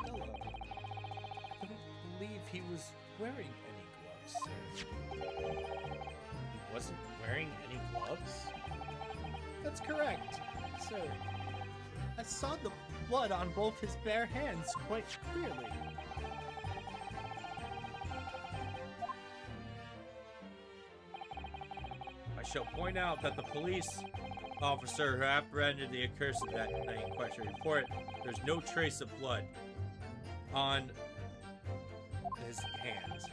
pillow. I couldn't believe he was wearing any gloves, sir. He wasn't wearing any gloves? That's correct, sir. I saw the blood on both his bare hands quite clearly. I shall point out that the police officer who apprehended the accursed that night in question report, there's no trace of blood on his hands.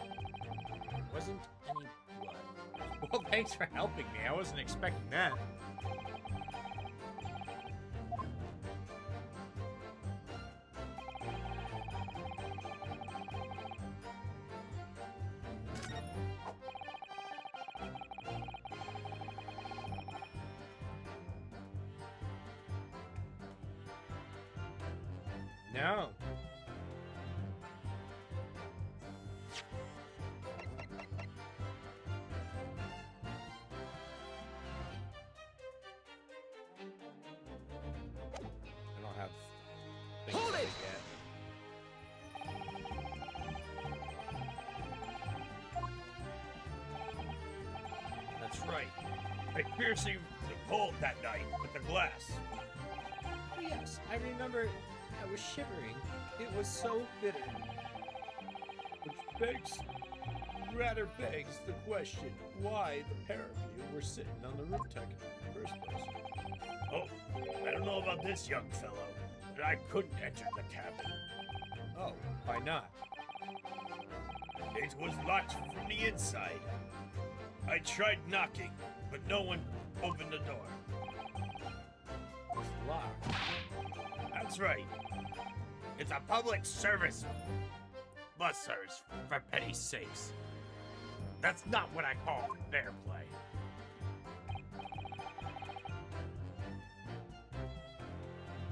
There wasn't any blood. Well, thanks for helping me. I wasn't expecting that. No. I don't have things Hold to it! get. That's right. I fiercely cold that night with the glass. Oh, yes, I remember I was shivering. It was so bitter. Which begs the question why the pair of you were sitting on the rooftop in the first place. Oh, I don't know about this young fellow, but I couldn't enter the cabin. Oh, why not? It was locked from the inside. I tried knocking, but no one opened the door. It was locked. That's right. It's a public service bus service, for petty sakes. That's not what I call fair play.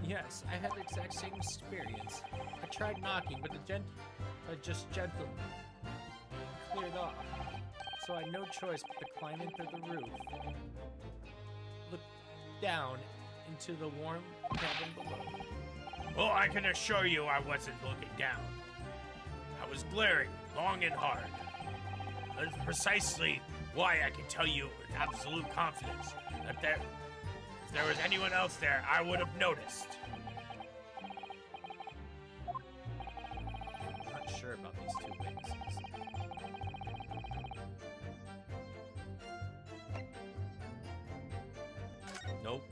Yes, I had the exact same experience. I tried knocking, but just gentle cleared off. So I had no choice but to climb into the roof, look down into the warm cabin below. Well, I can assure you I wasn't looking down. I was glaring long and hard. That's precisely why I can tell you with absolute confidence that if there was anyone else there, I would have noticed. I'm not sure about these two witnesses. Nope.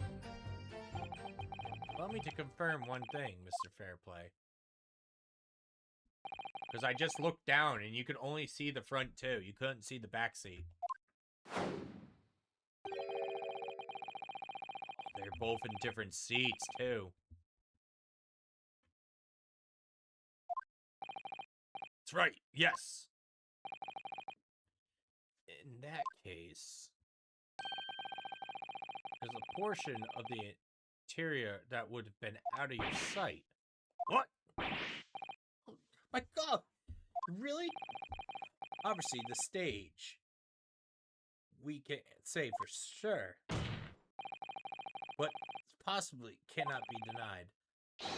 Allow me to confirm one thing, Mr. Fairplay. Because I just looked down and you could only see the front too. You couldn't see the back seat. They're both in different seats too. That's right, yes. In that case, there's a portion of the interior that would have been out of your sight. What? My God! Really? Obviously, the stage. We can't say for sure. But possibly cannot be denied.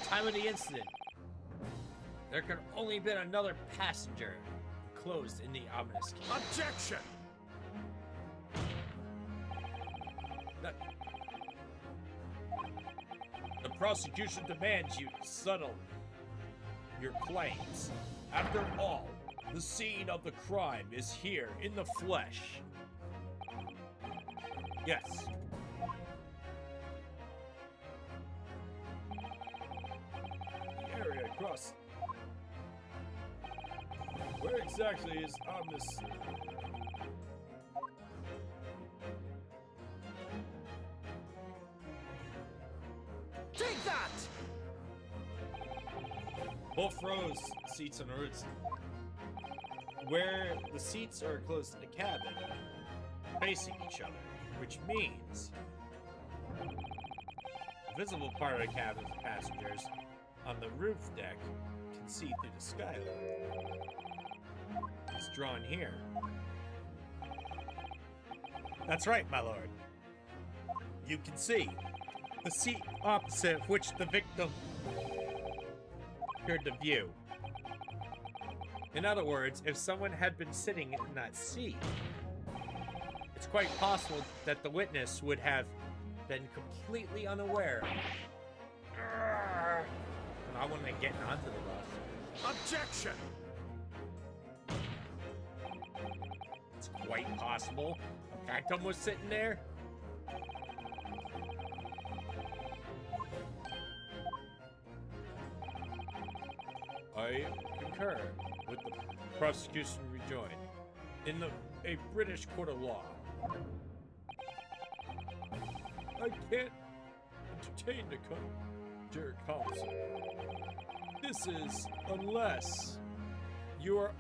Time of the incident. There could only been another passenger enclosed in the ominous cage. Objection! The prosecution demands you to settle your claims. After all, the scene of the crime is here in the flesh. Yes. The area across. Where exactly is Omnis? Take that! Both rows seats on the roots. Where the seats are close to the cabin, facing each other, which means the visible part of the cabin is passengers, on the roof deck can see through the skylight is drawn here. That's right, my lord. You can see the seat opposite which the victim appeared to view. In other words, if someone had been sitting in that seat, it's quite possible that the witness would have been completely unaware. I want to get onto the bus. Objection! It's quite possible a phantom was sitting there. I concur with the prosecution rejoined. In a British court of law, I can't entertain the conjure counsel. This is unless you're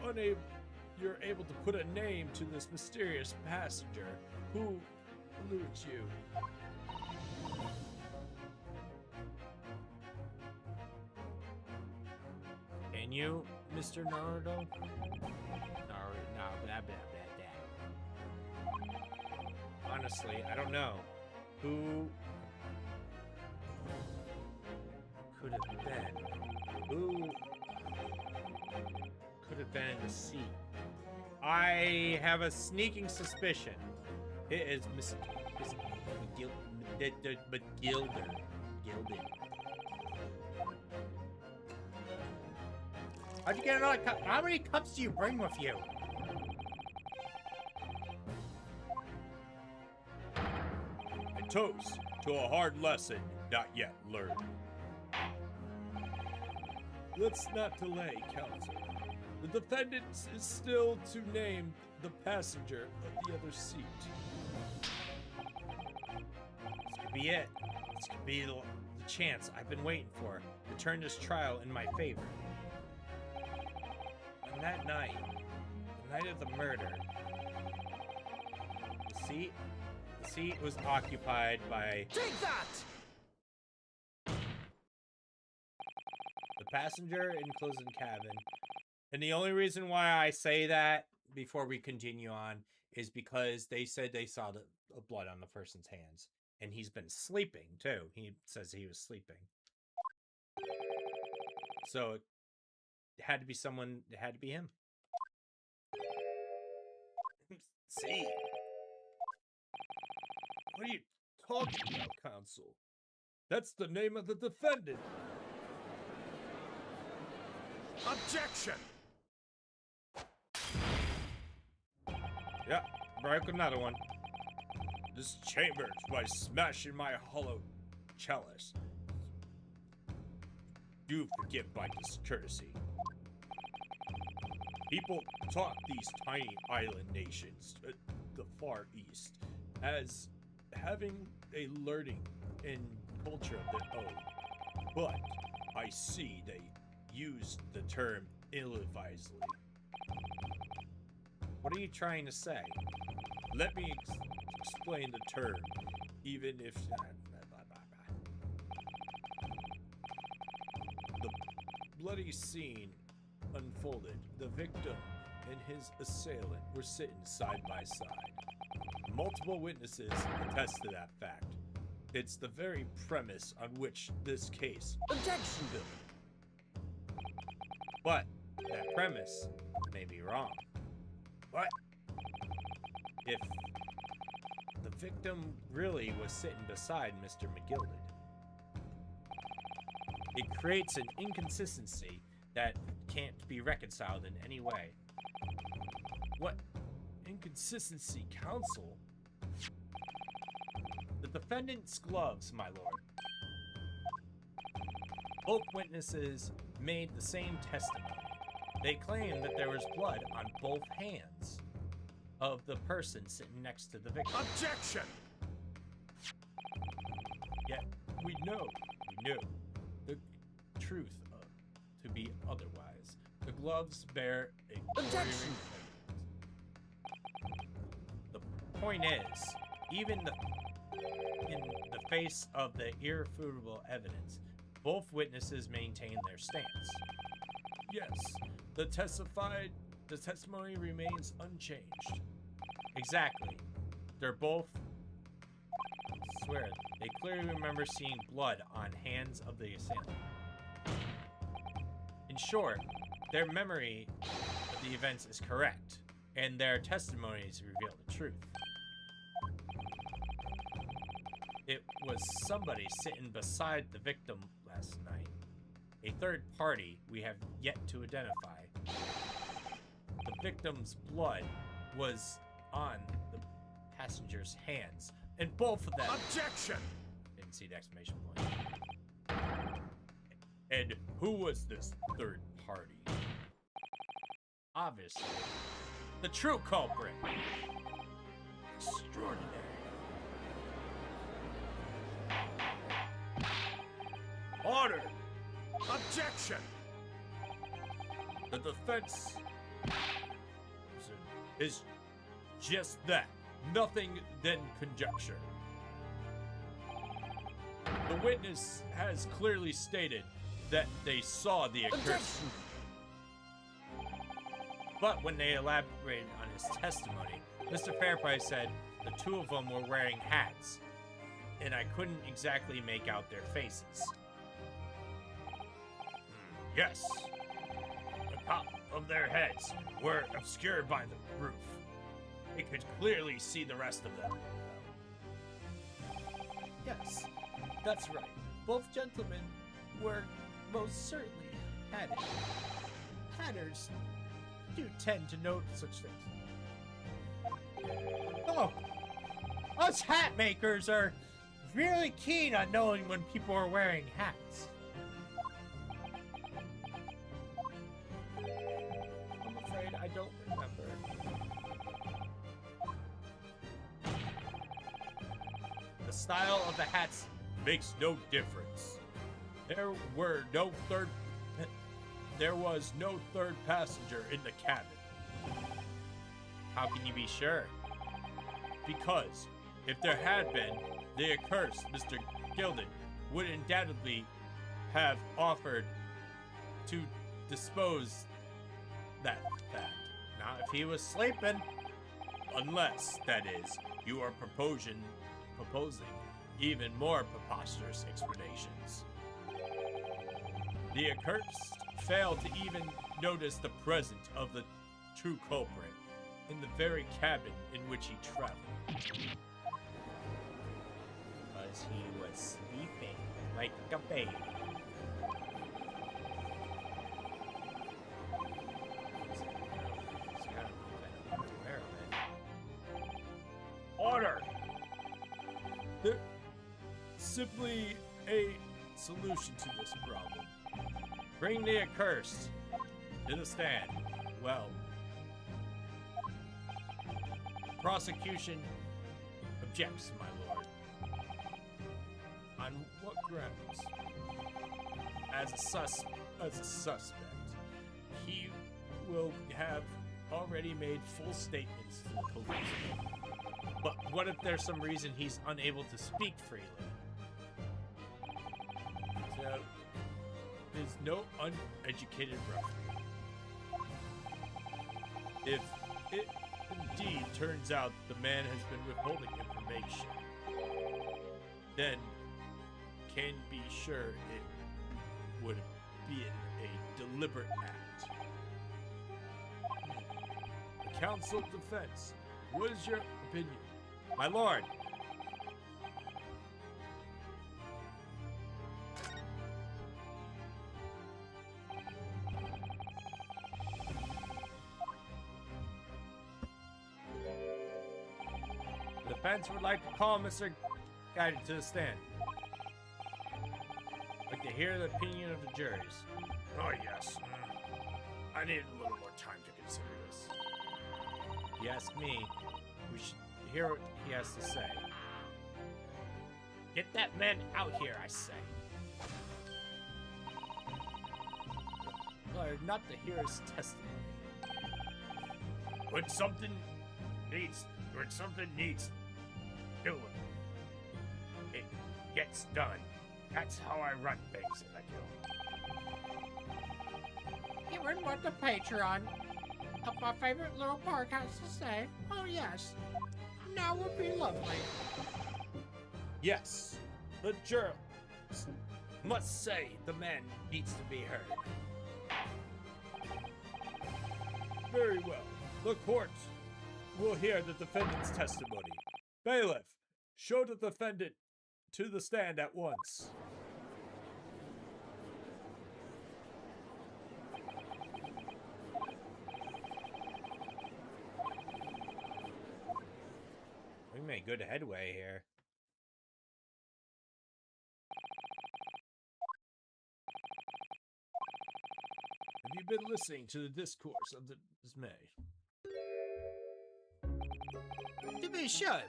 able to put a name to this mysterious passenger who eludes you. Can you, Mr. Naruto? No, blah, blah, blah, blah. Honestly, I don't know. Who could have been? Who could have been in the seat? I have a sneaking suspicion. It is Miss Gilder. How'd you get another cup? How many cups do you bring with you? A toast to a hard lesson not yet learned. Let's not delay, counsel. The defendant is still to name the passenger of the other seat. This could be it. This could be the chance I've been waiting for to turn this trial in my favor. On that night, the night of the murder, the seat was occupied by Take that! the passenger in closing cabin. And the only reason why I say that before we continue on is because they said they saw the blood on the person's hands. And he's been sleeping, too. He says he was sleeping. So it had to be someone, it had to be him. See? What are you talking about, counsel? That's the name of the defendant. Objection! Yeah, broke another one. This chamber by smashing my hollow chalice. Do forgive my discourtesy. People talk these tiny island nations at the Far East as having a learning and culture of their own. But I see they use the term ill-advisedly. What are you trying to say? Let me explain the term, even if... The bloody scene unfolded. The victim and his assailant were sitting side by side. Multiple witnesses attest to that fact. It's the very premise on which this case Objection, Bill. But that premise may be wrong. What? If the victim really was sitting beside Mr. McGilded, it creates an inconsistency that can't be reconciled in any way. What inconsistency, counsel? The defendant's gloves, my lord. Both witnesses made the same testimony. They claim that there was blood on both hands of the person sitting next to the victim. Objection! Yet we know the truth to be otherwise. The gloves bear a Objection! The point is, even in the face of the irrefutable evidence, Both witnesses maintain their stance. Yes, the testimony remains unchanged. Exactly. They're both swear they clearly remember seeing blood on hands of the assailant. In short, their memory of the events is correct, and their testimonies reveal the truth. It was somebody sitting beside the victim last night. A third party we have yet to identify. The victim's blood was on the passenger's hands, and both of them... Objection! Didn't see the exclamation point. And who was this third party? Obviously, the true culprit. Extraordinary. Order! Objection! The defense is just that. Nothing than conjecture. The witness has clearly stated that they saw the occurrence. But when they elaborated on his testimony, Mr. Fairprice said the two of them were wearing hats, and I couldn't exactly make out their faces. Yes. The top of their heads were obscured by the roof. We could clearly see the rest of them. Yes, that's right. Both gentlemen were most certainly hatted. Hatters do tend to note such things. Oh, us hat makers are really keen on knowing when people are wearing hats. I'm afraid I don't remember. The style of the hats Makes no difference. There was no third passenger in the cabin. How can you be sure? Because if there had been, the accursed Mr. Gilden would undoubtedly have offered to dispose that fact. Not if he was sleeping. Unless, that is, you are proposing even more preposterous explanations. The accursed failed to even notice the presence of the true culprit in the very cabin in which he traveled. Because he was sleeping like a baby. Order! There's simply a solution to this problem. Bring the accursed to the stand. Well, prosecution objects, my lord. On what grounds? As a suspect, he will have already made full statements to the police. But what if there's some reason he's unable to speak freely? There is no uneducated referee. If it indeed turns out the man has been withholding information, then can be sure it would have been a deliberate act. The counsel of defense, what is your opinion? My lord, the defense would like to call Mr. Guided to the stand. Like to hear the opinion of the juries. Oh, yes. I need a little more time to consider this. If you ask me, we should hear what he has to say. Get that man out here, I say. Lord, not to hear his testimony. When something needs doing, it gets done. That's how I run things in the guild. Hearing what the patron of my favorite little park has to say, oh yes, now would be lovely. Yes, the jurors must say the man needs to be heard. Very well. The court will hear the defendant's testimony. Bailiff, show the defendant to the stand at once. We made good headway here. Have you been listening to the discourse of the dismay? To be sure,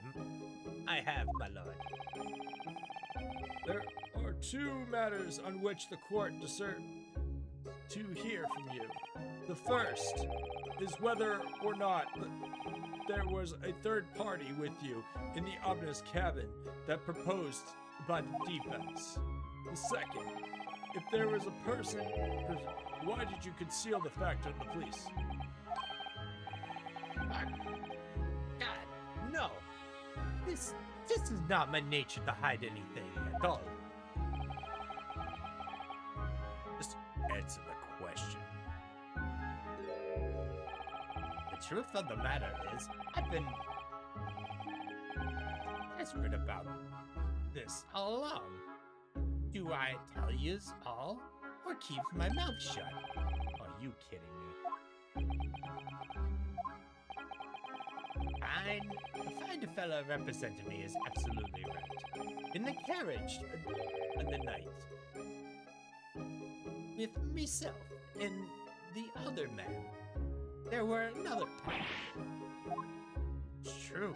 I have, my lord. There are two matters on which the court deserves to hear from you. The first is whether or not there was a third party with you in the ominous cabin that proposed about the defense. The second, if there was a person, why did you conceal the fact from the police? God, no. This is not my nature to hide anything at all. Just answer the question. The truth of the matter is, I've been desperate about this all along. Do I tell yous all, or keep my mouth shut? Are you kidding me? Fine. The fella representing me is absolutely right. In the carriage on the night, with myself and the other man, there were another party. It's true.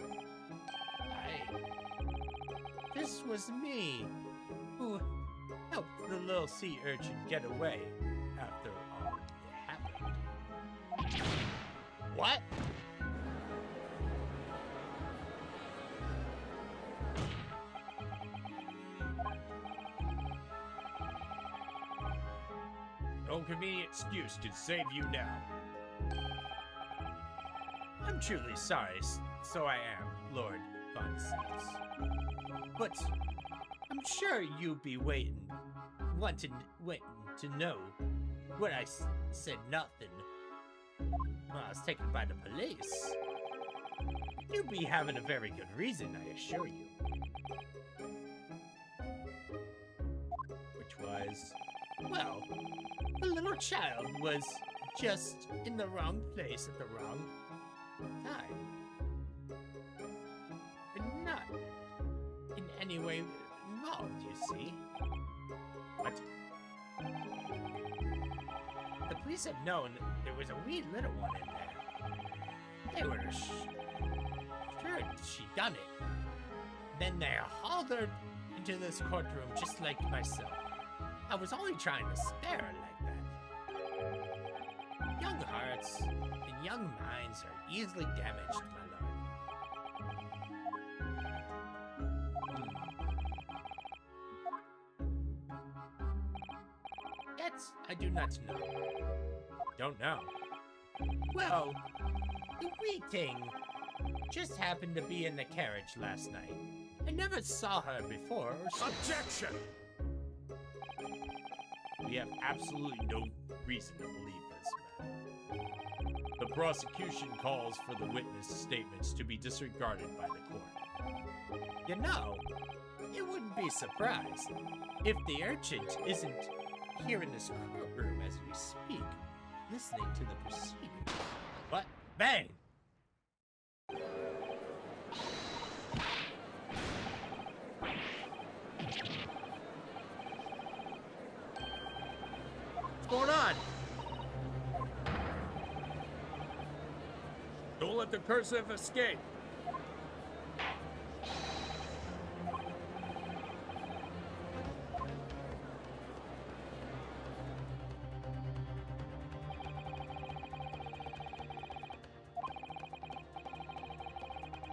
This was me who helped the little sea urchin get away after all it happened. What? No convenient excuse can save you now. I'm truly sorry, so I am, Lord Von Sips. But I'm sure you'd be wanting to know what I said nothing when I was taken by the police. You'd be having a very good reason, I assure you. Which was, well, the little child was just in the wrong place at the wrong time. And not in any way involved, you see. What? The police have known there was a wee little one in there. They were sure she done it. Then they hauled her into this courtroom just like myself. I was only trying to spare her like that. Young hearts and young minds are easily damaged, my lord. Yet, I do not know. Don't know. Well, the wee thing just happened to be in the carriage last night. I never saw her before. Objection! We have absolutely no reason to believe this, man. The prosecution calls for the witness statements to be disregarded by the court. You know, you wouldn't be surprised if the urchin isn't here in this courtroom as we speak, listening to the proceedings. What? Bang! What's going on? Don't let the cursive escape.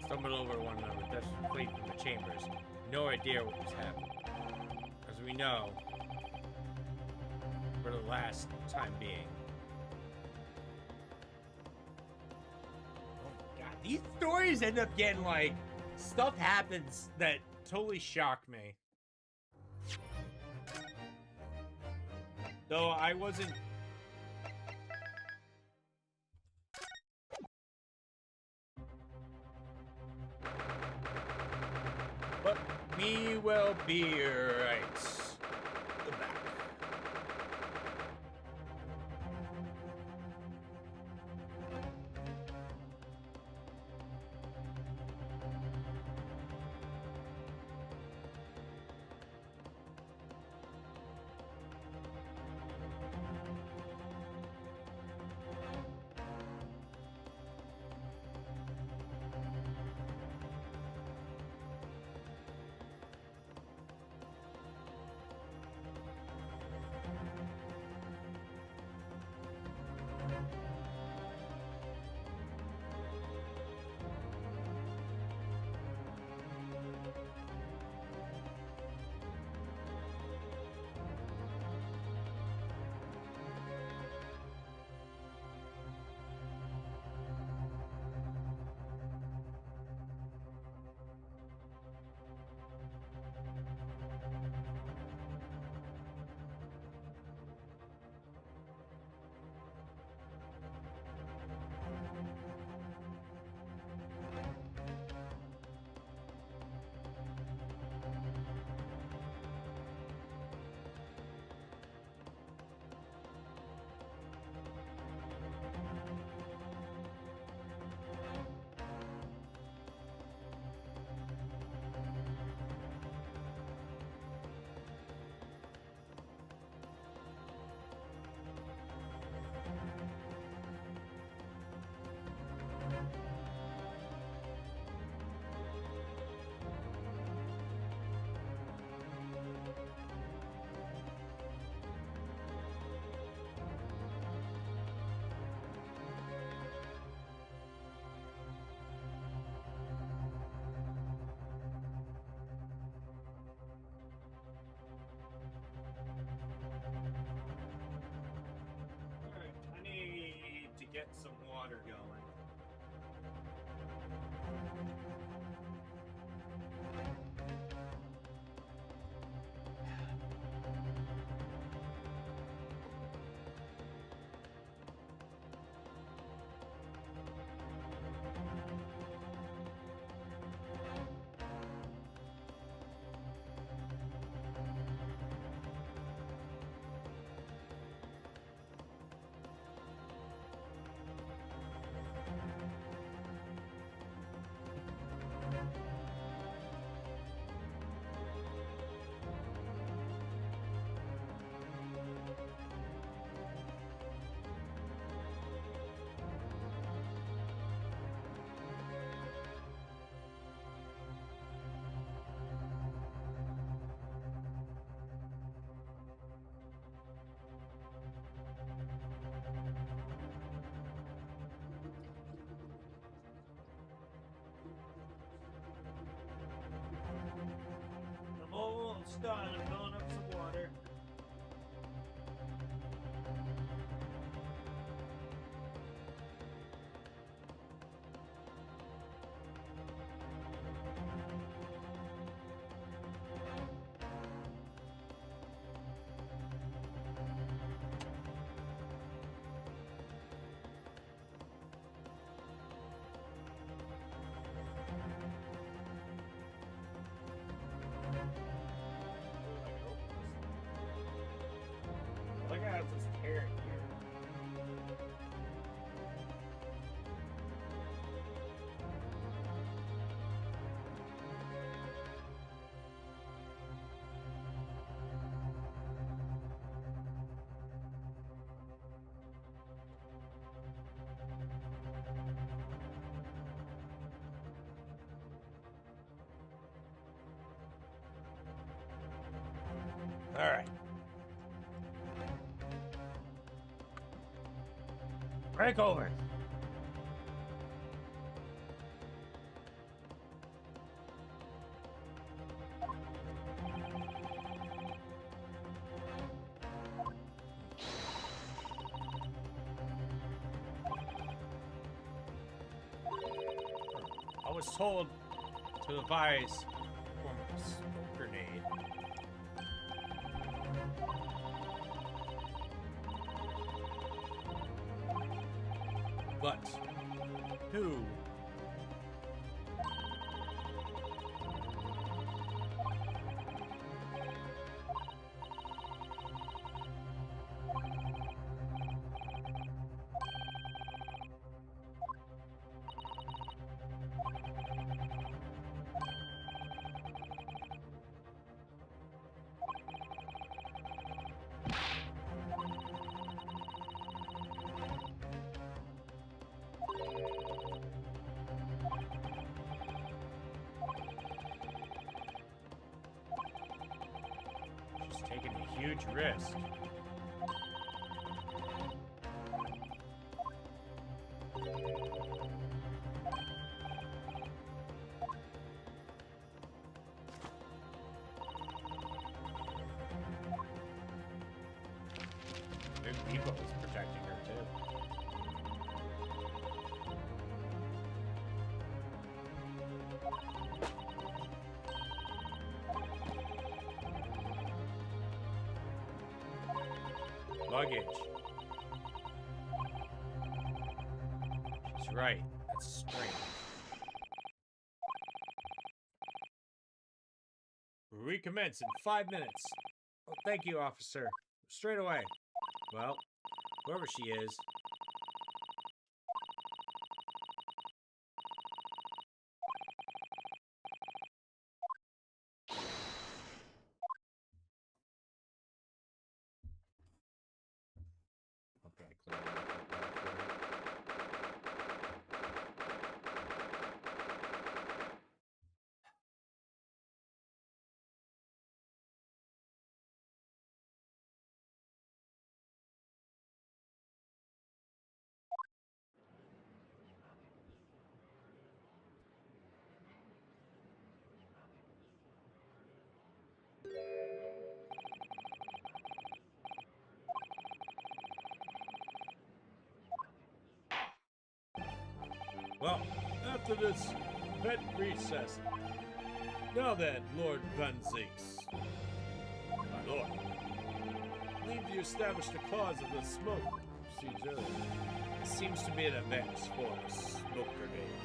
Stumbled over one another, desperately fleeing from the chambers. No idea what was happening. As we know, for the last time being. Oh my god, these stories end up getting like stuff happens that totally shock me. Though I wasn't. But we will be right back. Alright, I need to get some water going. I'm almost done. I'm filling up some water. Look at this carrot here. All right. Break over. was told to devise a form of smoke grenade. But who? She's taking a huge risk. Maybe Evo is protecting her too. Luggage. She's right. That's strange. Recommence in 5 minutes. Oh, thank you, officer. Straight away. Well, whoever she is. Okay, clear. Well, after this vet recess. Now then, Lord Van Zeeks. My lord. I believe you established the cause of the smoke procedure. It seems to be an advanced form of smoke grenade,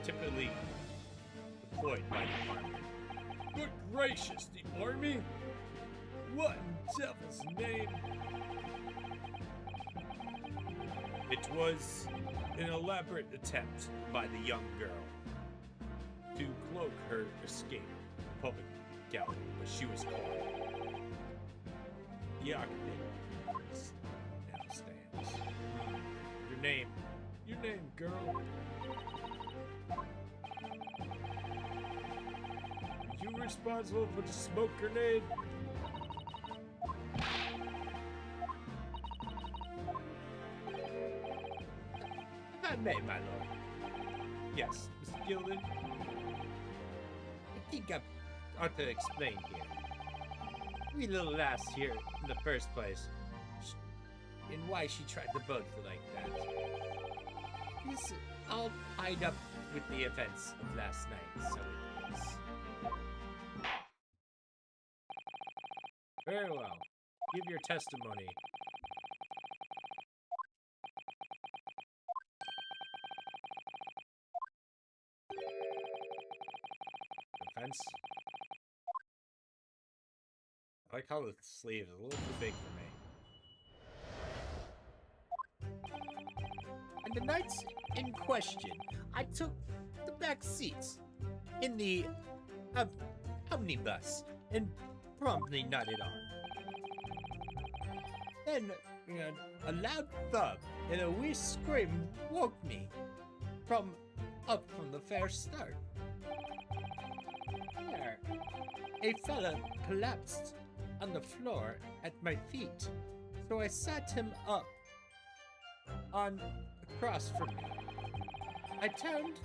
typically deployed by the army. Good gracious, the army? What in devil's name? It was an elaborate attempt by the young girl to cloak her escape in public gallery, but she was caught. The occupant now stands. Your name, girl. Are you responsible for the smoke grenade? I may, my lord. Yes, Mr. Gilden. I think I ought to explain here. We little lass here in the first place, and why she tried to bug you like that. This all tied up with the events of last night, so it is. Very well. Give your testimony. Defense. I like how the sleeve is a little too big for me. And the nights in question, I took the back seats in the omnibus and promptly nodded off. Then a loud thud and a wee scream woke me from the fair start. There, a fella collapsed on the floor at my feet, so I sat him up on across from me. I turned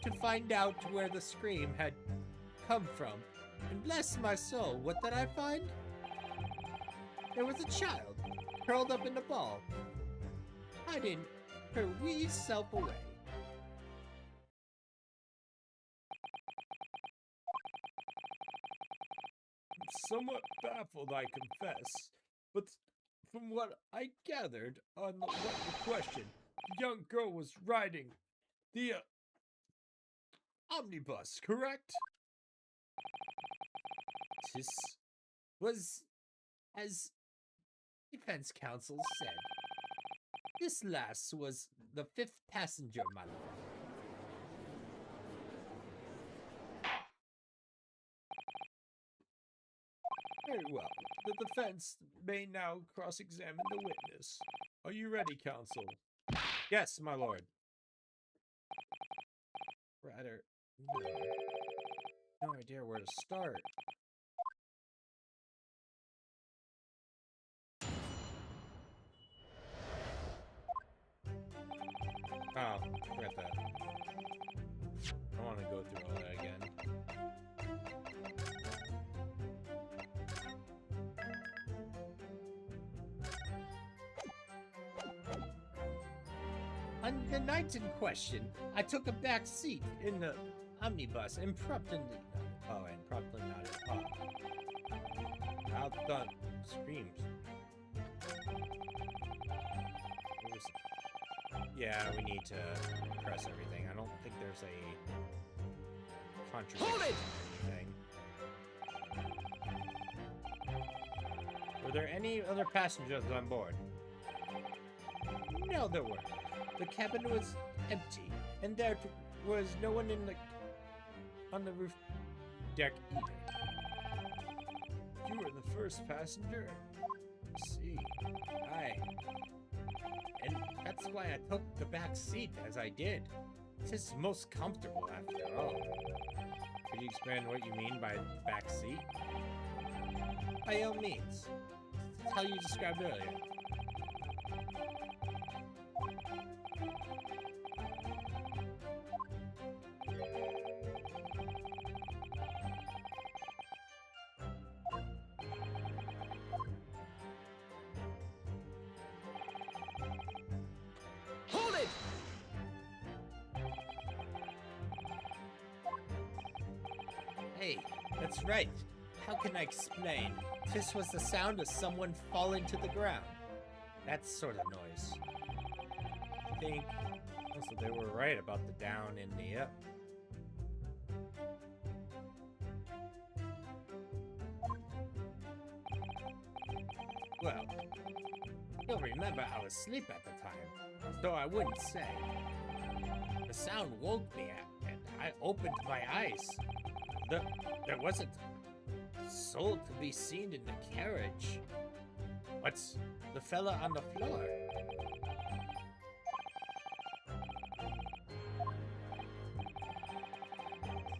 to find out where the scream had come from, and bless my soul, what did I find? There was a child curled up in a ball, hiding her wee self away. somewhat baffled, I confess. But from what I gathered on what you questioned, the young girl was riding the omnibus, correct? This was, as defense counsel said, this lass was the 5th passenger, my lord. Very well. The defense may now cross-examine the witness. Are you ready, counsel? Yes, my lord. Rather, no idea where to start. Oh, forgot that. I want to go through all that again. On the night in question, I took a back seat in the omnibus and promptly nodded off. Outdone screams. Yeah, we need to press everything. I don't think there's a contradiction or anything. Were there any other passengers on board? No, there weren't. The cabin was empty, and there was no one on the roof deck either. You were the first passenger? I see. Aye. And that's why I took the back seat as I did. It's most comfortable after all. Could you expand what you mean by back seat? By all means. It's how you described earlier. Hold it! Hey, that's right. How can I explain? This was the sound of someone falling to the ground. That sort of noise. I think also they were right about the down and the up. Well, you'll remember I was asleep at the time, so I wouldn't say. The sound woke me and I opened my eyes. There wasn't a soul to be seen in the carriage. What's the fella on the floor?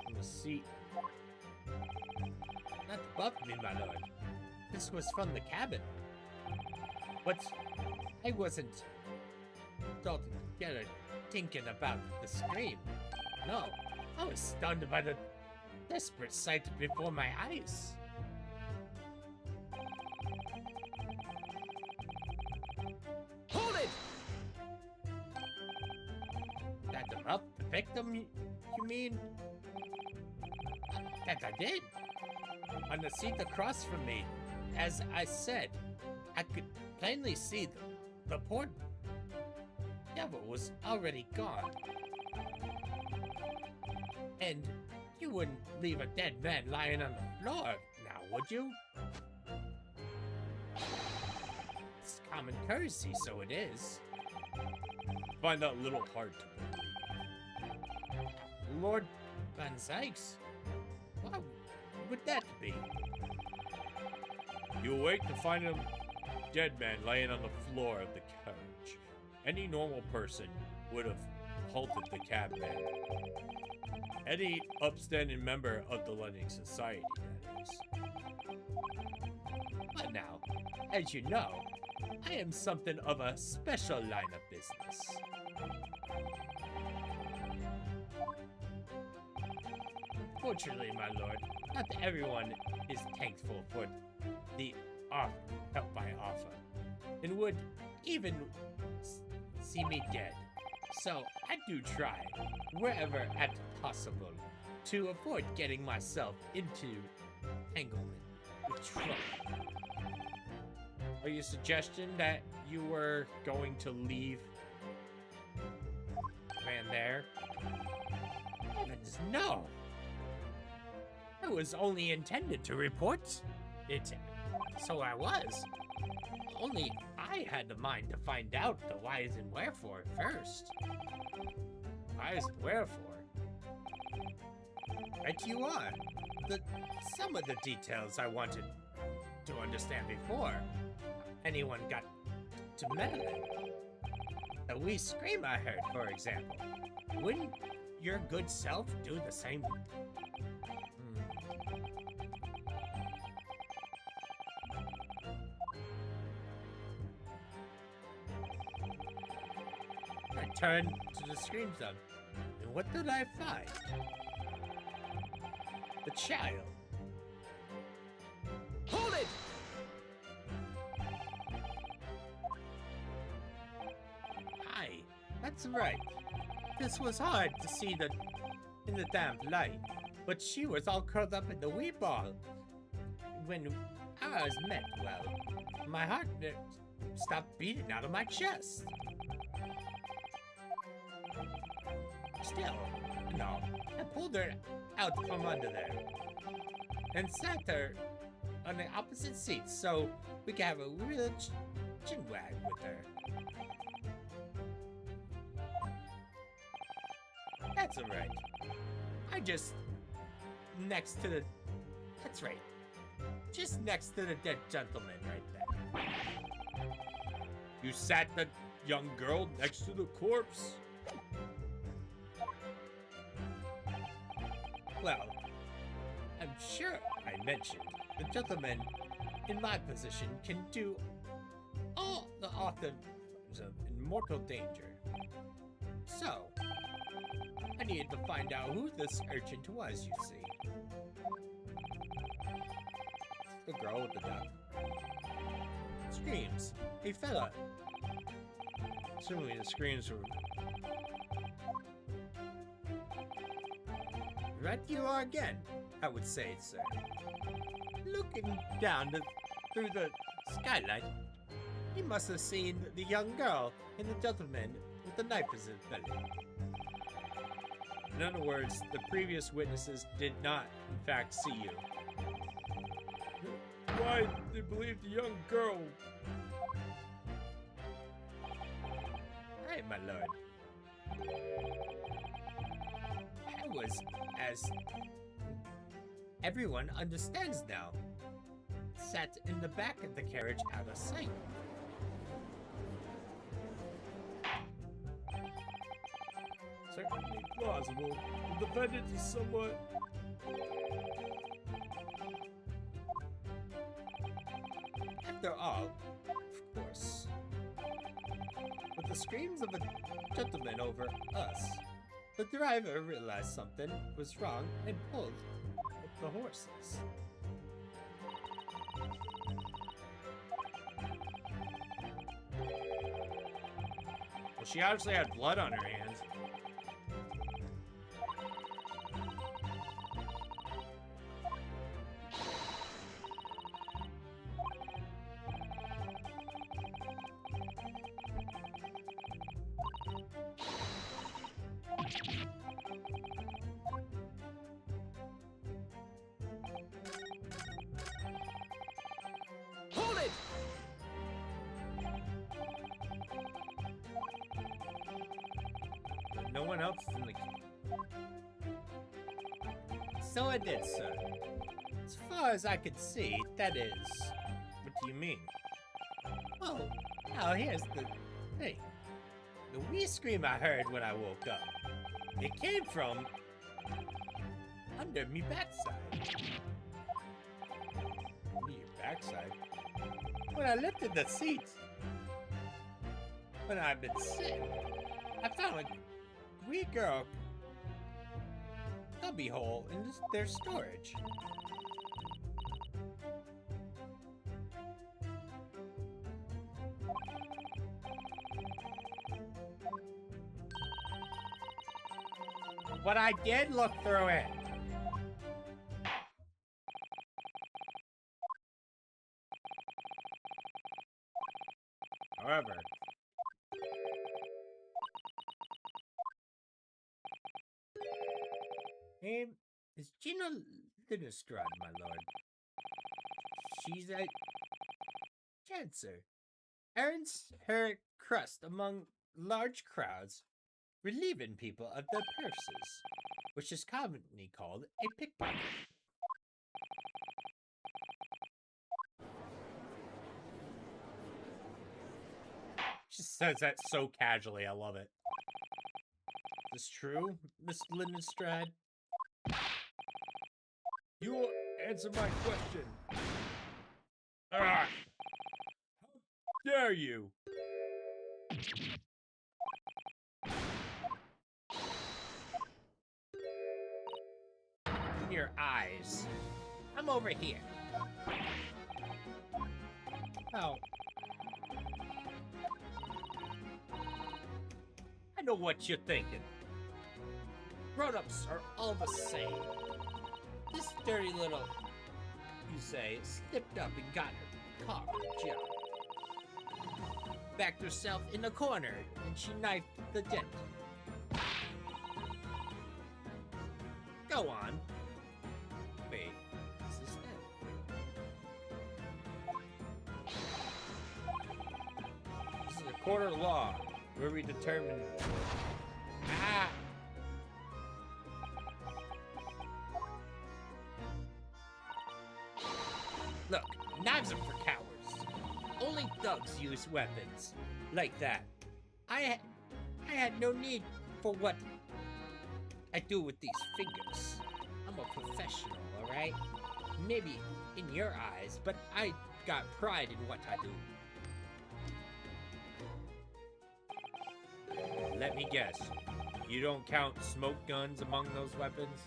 On the seat. Not above me, my lord. This was from the cabin. But I wasn't altogether thinking about the scream. No, I was stunned by the desperate sight before my eyes. Hold it! Got them up, the victim, you mean? That I did. On the seat across from me, as I said, I could plainly see the poor devil was already gone. And you wouldn't leave a dead man lying on the floor, now would you? It's common courtesy, so it is. I find that a little hard to believe. Lord Van Zykes? What would that be? You awake to find a dead man laying on the floor of the carriage. Any normal person would have halted the cabman. Any upstanding member of the London Society, that is. But now, as you know, I am something of a special line of business. Unfortunately, my lord, not everyone is thankful for the help I offer, and would even see me dead. So I do try, wherever at possible, to avoid getting myself into entanglement Are you suggesting that you were going to leave man there? Heavens, no! I was only intended to report it, so I was. Only I had the mind to find out the whys and wherefore first. Whys and wherefore? Right you are. Some of the details I wanted to understand before anyone got to meddle in. The wee scream I heard, for example. Wouldn't your good self do the same? I turned to the scream zone, and what did I find? The child. Hold it! Aye, that's right. This was hard to see in the damp light, but she was all curled up in the wee ball. When ours met, well, my heart stopped beating out of my chest. Still, no, I pulled her out from under there and sat her on the opposite seat so we could have a real chin wag with her. That's alright. I just next to the... That's right. Just next to the dead gentleman right there. You sat the young girl next to the corpse? Well, I'm sure I mentioned the gentleman in my position can do all the authors of in mortal danger. So, I needed to find out who this urchin was, you see. The girl with the duck. Screams. Hey fella. Assuming the screams were... Right you are again, I would say, sir. Looking down through the skylight, he must have seen the young girl and the gentleman with the knife in his belly. In other words, the previous witnesses did not, in fact, see you. Why they believe the young girl? Aye, my lord. I was, as everyone understands now, sat in the back of the carriage out of sight. Certainly plausible. The defendant is somewhat... After all, of course, with the screams of a gentleman over us, the driver realized something was wrong and pulled up the horses. Well, she obviously had blood on her hands. Hold it! No one else is in the... So I did, sir. As far as I could see, that is... What do you mean? Oh, now here's the thing. The wee scream I heard when I woke up, it came from under me backside. Your backside? When I lifted the seats, when I've been sitting, I found a wee girl cubby hole in their storage. But I did look through it. name is Gina Linnestrad, my lord. She's a dancer. Earns her crust among large crowds, relieving people of their purses, which is commonly called a pickpocket. She says that so casually. I love it. Is this true, Miss Lindenstrad? You will answer my question. Ah! How dare you? In your eyes. I'm over here. Oh. I know what you're thinking. Grown-ups are all the same. This dirty little, you say, slipped up and got her car job. Backed herself in the corner, and she knifed the dent. Go on. Wait, is this them? This is a court of law where we determine. Ah! Look, knives are for cowards. Only thugs use weapons like that. I had no need for what I do with these fingers. I'm a professional, all right? Maybe in your eyes, but I got pride in what I do. Let me guess. You don't count smoke guns among those weapons?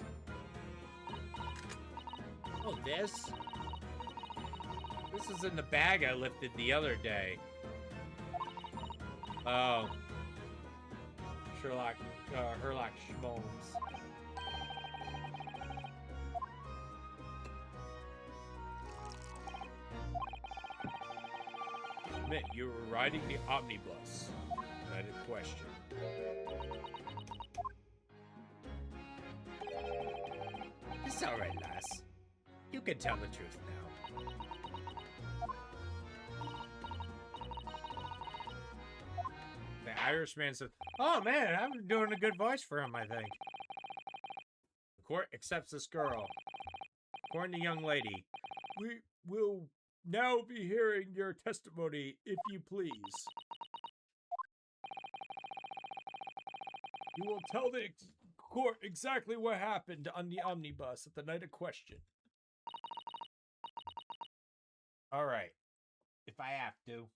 Oh, this? This is in the bag I lifted the other day. Oh. Herlock Schmomes. Admit, you were riding the omnibus. That is a question. It's alright, lass. You can tell the truth now. The Irishman says, "Oh man, I'm doing a good voice for him, I think." The court accepts this girl. According to young lady, we will now be hearing your testimony, if you please. You will tell the court exactly what happened on the omnibus at the night of question. All right, if I have to.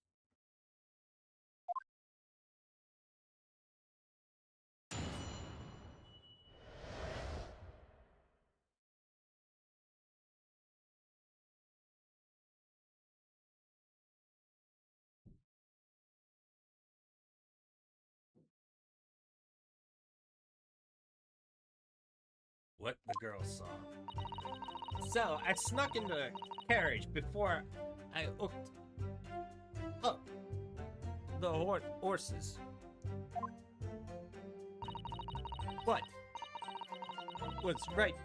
What the girl saw. So, I snuck in the carriage before I hooked up the horses. But was right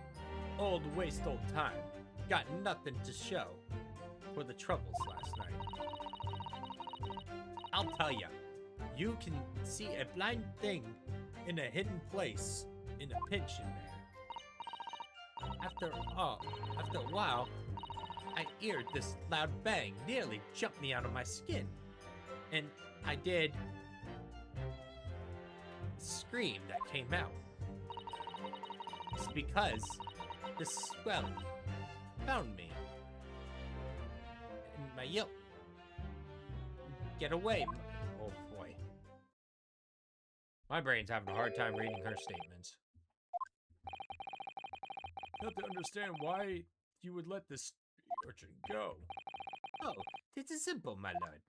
old waste old time. Got nothing to show for the troubles last night. I'll tell ya, you can see a blind thing in a hidden place in a pinch in there. After a while, I heard this loud bang nearly jumped me out of my skin. And I did scream that came out. It's because this swell found me. And my yelp. Get away, oh boy. My brain's having a hard time reading her statements. I have to understand why you would let this urchin go. Oh, this is simple, my lord.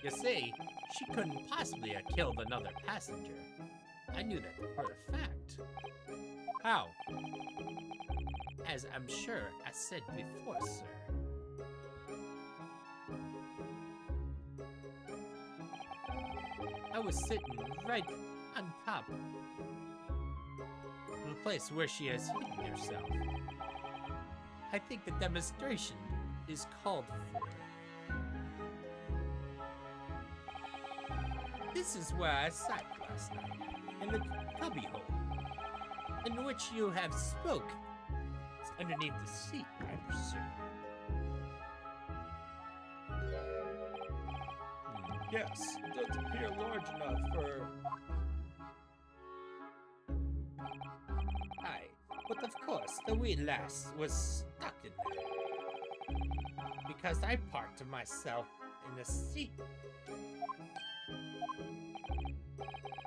You see, she couldn't possibly have killed another passenger. I knew that for a fact. How? As I'm sure I said before, sir. I was sitting right on top place where she has hidden herself. I think the demonstration is called for. This is where I sat last night, in the cubbyhole, in which you have spoken. It's underneath the seat, I presume. Yes, it does appear large enough for... Aye, but of course, the wee lass was stuck in there. Because I parked myself in the seat.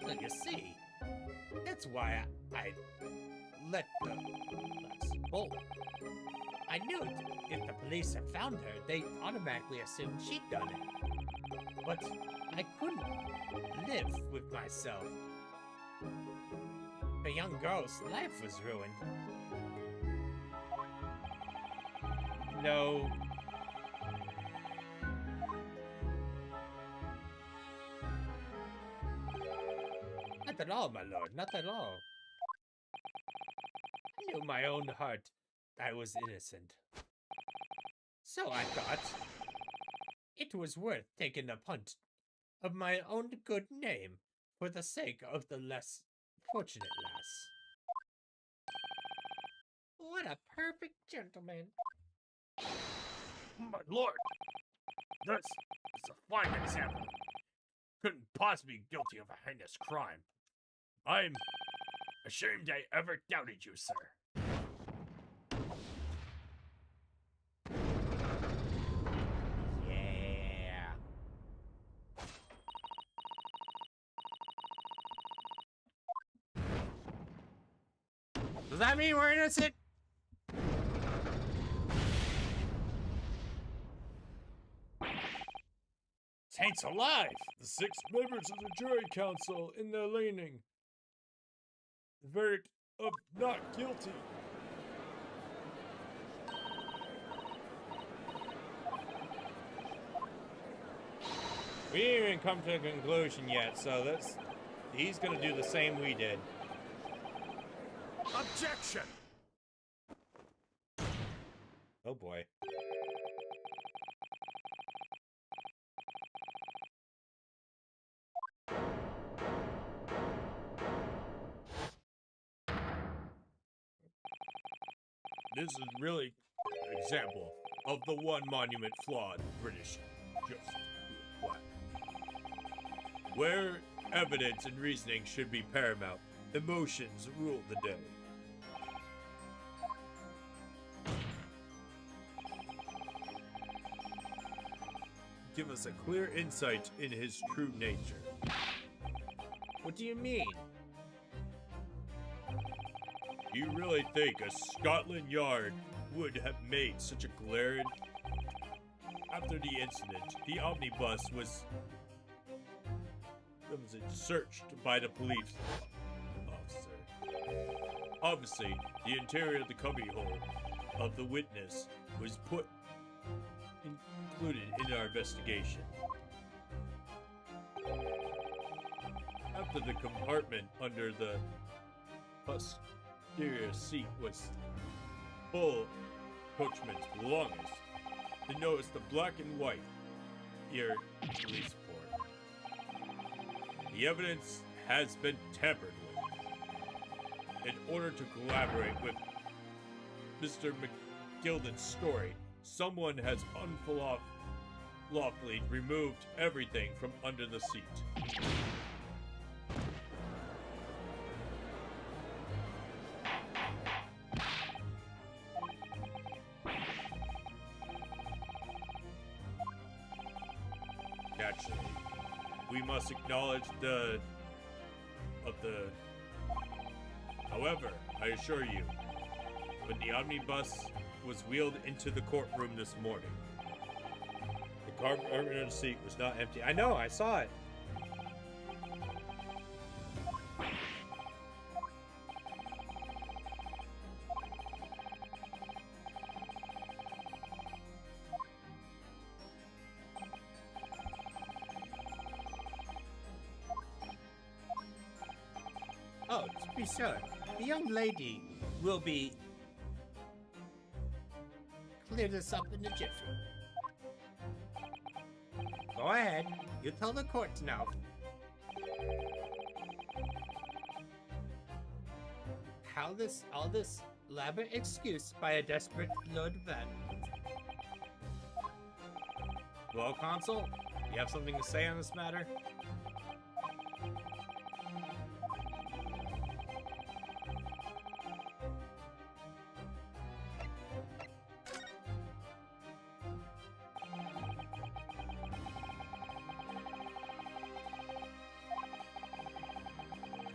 So you see, that's why I let the lass bolt. I knew if the police had found her, they'd automatically assume she'd done it. But I couldn't live with myself. The young girl's life was ruined. No. Not at all, my lord, not at all. I knew in my own heart I was innocent. So I thought it was worth taking a punt of my own good name for the sake of the less fortunate lass. What a perfect gentleman. My lord, that's a fine example. Couldn't possibly be guilty of a heinous crime. I'm ashamed I ever doubted you, sir. Yeah. Does that mean we're innocent? Saints alive! The 6 members of the jury council in their leaning. The verdict of not guilty. We didn't even come to a conclusion yet, so he's gonna do the same we did. Objection! Oh boy. This is really an example of the one monument flaw in British justice. Where evidence and reasoning should be paramount, emotions rule the day. Give us a clear insight in his true nature. What do you mean? Do you really think a Scotland Yard would have made such a glaring... After the incident, the omnibus was searched by the police officer. Obviously, the interior of the cubbyhole of the witness was included in our investigation. After the compartment under the posterior seat was full coachman's belongings, to notice the black and white ear police report. The evidence has been tampered with. In order to collaborate with Mr. McGilden's story, someone has unlawfully removed everything from under the seat. Naturally, we must acknowledge However, I assure you, when the omnibus was wheeled into the courtroom this morning, the compartment of the seat was not empty. I know, I saw it. Oh, to be sure, The young lady will be clear this up in a jiffy. Go ahead. You tell the court now. All this elaborate excuse by a desperate Lord Van. Well, Consul, you have something to say on this matter?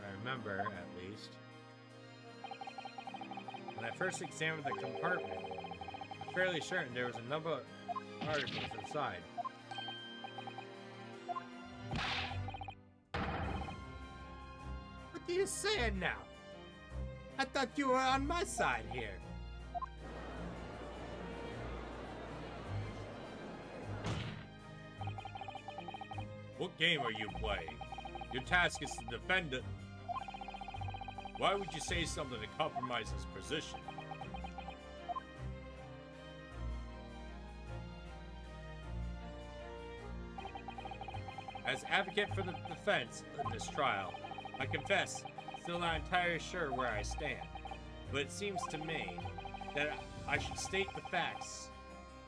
I remember, at least. When I first examined the compartment, I'm fairly certain there was a number of articles inside. What are you saying now? I thought you were on my side here. What game are you playing? Your task is to defend it. Why would you say something to compromise his position? As advocate for the defense in this trial, I confess, still not entirely sure where I stand. But it seems to me that I should state the facts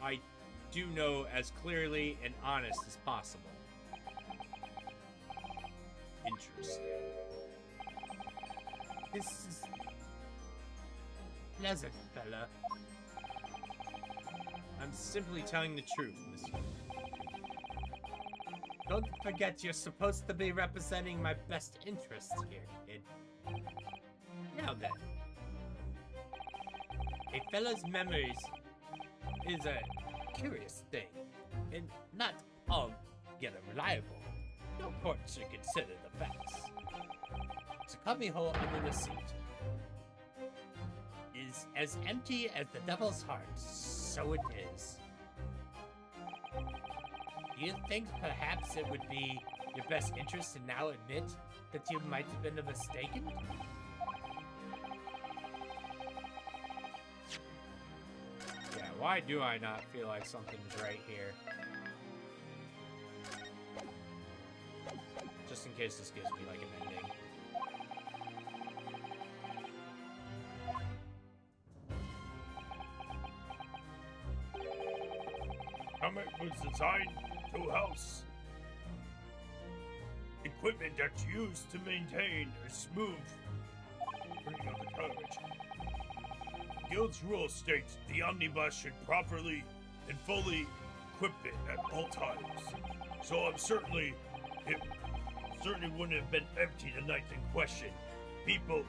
I do know as clearly and honest as possible. Interesting. This is pleasant, fella. I'm simply telling the truth, monsieur. Don't forget you're supposed to be representing my best interests here, kid. Now then. A fella's memories is a curious thing, and not altogether reliable. No court should consider the facts. The cubby hole under the seat is as empty as the devil's heart, so it is. Do you think perhaps it would be your best interest to now admit that you might have been mistaken? Yeah, why do I not feel like something's right here? Just in case this gives me like an ending. Comet was designed to house equipment that's used to maintain a smooth bringing of the carriage. The Guild's rule states the omnibus should properly and fully equip it at all times. So it certainly wouldn't have been empty the night in question. People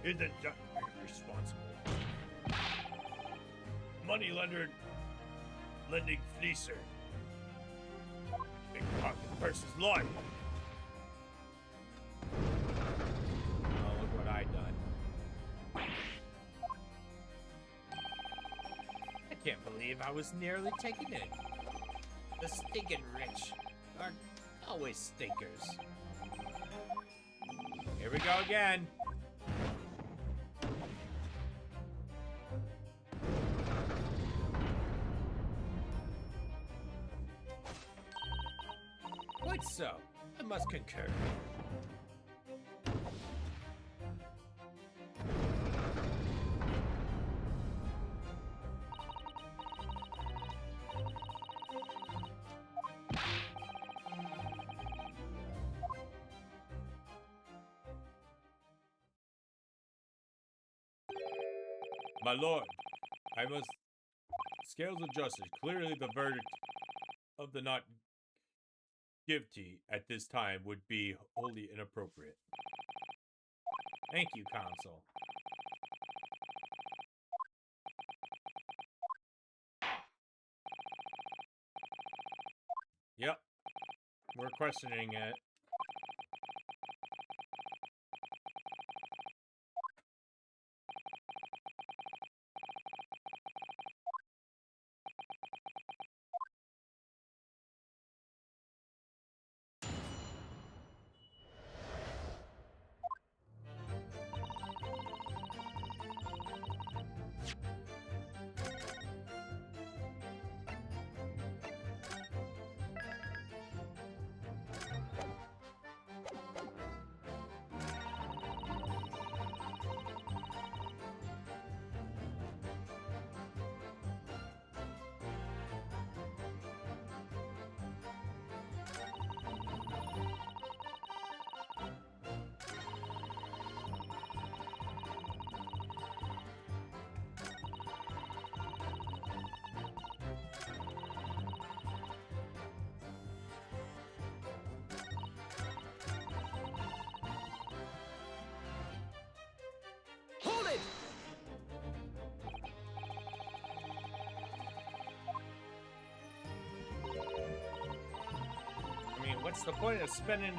isn't that responsible. Moneylender lending fleecer. Pickpocket versus life. Oh, look what I done. I can't believe I was nearly taken in. The stinking rich are always stinkers. Here we go again. Quite so. I must concur. My lord, I must... Scales of justice, clearly the verdict of the not guilty at this time would be wholly inappropriate. Thank you, Consul. Yep. We're questioning it. What's the point of spending...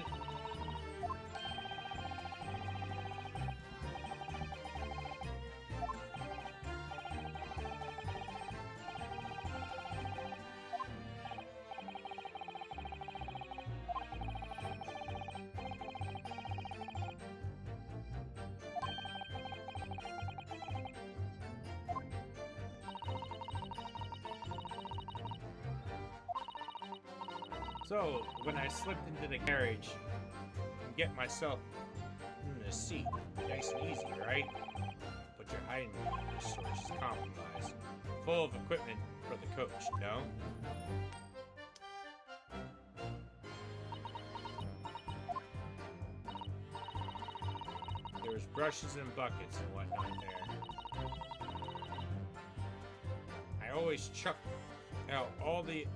So, when I slipped into the carriage and get myself in the seat, nice and easy, right? But your hiding resource is compromised. Full of equipment for the coach, no? There was brushes and buckets and whatnot there. I always chuck out all the...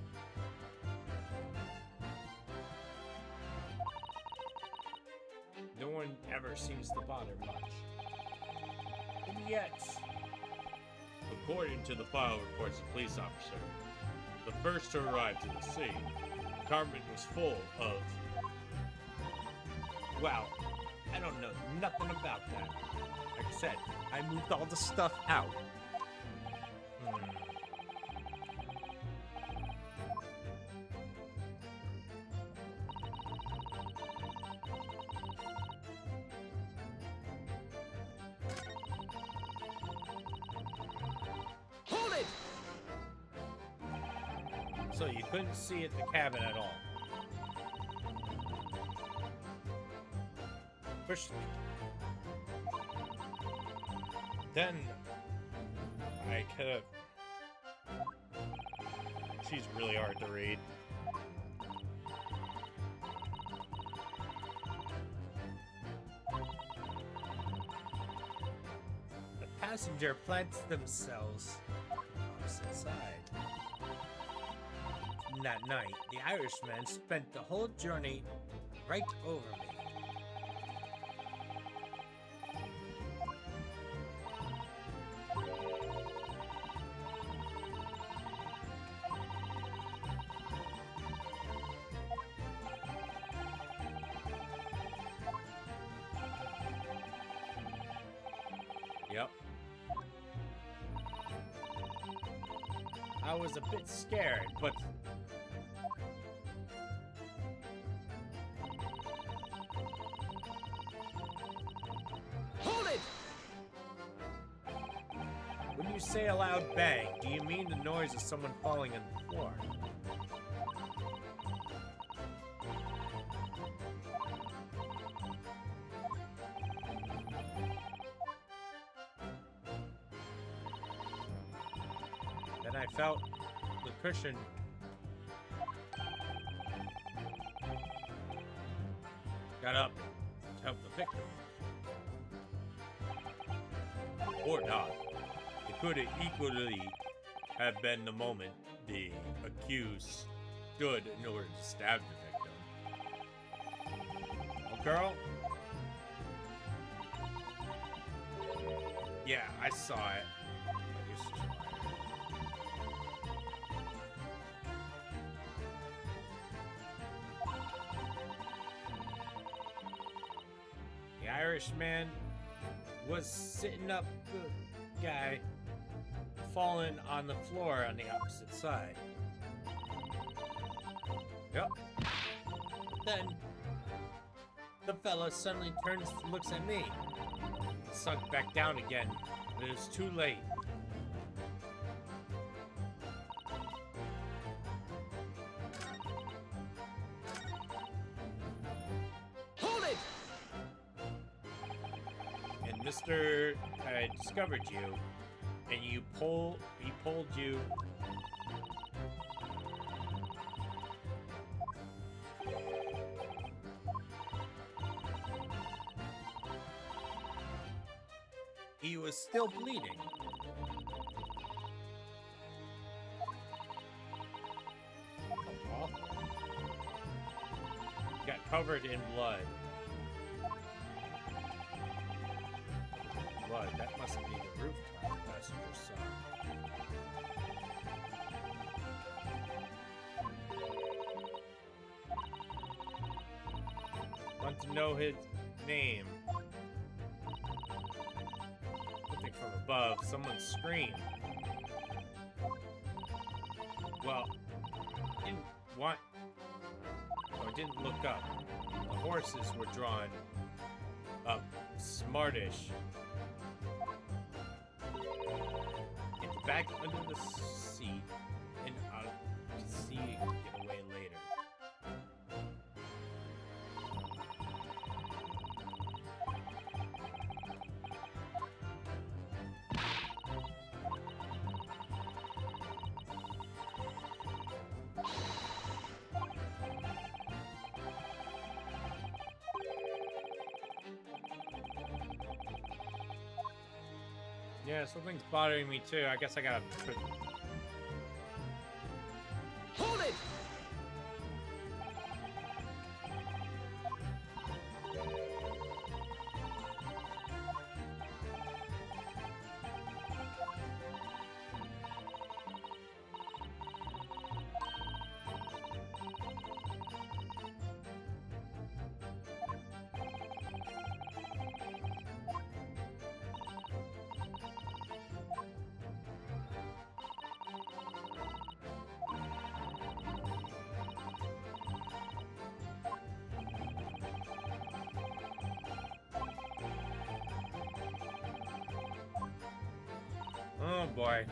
No one ever seems to bother much. And yet, according to the file reports the police officer, the first to arrive to the scene, the compartment was full of... Well, I don't know nothing about that. Like I said, I moved all the stuff out. Hold it! So you couldn't see at the cabin at all. Push. Then I could have. She's really hard to read. The passenger plants themselves on the opposite side. That night, the Irishman spent the whole journey right over me. Yep. I was a bit scared, but Hold it! when you say a loud bang, do you mean the noise of someone falling on the floor? Then I felt the cushion got up to help the victim. Or not. It could have equally have been the moment the accused stood in order to stab the victim. Oh, girl? Yeah, I saw it. But you're such a liar. The Irishman was sitting up, guy, falling on the floor on the opposite side. Yep. Then, the fella suddenly turns and looks at me. Sunk back down again, but it was too late. Hold it! And Mr. I discovered you, and he pulled you. He was still bleeding. Awful. Got covered in blood. Blood, that must be the rooftop the passenger saw. Want to know his name. Something from above. Someone screamed. Well, didn't want... Oh, I didn't look up. The horses were drawn up. Smartish. Get the bag under the seat, and I'll see you can get away later. Yeah, something's bothering me too. I guess I gotta put... Hold it! Oh boy.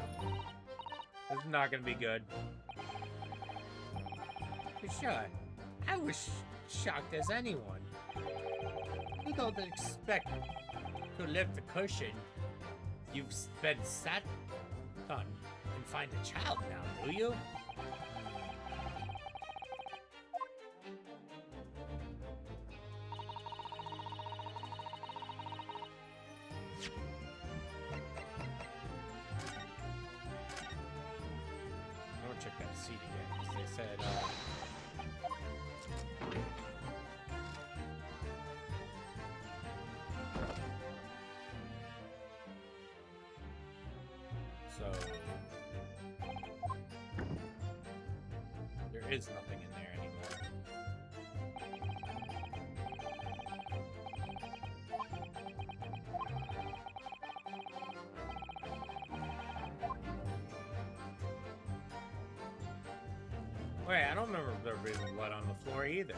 This is not gonna be good. Sure, I was shocked as anyone. You don't expect to lift the cushion you've been sat on and find a child now, do you? I want to check that seat again, because they said, so... There is nothing in there anymore. Wait, I don't remember there being blood on the floor either.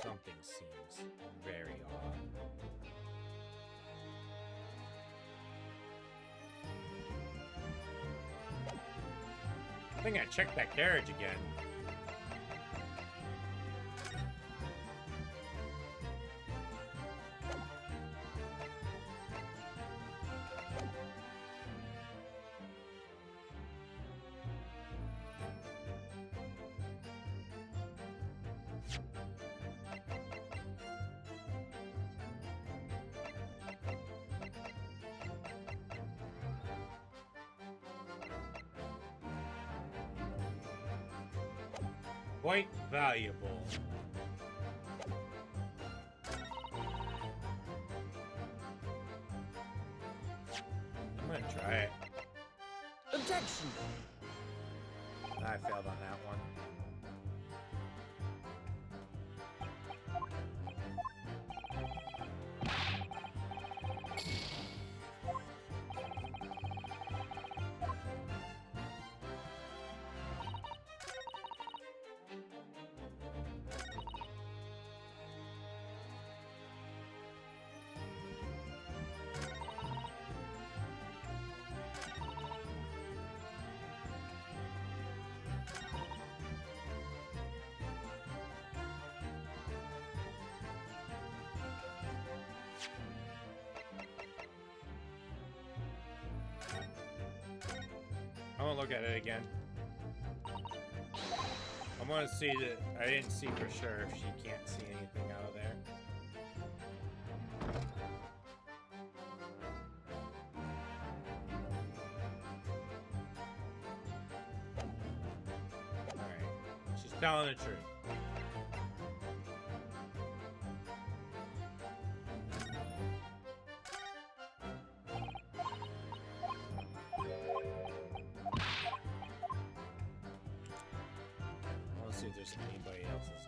Something seems very odd. I think I checked that carriage again. Quite valuable. I'm gonna try it. Objection! I failed on that one. I won't look at it again. I want to see that. I didn't see for sure if she can't see anything out of there. Telling the truth. I want to see if there's anybody else's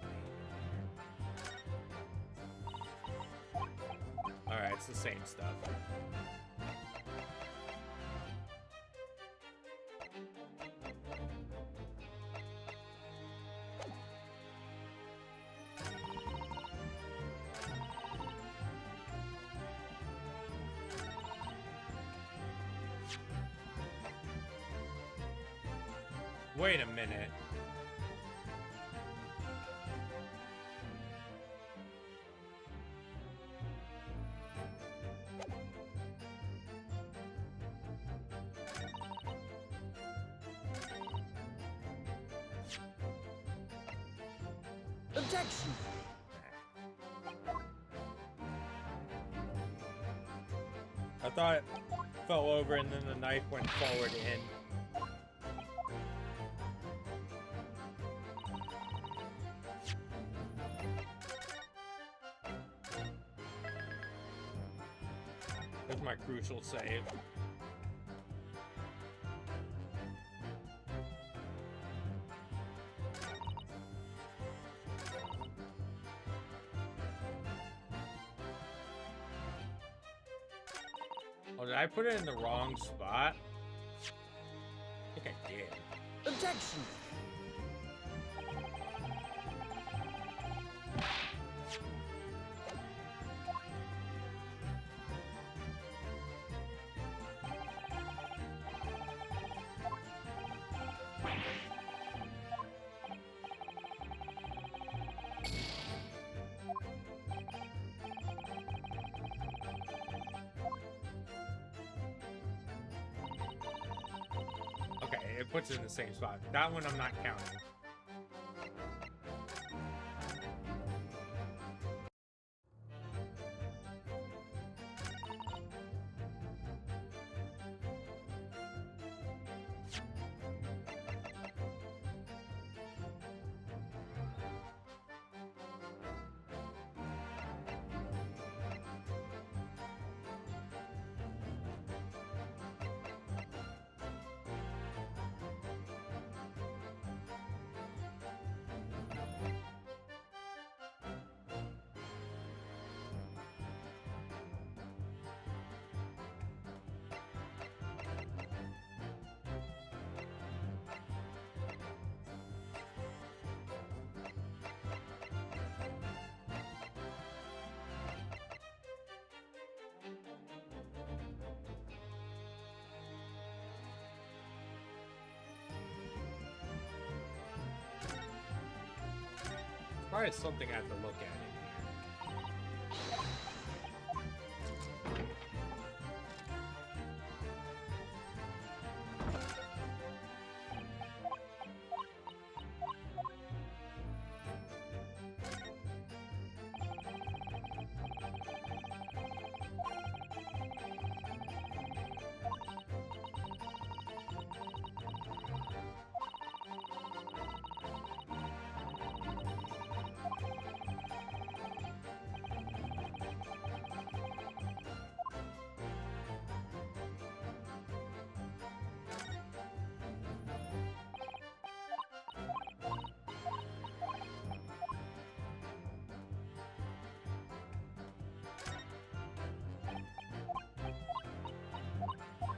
name. Alright, it's the same stuff. Wait a minute. Objection! I thought it fell over and then the knife went forward in. There's my crucial save. Oh, did I put it in the wrong spot? I think I did. Objection! Okay, it puts it in the same spot. That one I'm not counting. Probably something I have to look at in here.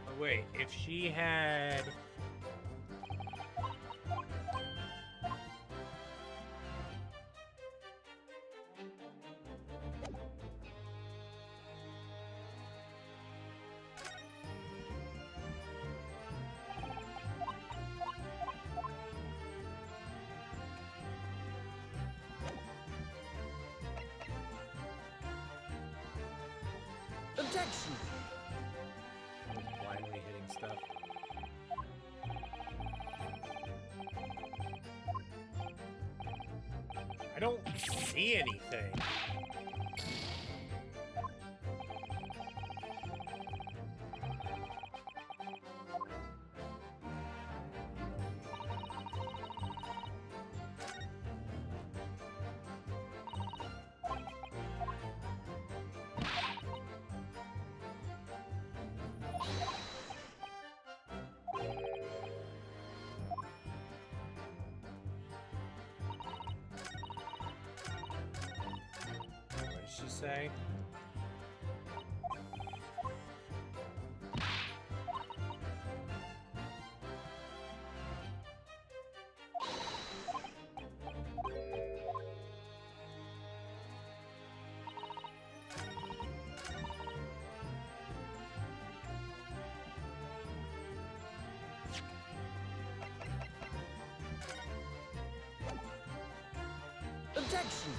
Oh, wait, if she had... Objection! blindly hitting stuff. I don't see anything. say? Objection!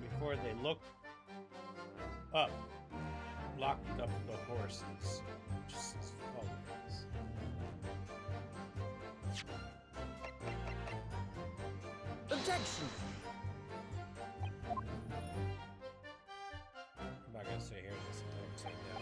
Before they looked up, locked up the horses. Just as follows. Objection! I'm not gonna sit here and listen to him say no.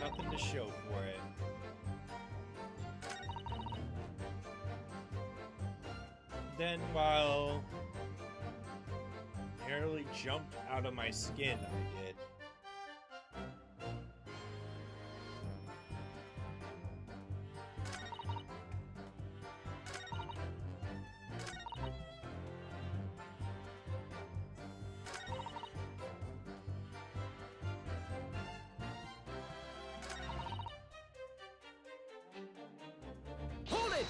Nothing to show for it. Then, while nearly jumped out of my skin, I did. Hold it!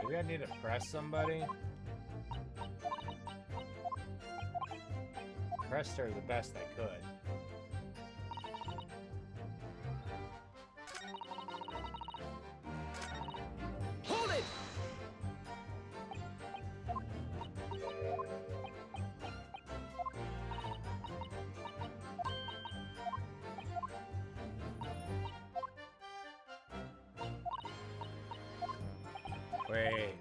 Maybe I need to press somebody. Pressed her the best I could. Hold it! Wait.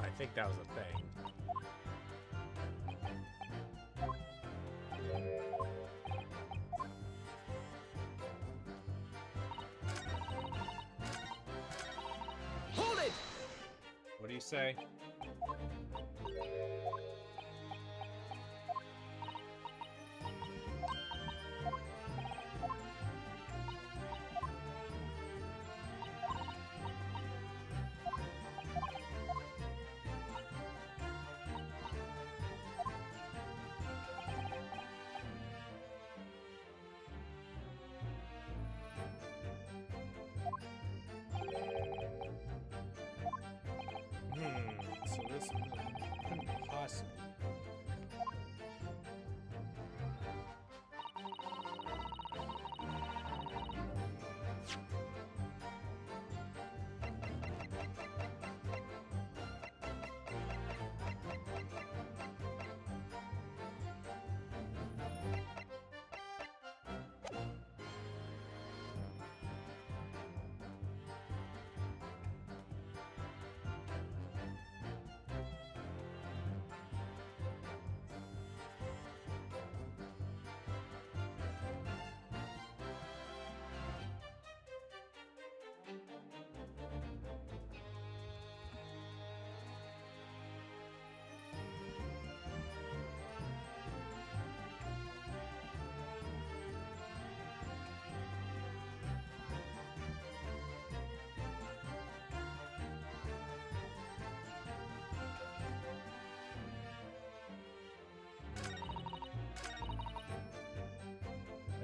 I think that was a thing. Hold it! What do you say? So this couldn't possibly.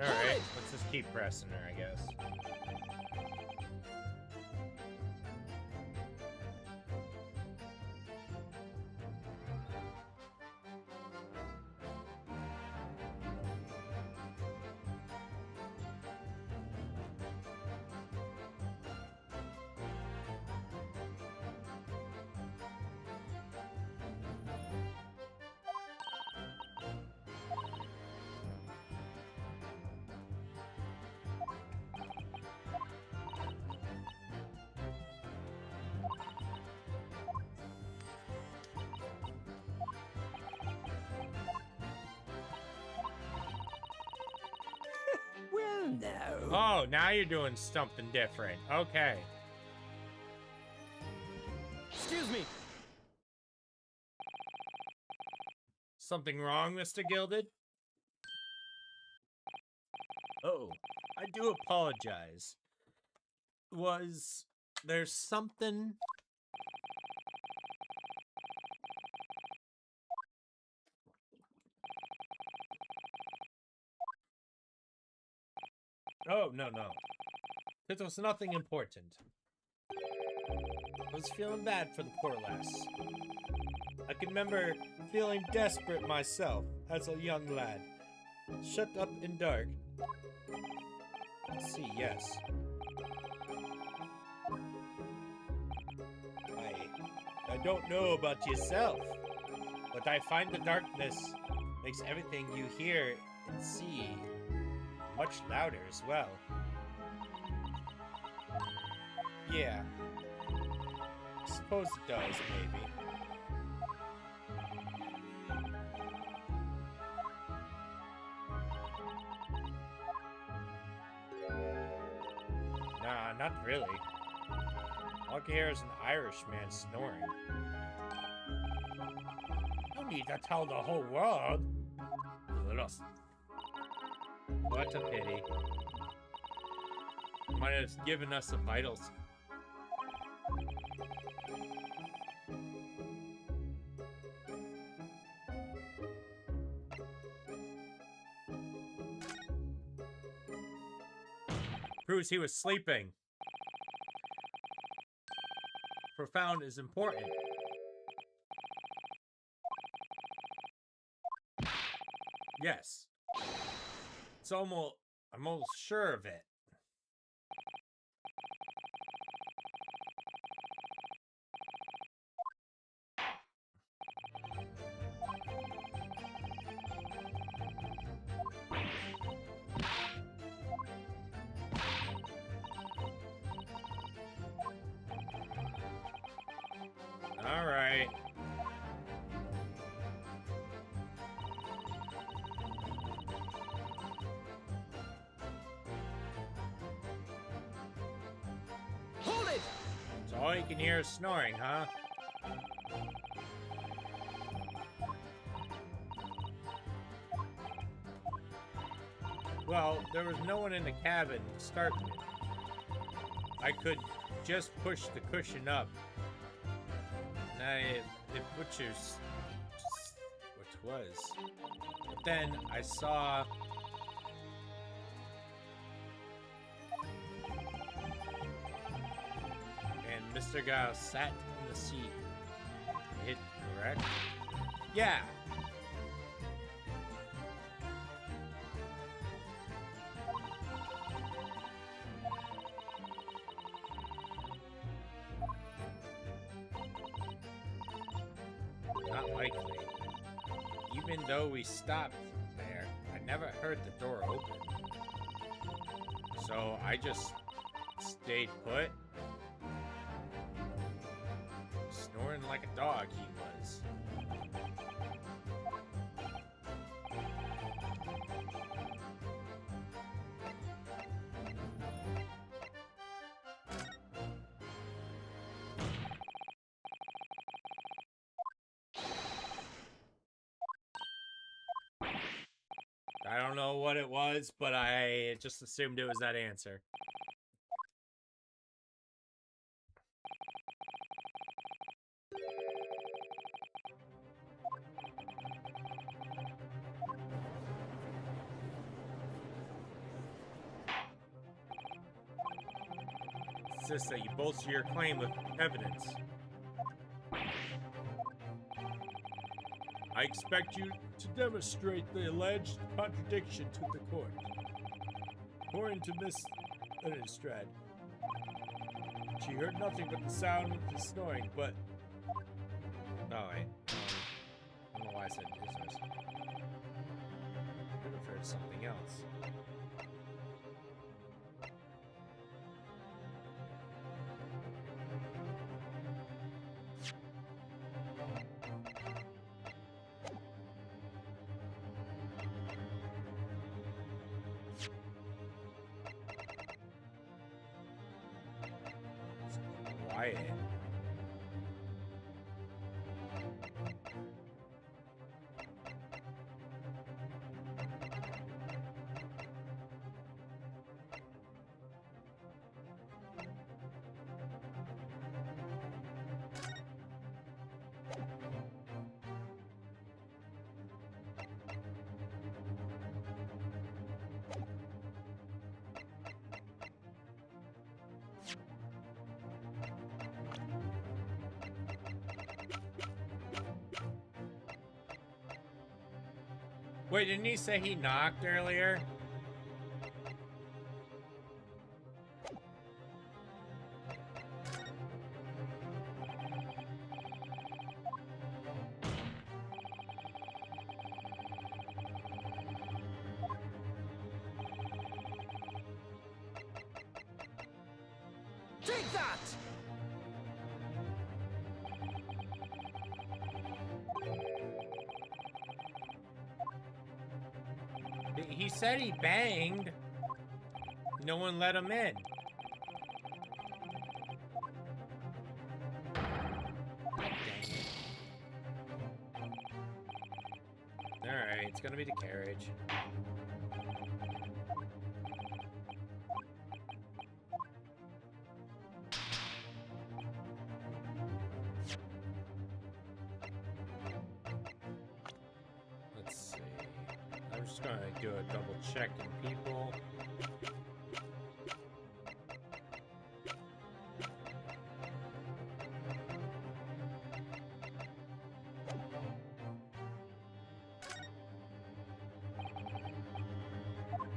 Alright, let's just keep pressing her, I guess. No. Oh, now you're doing something different. Okay. Excuse me. Something wrong, Mr. Gilded? Oh, I do apologize. Was there something? Oh, no. It was nothing important. I was feeling bad for the poor lass. I can remember feeling desperate myself as a young lad, shut up in dark. See, yes. I don't know about yourself, but I find the darkness makes everything you hear and see much louder as well. Yeah. Suppose it does, maybe. Nah, not really. All I can hear is an Irishman snoring. No need to tell the whole world. Lost. What a pity. Might have given us the vitals. Proves he was sleeping. Profound is important. Yes. It's almost, I'm almost sure of it. All right. Hold it! So all you can hear is snoring, huh? Well, there was no one in the cabin starting it. I could just push the cushion up. And which was. But then I saw and Mr. Giles sat in the seat. Hit correct? Yeah. Not likely. Even though we stopped there, I never heard the door open. So I just stayed put. Snoring like a dog he was. I don't know what it was, but I just assumed it was that answer. Insist that you bolster your claim with evidence. I expect you to demonstrate the alleged contradiction to the court. According to Miss Lennestrad, she heard nothing but the sound of the snoring, but... Oh, wait. I don't know why I said business. I could have heard something else. quiet. Wait, didn't he say he knocked earlier? Take that! He said he banged. No one let him in. Alright, it's gonna be the carriage. Let's see. I'm just gonna do a double check in people.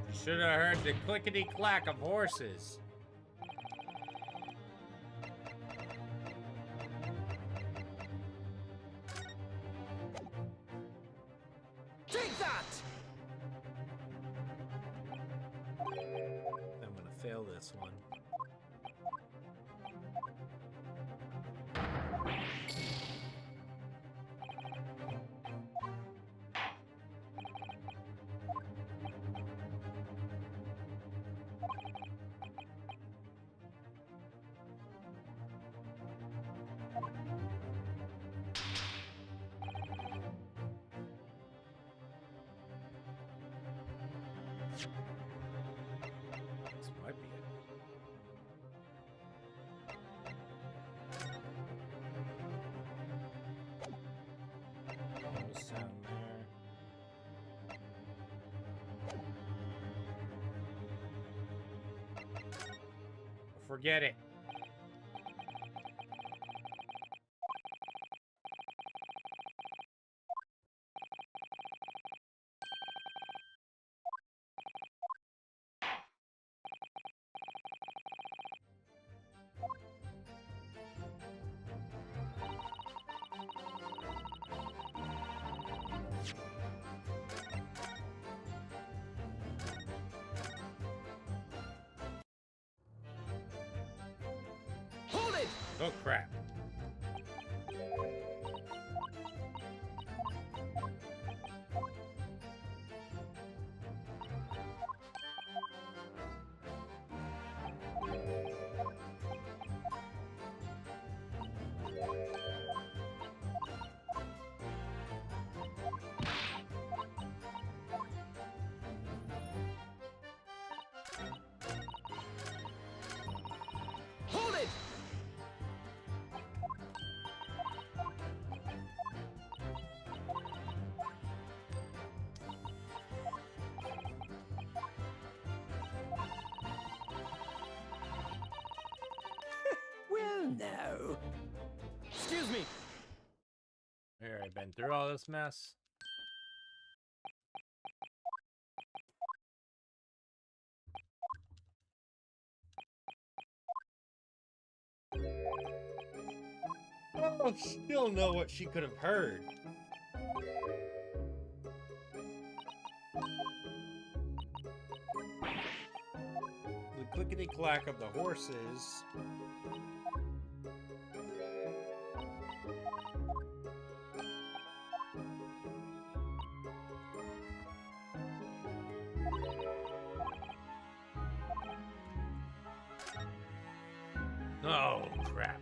You should have heard the clickety-clack of horses. Take that! I'm gonna fail this one. This might be it. No sound there. Forget it. Hold it! Oh crap. Hold it! Well, no. Excuse me. Here, I've been through all this mess. I don't still know what she could have heard. The clickety-clack of the horses. Oh, crap.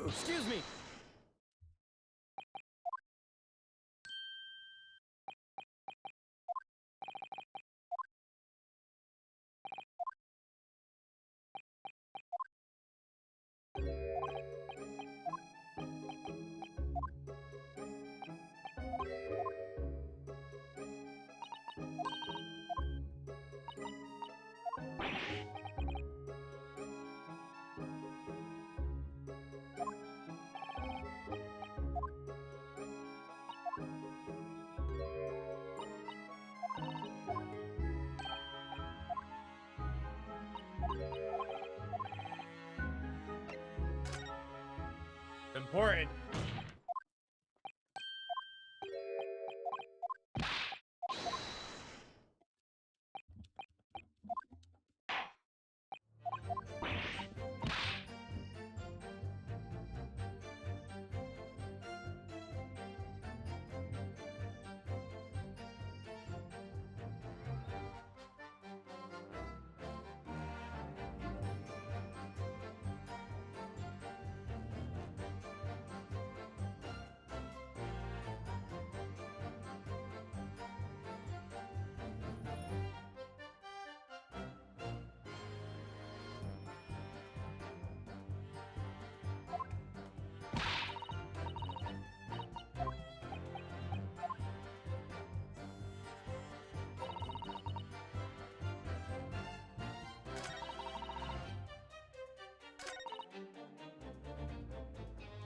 Excuse me. Important.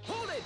Hold it!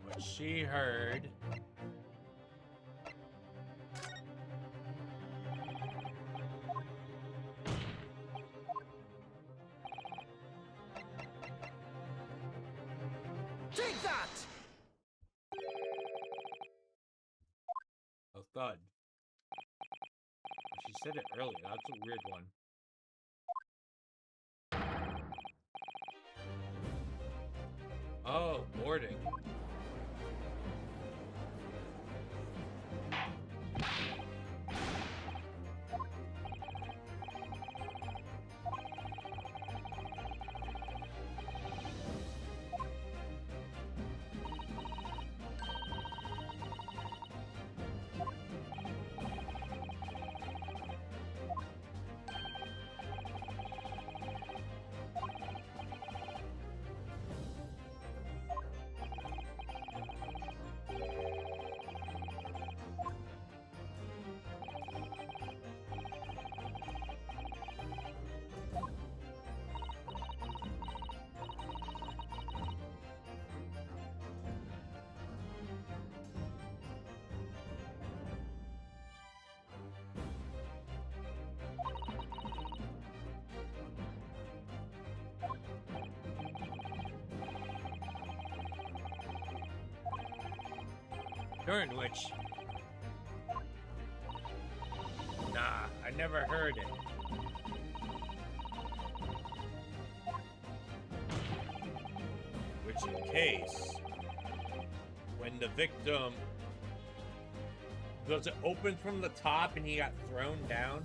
What she heard. Take that! A thud. She said it earlier. That's a weird one. Oh, boarding. During which... Nah, I never heard it. Which in case, when the victim... Does it open from the top and he got thrown down?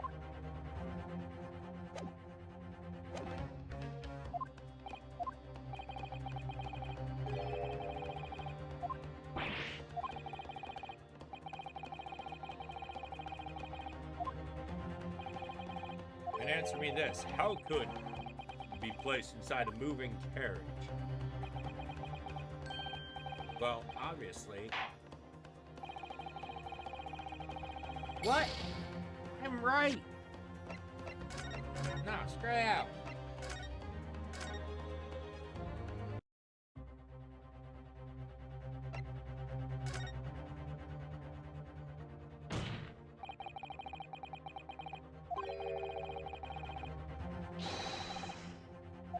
answer me this. How could it be placed inside a moving carriage? Well, obviously. What? I'm right. No, straight out.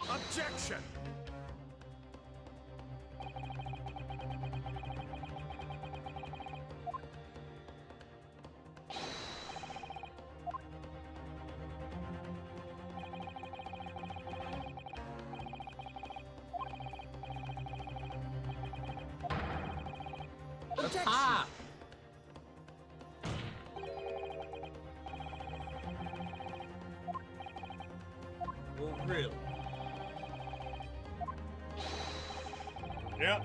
Objection! Ah! Well, really? Yep.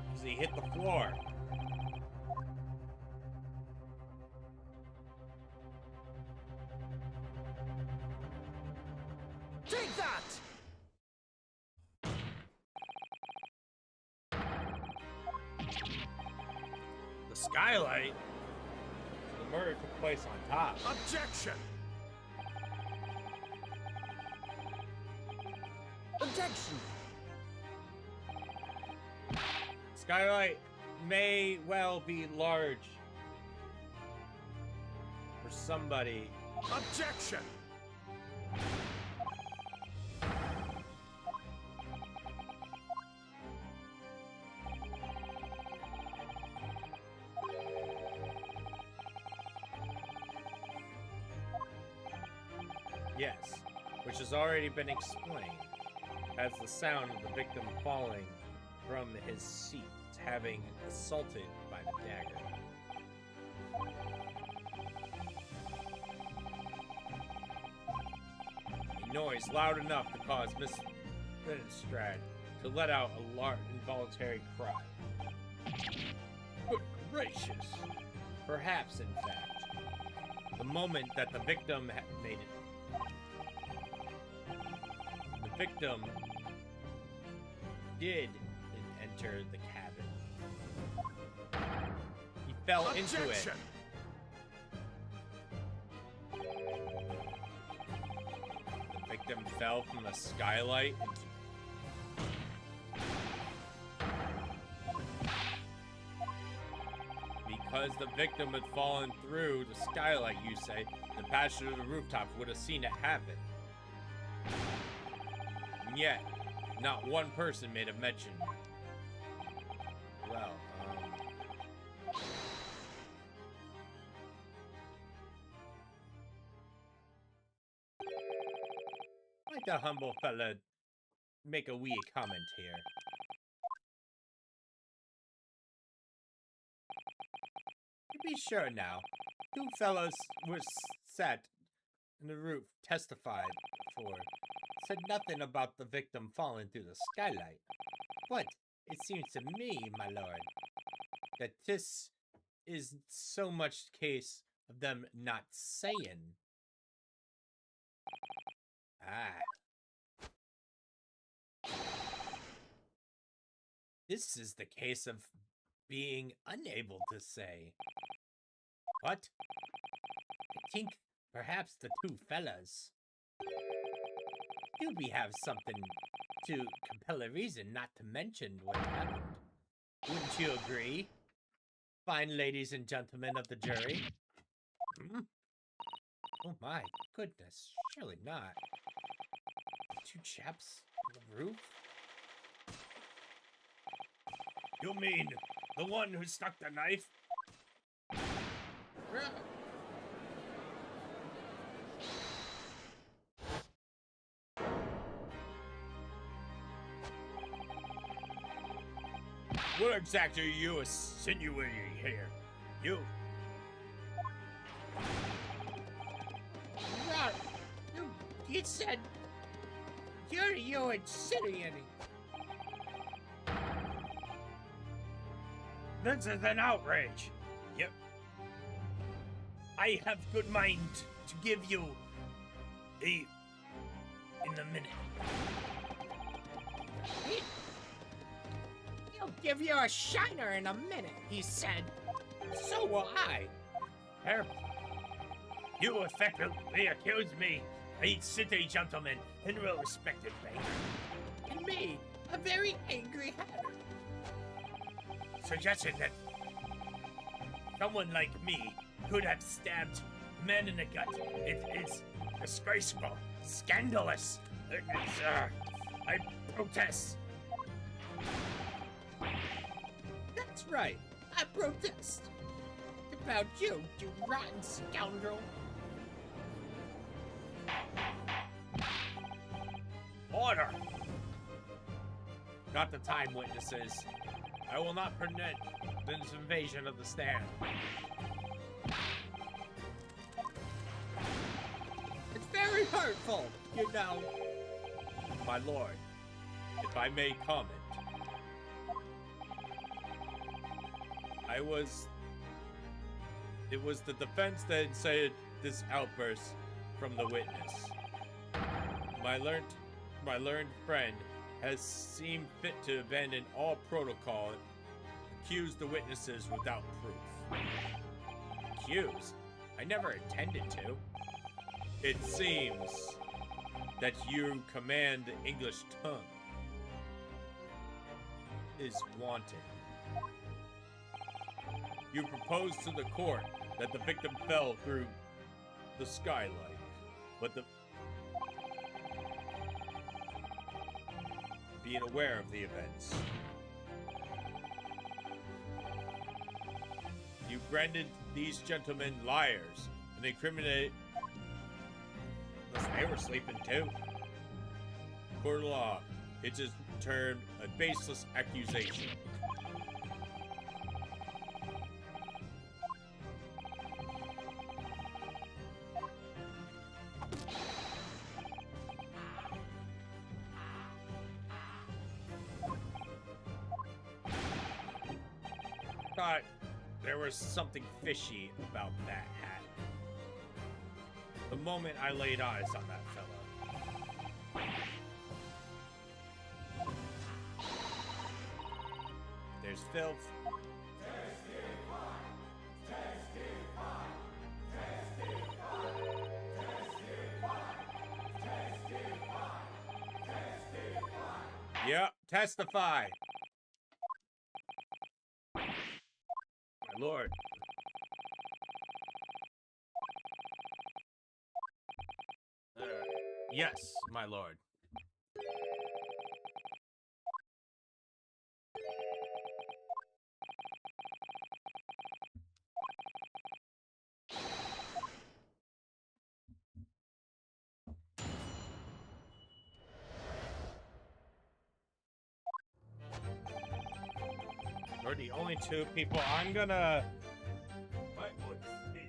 Because he hit the floor. Take that! The skylight. The murder took place on top. Objection! Objection! Skylight may well be large for somebody. Objection! Yes, which has already been explained as the sound of the victim falling from his seat, having assaulted by the dagger. A noise loud enough to cause Miss Bennenstrad to let out a large involuntary cry. Good gracious! Perhaps, in fact, the moment that the victim had made it. The victim did enter the cabin. He fell into it. Objection! The victim fell from the skylight into. Because the victim had fallen through the skylight, you say, the passenger of the rooftop would have seen it happen. And yet, not one person made a mention. Well, might the humble fella make a wee comment here? To be sure now, two fellows were sat in the roof testified for, said nothing about the victim falling through the skylight. But it seems to me, my lord, that this is so much case of them not saying. This is the case of being unable to say. What? I think perhaps the two fellas do we have something to compel a reason not to mention what happened. Wouldn't you agree, fine ladies and gentlemen of the jury? Hmm? Oh my goodness, surely not. Two chaps on the roof? You mean the one who stuck the knife? What exactly are you insinuating here? You said You're insinuating. This is an outrage. Yep. I have good mind to give you in a minute. He'll give you a shiner in a minute, he said. So will I. Terrible. You effectively accuse me, a city gentleman and well-respected banker, And me, a very angry hatter. suggesting that someone like me could have stabbed a man in the gut. It's disgraceful, scandalous. I protest. That's right. I protest. About you, you rotten scoundrel. Order. Got the time, witnesses. I will not permit this invasion of the stand. It's very hurtful, you know. My lord, if I may comment, it was the defense that incited this outburst from the witness. My learned friend has seemed fit to abandon all protocol and accuse the witnesses without proof. Accuse? I never intended to. It seems that you command the English tongue is wanting. You propose to the court that the victim fell through the skylight, but being aware of the events. You branded these gentlemen liars and incriminated unless they were sleeping too. Court of law, it is termed a baseless accusation. Thought there was something fishy about that hat. The moment I laid eyes on that fellow. There's filth. Yep, testify. My lord. Yes, my lord. You're the only two people I'm gonna fight with this.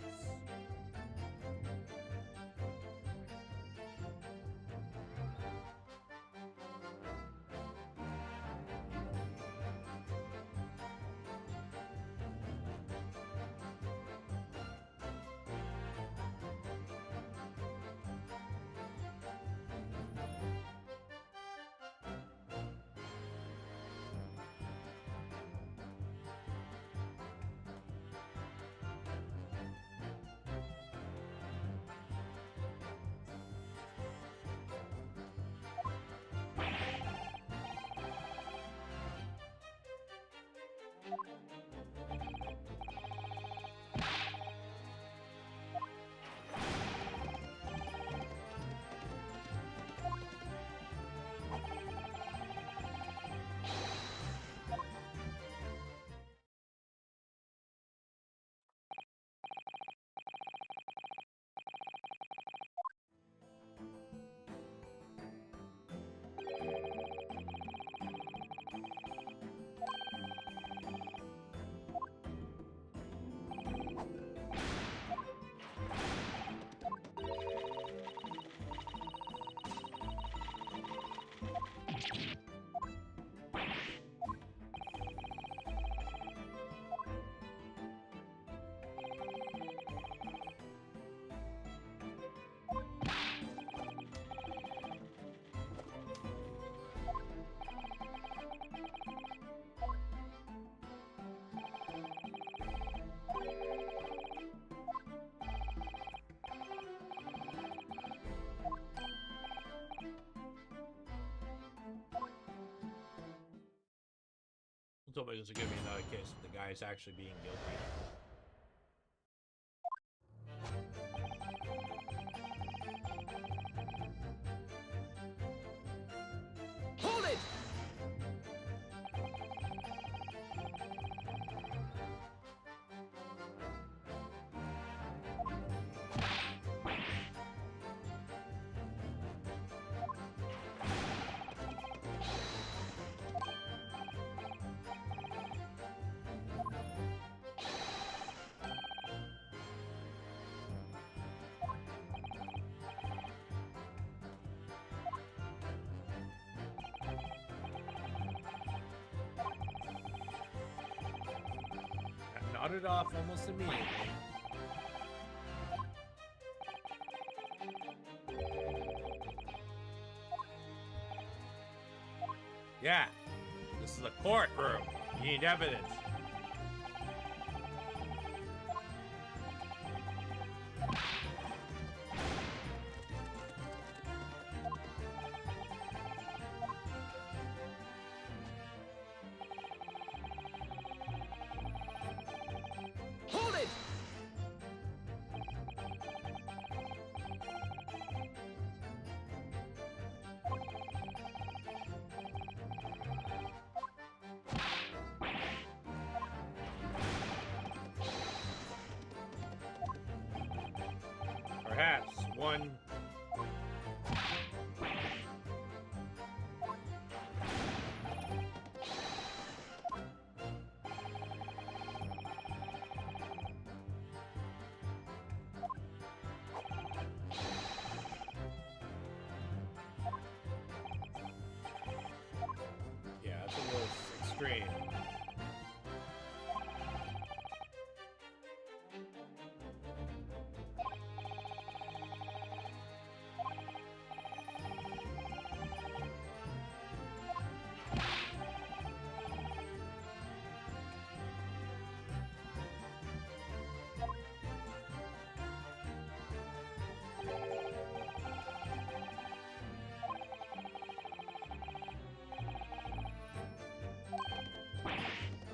told me this is gonna be another case of the guy's actually being guilty. Hold it! Nodded off almost immediately. Yeah, this is a courtroom. You need evidence. Hold it! Perhaps one. Yeah, that's a little extreme.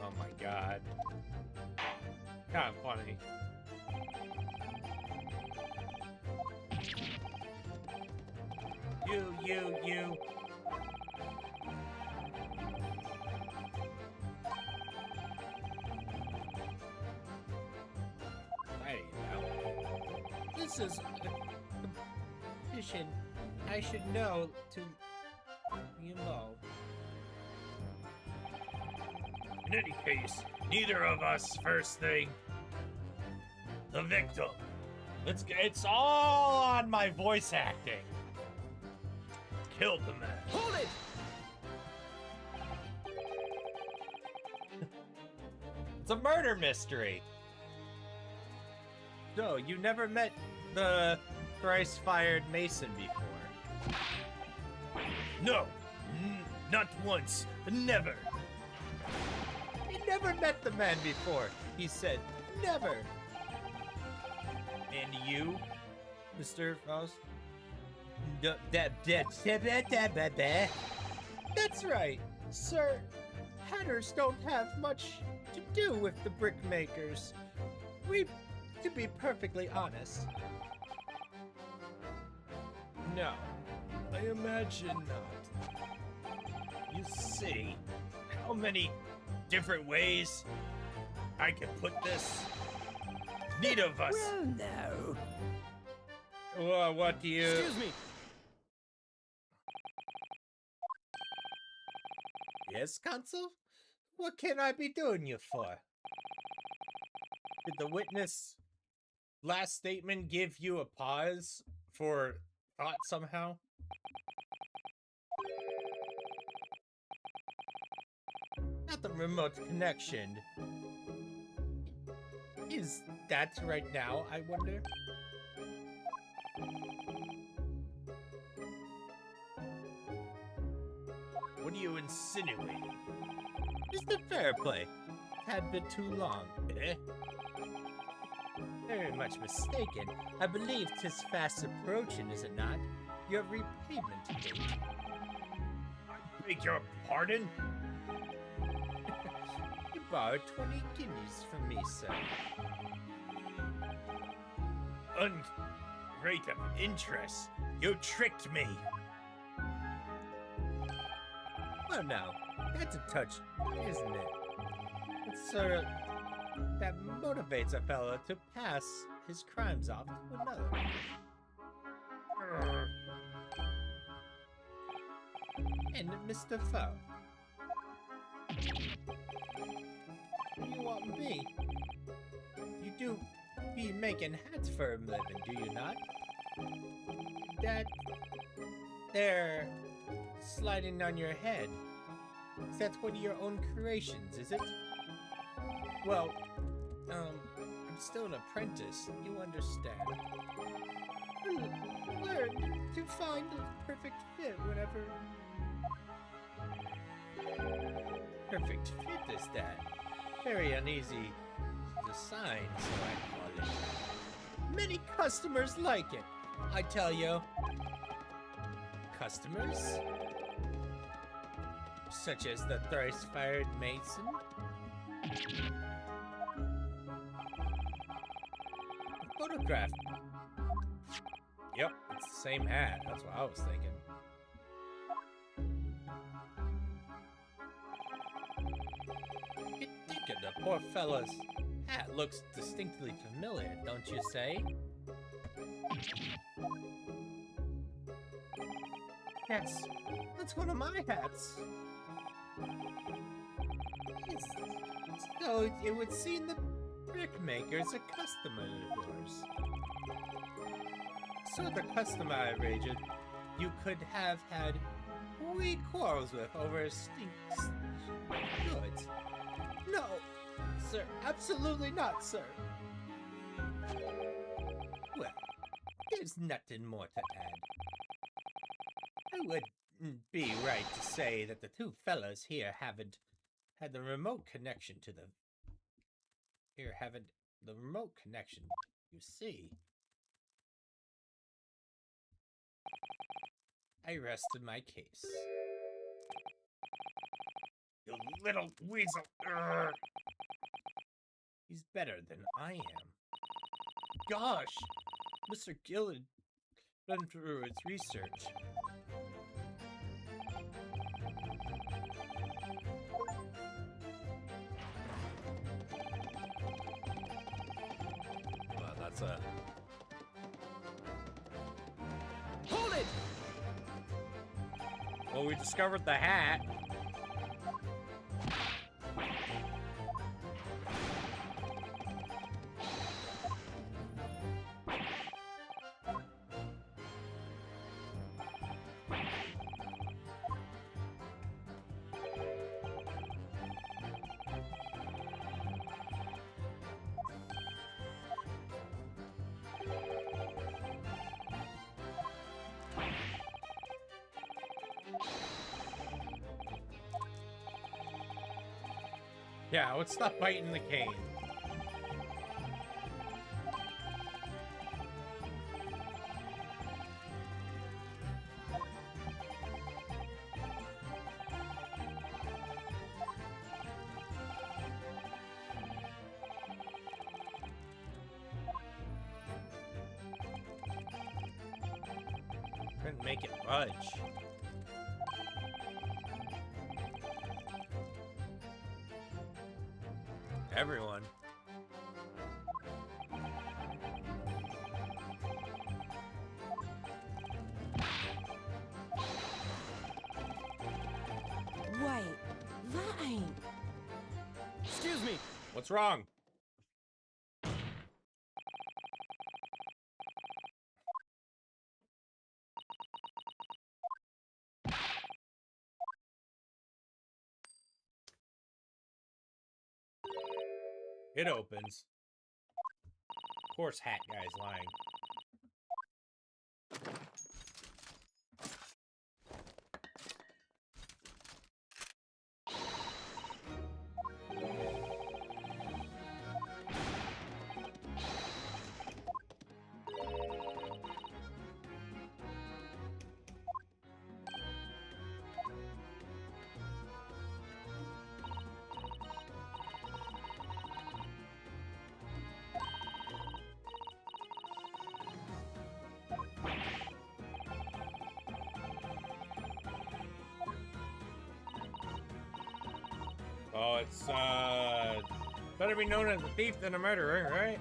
Oh my god. Kind of funny. You. Hey, now. This is a competition. I should know to be involved. In any case, neither of us, first thing. The victim. It's all on my voice acting. Killed the man. Hold it! It's a murder mystery. So, you never met the thrice-fired Mason before? No, not once. Never. He never met the man before. He said, never. And you, Mr. Faust? That's right, sir. Hatters don't have much to do with the brickmakers. To be perfectly honest. No, I imagine not. You see, how many different ways I can put this? Neither of us. Well, no. Well, what do you... Excuse me. Yes, Consul? What can I be doing you for? Did the witness' last statement give you a pause for thought somehow? Not the remote connection. Is that right now, I wonder? What are you insinuating? Mr. Fairplay, had been too long. Eh? Very much mistaken. I believe 'tis fast approaching, is it not? Your repayment date. I beg your pardon? borrow 20 guineas from me, sir? Rate of interest. You tricked me. Well, now, that's a touch, isn't it? It's sort of that motivates a fellow to pass his crimes off to another. And Mr. Foe, you want me? You do be making hats for a living, do you not? That there sliding on your head. That's one of your own creations, is it? Well, I'm still an apprentice, you understand. Learn to find a perfect fit whenever... Perfect fit is that. Very uneasy to design, so I call it. Many customers like it, I tell you. Customers? Such as the thrice-fired mason? Photograph. Yep, it's the same hat. That's what I was thinking. You think of the poor fella's hat looks distinctly familiar, don't you say? That's one of my hats. So it would seem the brickmaker's a customer of yours. So the customer I rated, you could have had wee quarrels with over stinks goods. No, sir, absolutely not, sir. Well, there's nothing more to add. I wouldn't be right to say that the two fellas here haven't had the remote connection to the... remote connection, you see. I rested my case. You little weasel. Urgh. He's better than I am. Gosh! Mr. Gillen went through his research. Well, that's a... Hold it! Well, we discovered the hat. Yeah, let's stop biting the cane. Couldn't make it budge. Everyone. Wait, that ain't... Excuse me. What's wrong? It opens. Of course, hat guy's lying. Oh, it's, better be known as a thief than a murderer, right?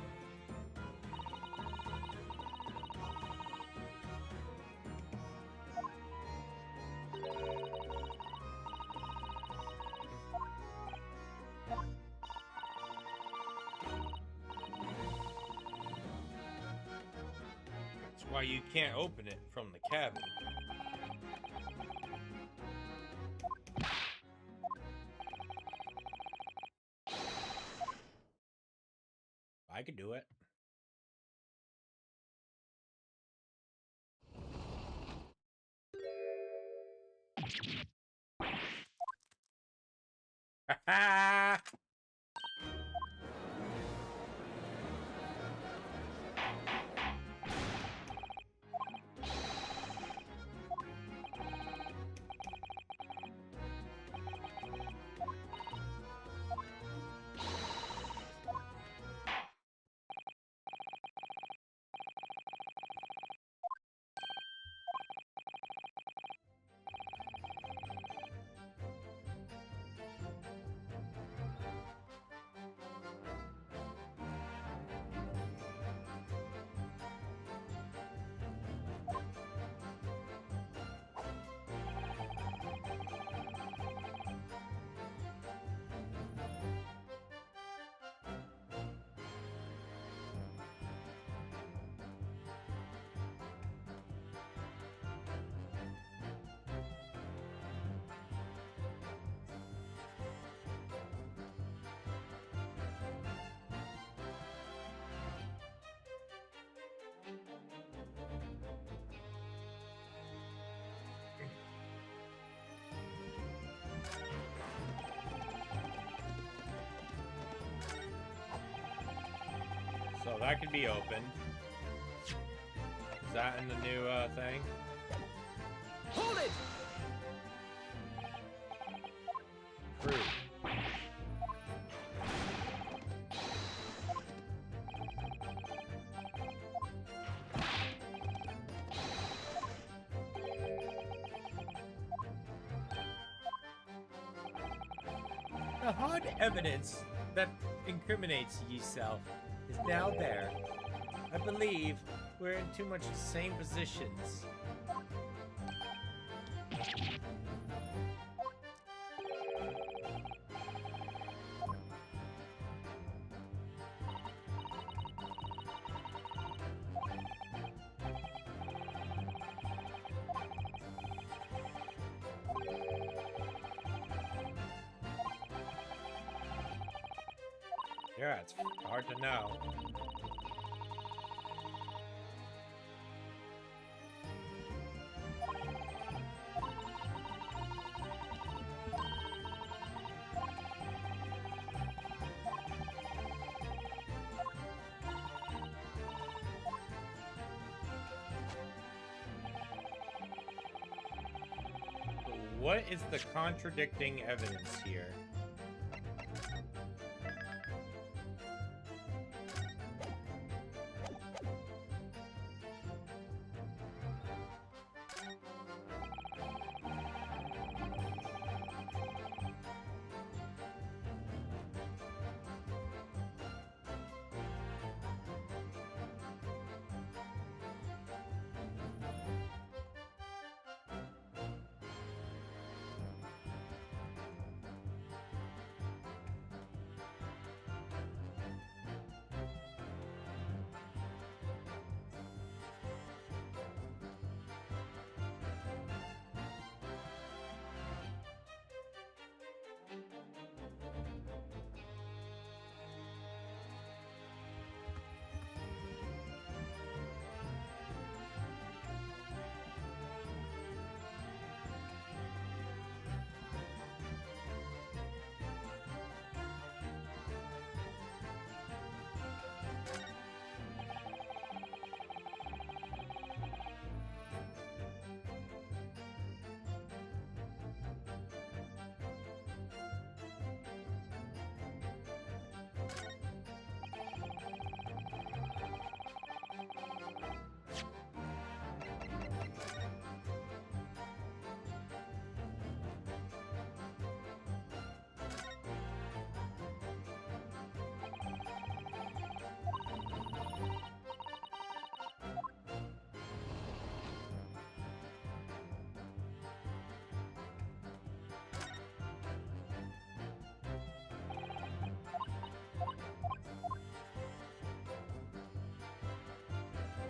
That's why you can't open it from the cabin. I could do it. Ha So that could be opened. Is that in the new thing? Hold it! True. The hard evidence that incriminates yourself is now there. I believe we're in too much the same positions. Yeah, it's hard to know. What is the contradicting evidence here?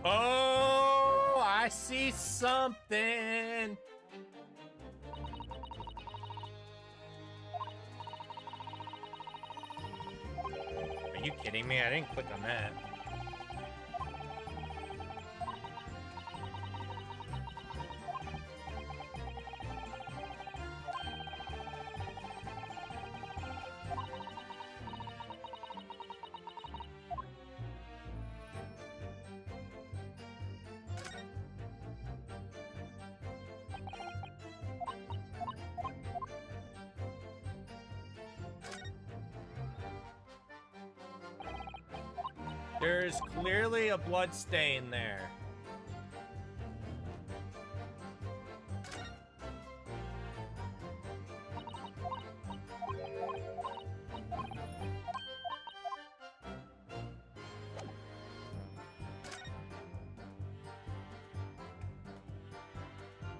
Oh, I see something. Are you kidding me? I didn't click on that. There's clearly a blood stain there.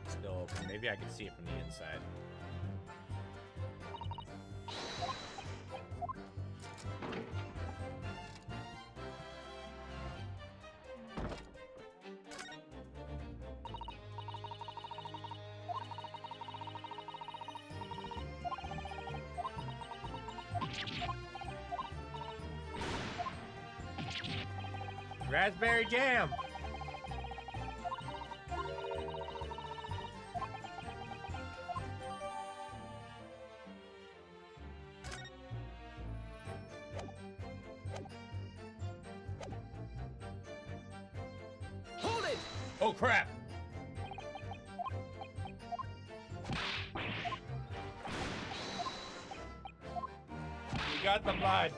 Still open. Maybe I can see it from the inside. Raspberry jam. Hold it! Oh crap. We got the blood.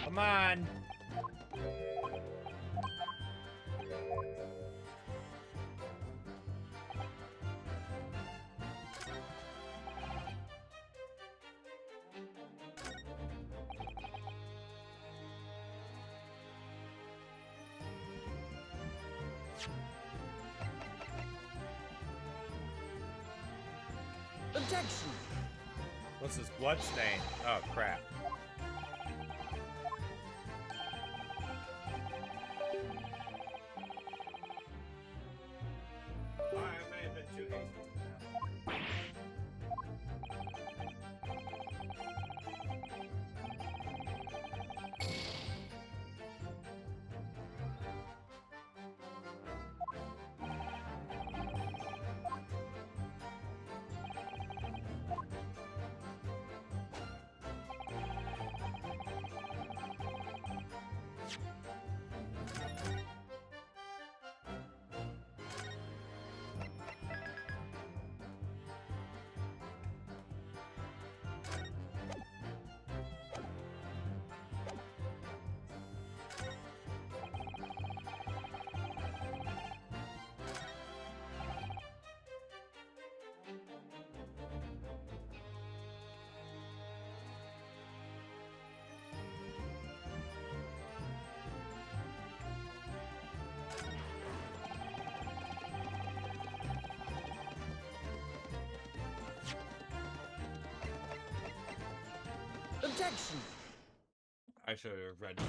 Come on. Objection! What's this blood stain? Oh crap. I may have been too hasty with that. Objection! I should have read more.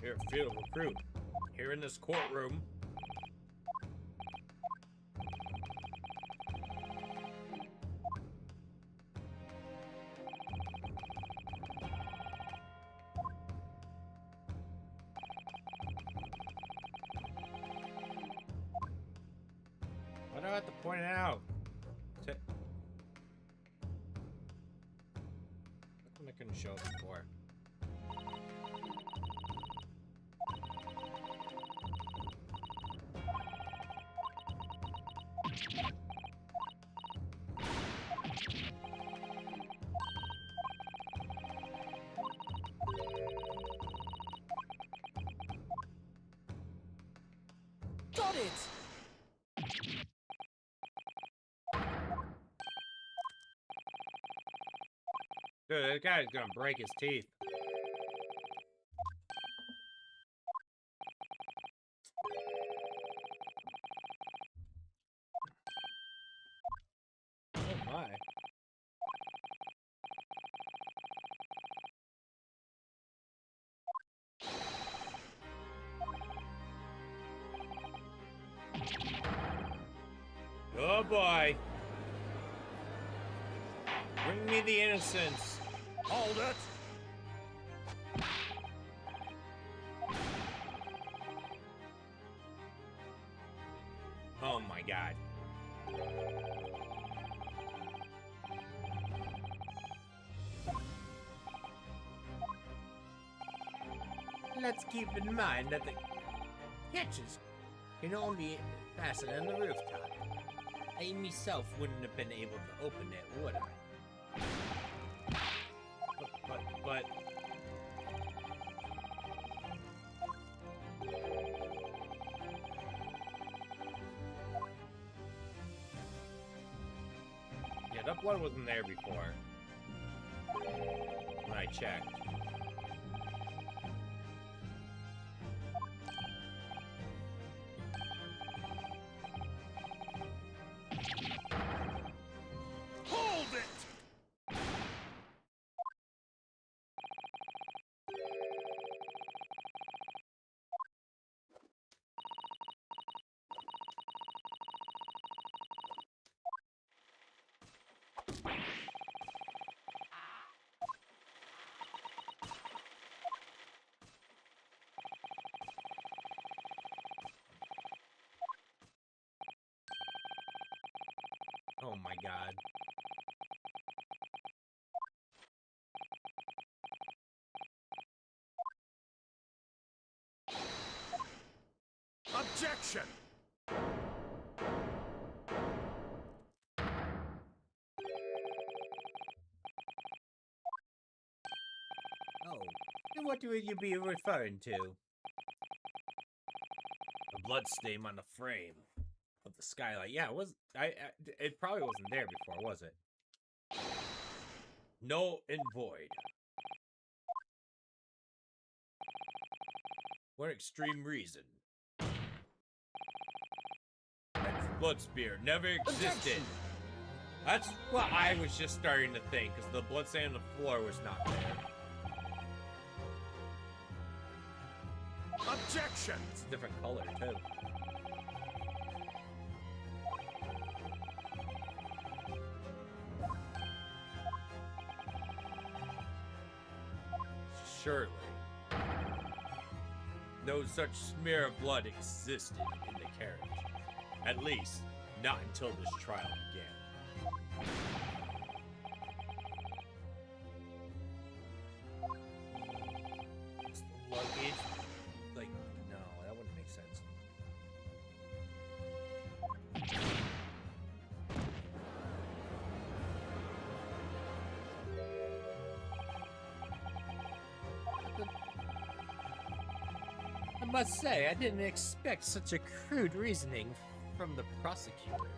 You're a field recruit. Here in this courtroom. have to point it out. How come I couldn't show it before? Got it! Dude, this guy's gonna break his teeth. Oh my. Oh boy. Bring me the innocence. Hold it! Oh my god. Let's keep in mind that the catches can only fasten on the rooftop. I myself wouldn't have been able to open it, would I? But... Yeah, that blood wasn't there before. When I checked. Hold it! Oh my god. Objection! Oh, and what would you be referring to? A blood stain on the frame of the skylight. Yeah, it was. It probably wasn't there before, was it? Null and void. For extreme reason. That blood spear never existed. That's what I was just starting to think, because the blood stain on the floor was not there. Objection! It's a different color, too. Surely. No such smear of blood existed in the carriage. At least, not until this trial began. It's the luggage. Like, no, that wouldn't make sense. I must say, I didn't expect such a crude reasoning from the prosecutor.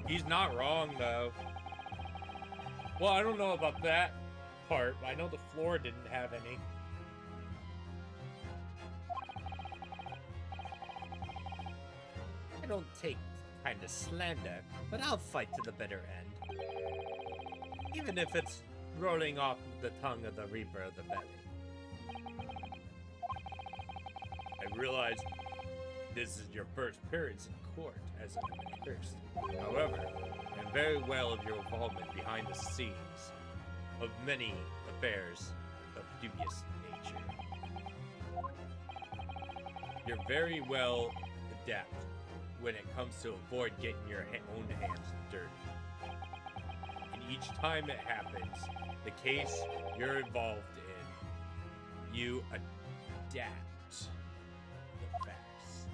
He's not wrong, though. Well, I don't know about that part, but I know the floor didn't have any. I don't take kind of slander, but I'll fight to the bitter end. Even if it's rolling off the tongue of the Reaper of the Belly. I realize this is your first appearance in court as an accursed. However, I'm very well of your involvement behind the scenes of many affairs of dubious nature. You're very well adept when it comes to avoid getting your own hands dirty. And each time it happens, the case you're involved in, you adapt the facts.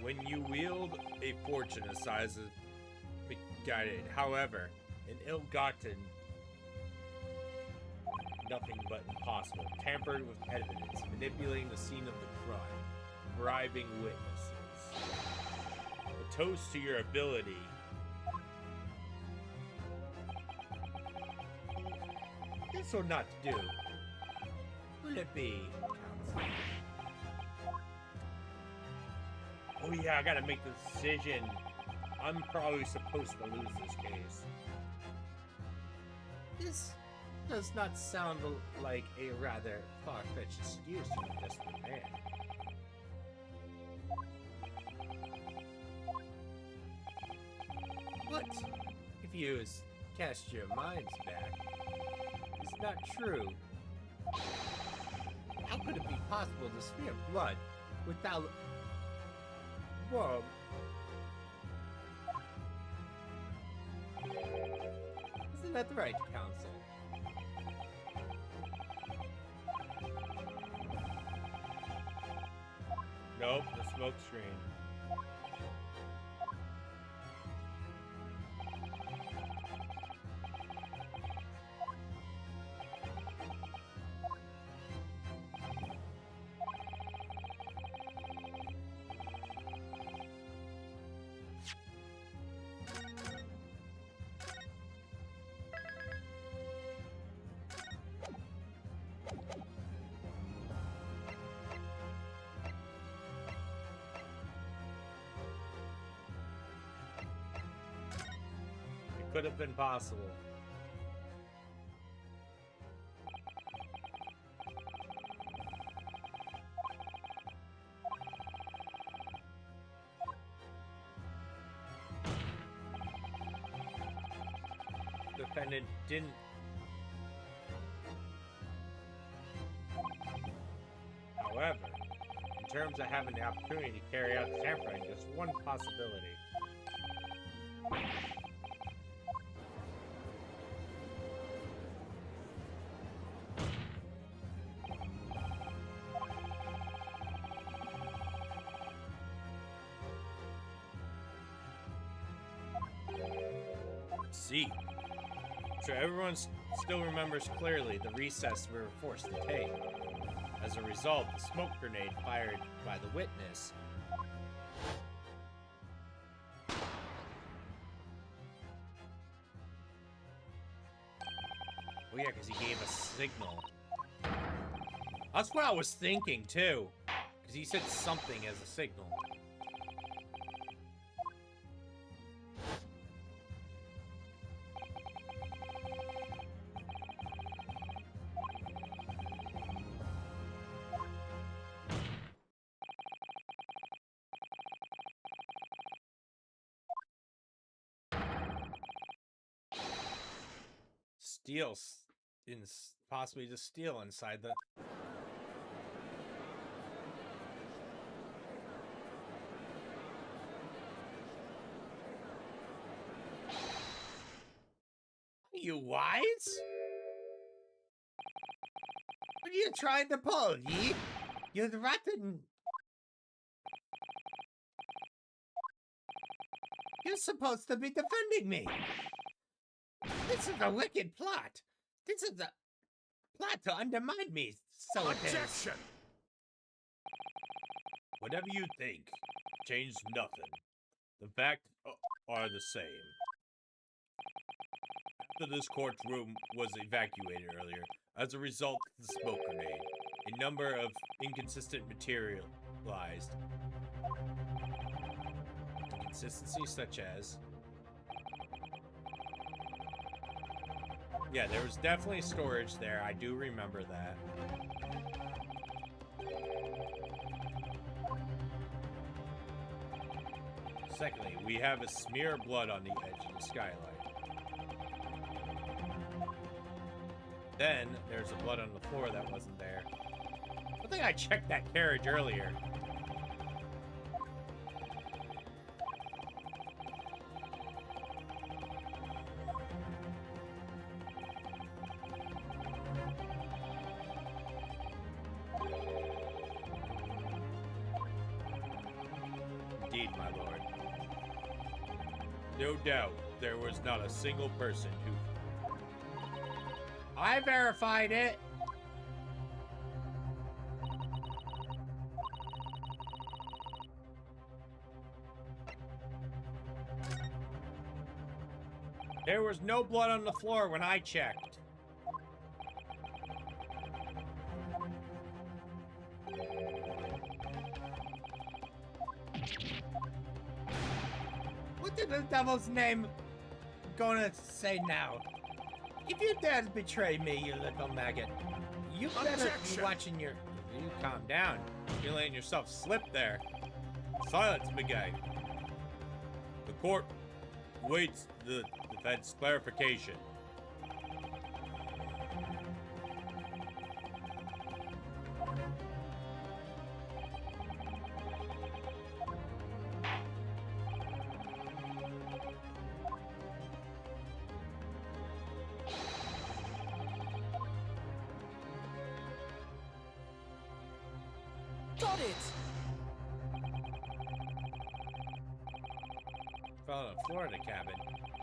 When you wield a fortune the size of misguided, however, an ill-gotten, nothing but impossible, tampered with evidence, manipulating the scene of the crime, bribing witnesses. A toast to your ability this or not to do. Will it be, counsel? Oh yeah, I gotta make the decision. I'm probably supposed to lose this case. This does not sound like a rather far-fetched excuse from a desperate man. What if you cast your minds back? It's not true. How could it be possible to smear blood without... Whoa. Isn't that right, counsel? Nope, the smoke screen. Could have been possible. Defendant didn't. However, in terms of having the opportunity to carry out the tampering, there's one possibility. See. So everyone still remembers clearly the recess we were forced to take. As a result, the smoke grenade fired by the witness oh yeah, because he gave a signal. That's what I was thinking too. Because he said something as a signal. Steal, possibly just steal inside the... You wise? What are you trying to pull, ye? You're the rotten... You're supposed to be defending me. This is a wicked plot. This is a plot to undermine me, so it is. Objection! Whatever you think, changed nothing. The facts are the same. After this courtroom was evacuated earlier, as a result of the smoke grenade, a number of inconsistent materialized. Inconsistencies such as... Yeah, there was definitely storage there. I do remember that. Secondly, we have a smear of blood on the edge of the skylight. Then there's a blood on the floor that wasn't there. I think I checked that carriage earlier. Indeed, my lord. No doubt there was not a single person who... I verified it! There was no blood on the floor when I checked. What did the devil's name gonna say now? If you dare to betray me, you little maggot, you better be watching your... You calm down. You're letting yourself slip there. Silence, Miguel. The court waits the defense clarification. Got it! Fell on the floor of the cabin.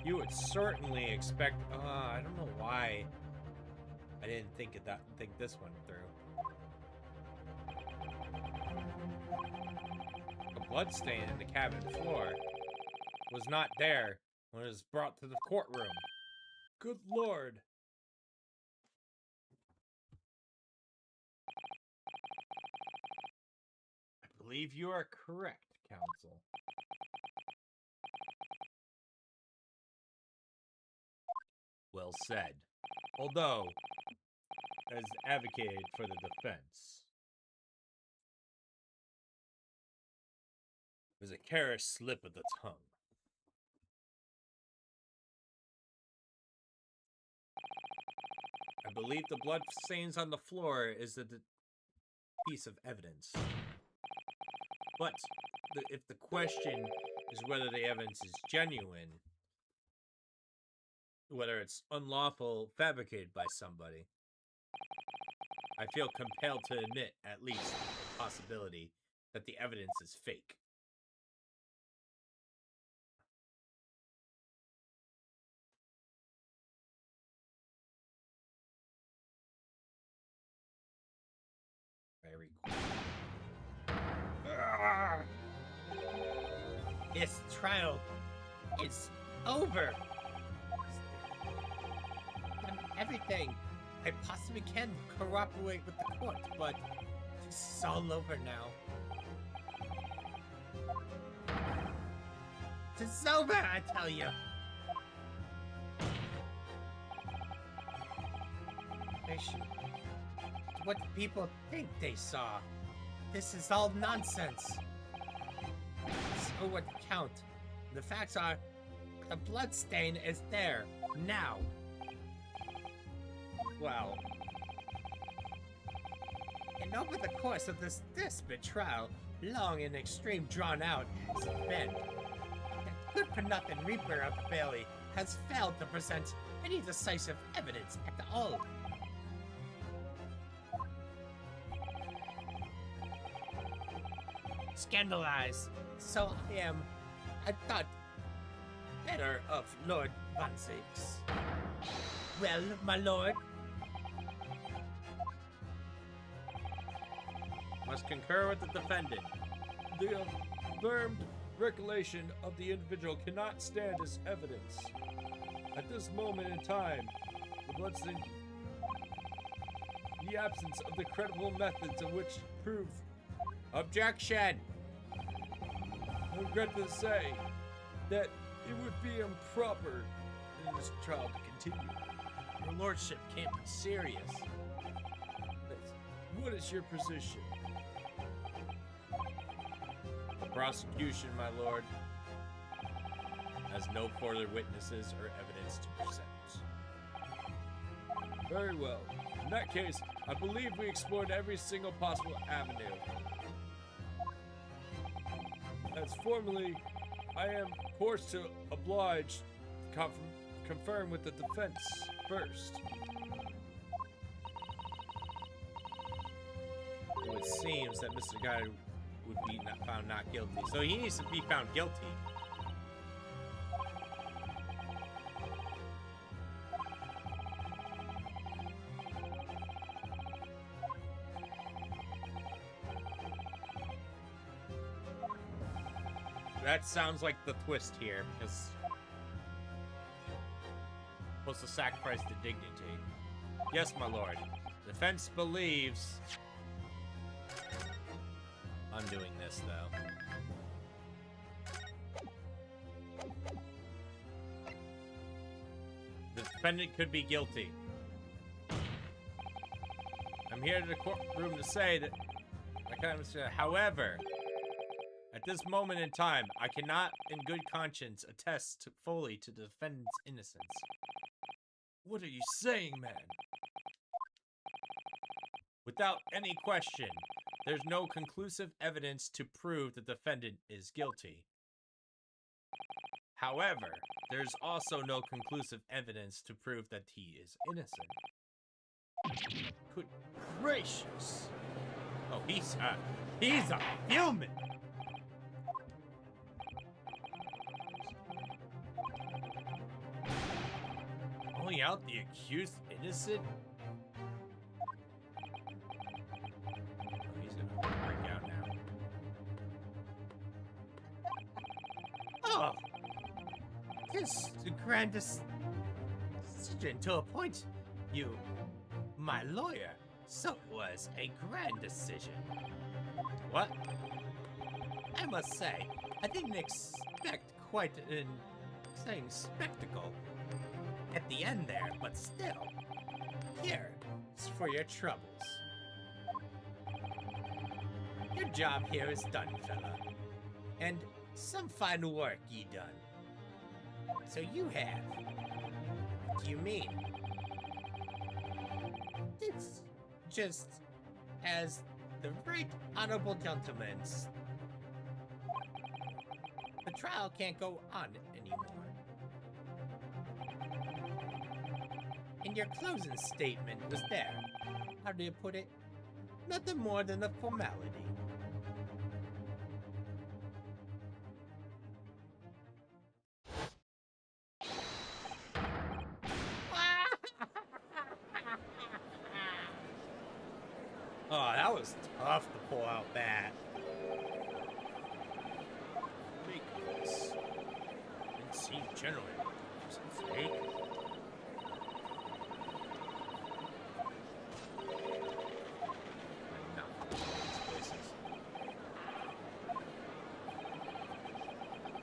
You would certainly expect... I don't know why I didn't think this one through. A bloodstain in the cabin floor was not there when it was brought to the courtroom. Good lord. I believe you are correct, counsel. Well said. Although, as advocated for the defense, it was a careless slip of the tongue. I believe the blood stains on the floor is a piece of evidence. But if the question is whether the evidence is genuine, whether it's unlawful, fabricated by somebody, I feel compelled to admit at least the possibility that the evidence is fake. Very cool. This trial is over. Done everything I possibly can to cooperate with the court, but this is all over now. This is over, I tell you. What people think they saw. This is all nonsense. So what count? The facts are, the bloodstain is there, now. Well, and over the course of this trial, long and extreme drawn out as it's been, that good-for-nothing Reaper of the Bailey has failed to present any decisive evidence at all. Scandalized, so I thought better of Lord Van Zakes. Well, my lord? Must concur with the defendant. The affirmed recollection of the individual cannot stand as evidence. At this moment in time, the bloodstain, the absence of the credible methods of which prove. Objection! I regret to say that it would be improper in this trial to continue. Your lordship can't be serious. What is your position? The prosecution, my lord, has no further witnesses or evidence to present. Very well. In that case, I believe we explored every single possible avenue. As formally, I am forced to oblige confirm with the defense first. It seems that Mr. Guy would be found not guilty. So he needs to be found guilty. That sounds like the twist here, because Supposed to sacrifice the dignity. yes, my lord, defense believes. Undoing this, though. The defendant could be guilty. I'm here to the courtroom to say that I can't understand. However, at this moment in time, I cannot, in good conscience, attest fully to the defendant's innocence. What are you saying, man? Without any question, there's no conclusive evidence to prove the defendant is guilty. However, there's also no conclusive evidence to prove that he is innocent. Good gracious! Oh, he's a fuming! Calling out the accused innocent? He's gonna break out now. Oh! Tis the grandest decision to appoint you my lawyer. So it was a grand decision. What? I must say, I didn't expect quite an exciting spectacle at the end there, but still, here's for your troubles. Your job here is done, fella, and some fine work ye done. So you have. What do you mean? It's just as the right honorable gentleman's. The trial can't go on anymore. And your closing statement was there. How do you put it? Nothing more than a formality. Oh, that was tough to pull out that. Make this. And see generally. Just fake.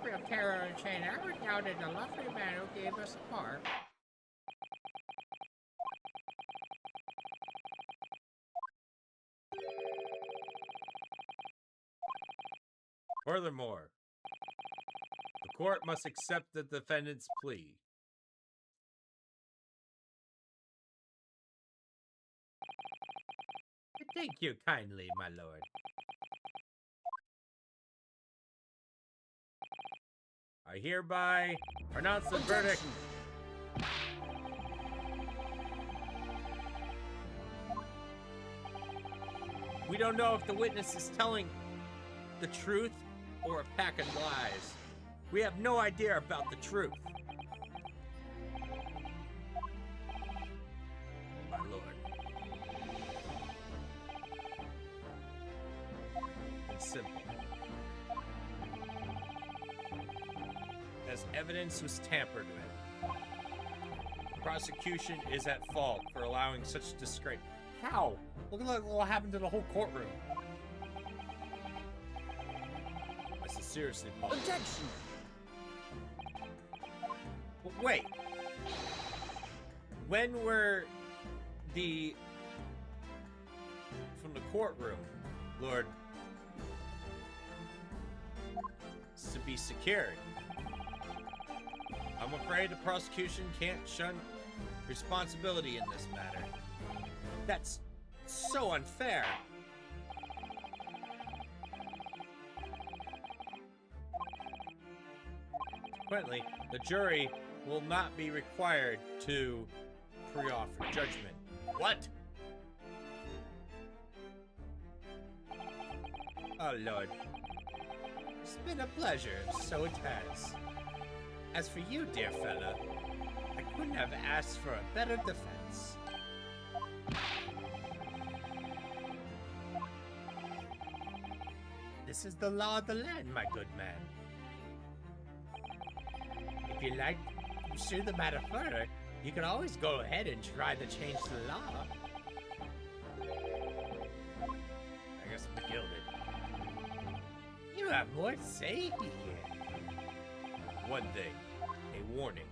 Real terror and chain. I never doubted the lovely man who gave us a park. Furthermore, the court must accept the defendant's plea. Thank you kindly, my lord. I hereby pronounce the verdict. We don't know if the witness is telling the truth or a pack of lies. We have no idea about the truth. My lord. It's simple. As evidence was tampered with, the prosecution is at fault for allowing such disgrace. How? Look at what happened to the whole courtroom. I sincerely apologize. Objection! But wait. When were from the courtroom, Lord, to be secured? I'm afraid the prosecution can't shun responsibility in this matter. That's so unfair. Consequently, the jury will not be required to pre-offer judgment. What? Oh, Lord. It's been a pleasure, so it has. As for you, dear fella, I couldn't have asked for a better defense. This is the law of the land, my good man. If you like to pursue the matter further, you can always go ahead and try to change the law. I guess I'm gilded. You have more to say here. One thing, a warning.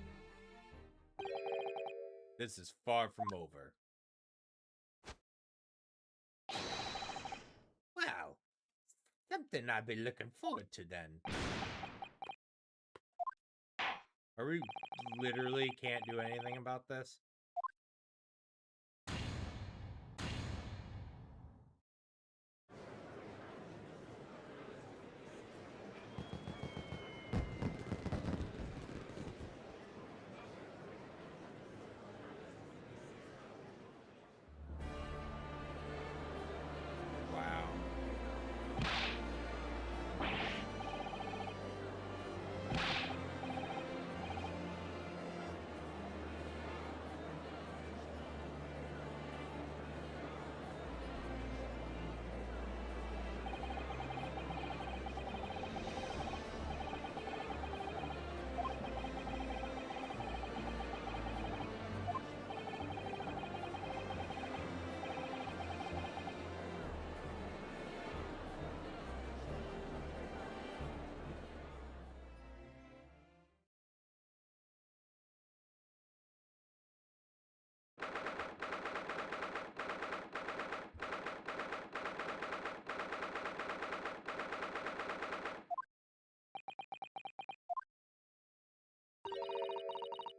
This is far from over. Well, something I've been looking forward to then. Are we literally can't do anything about this? Wow.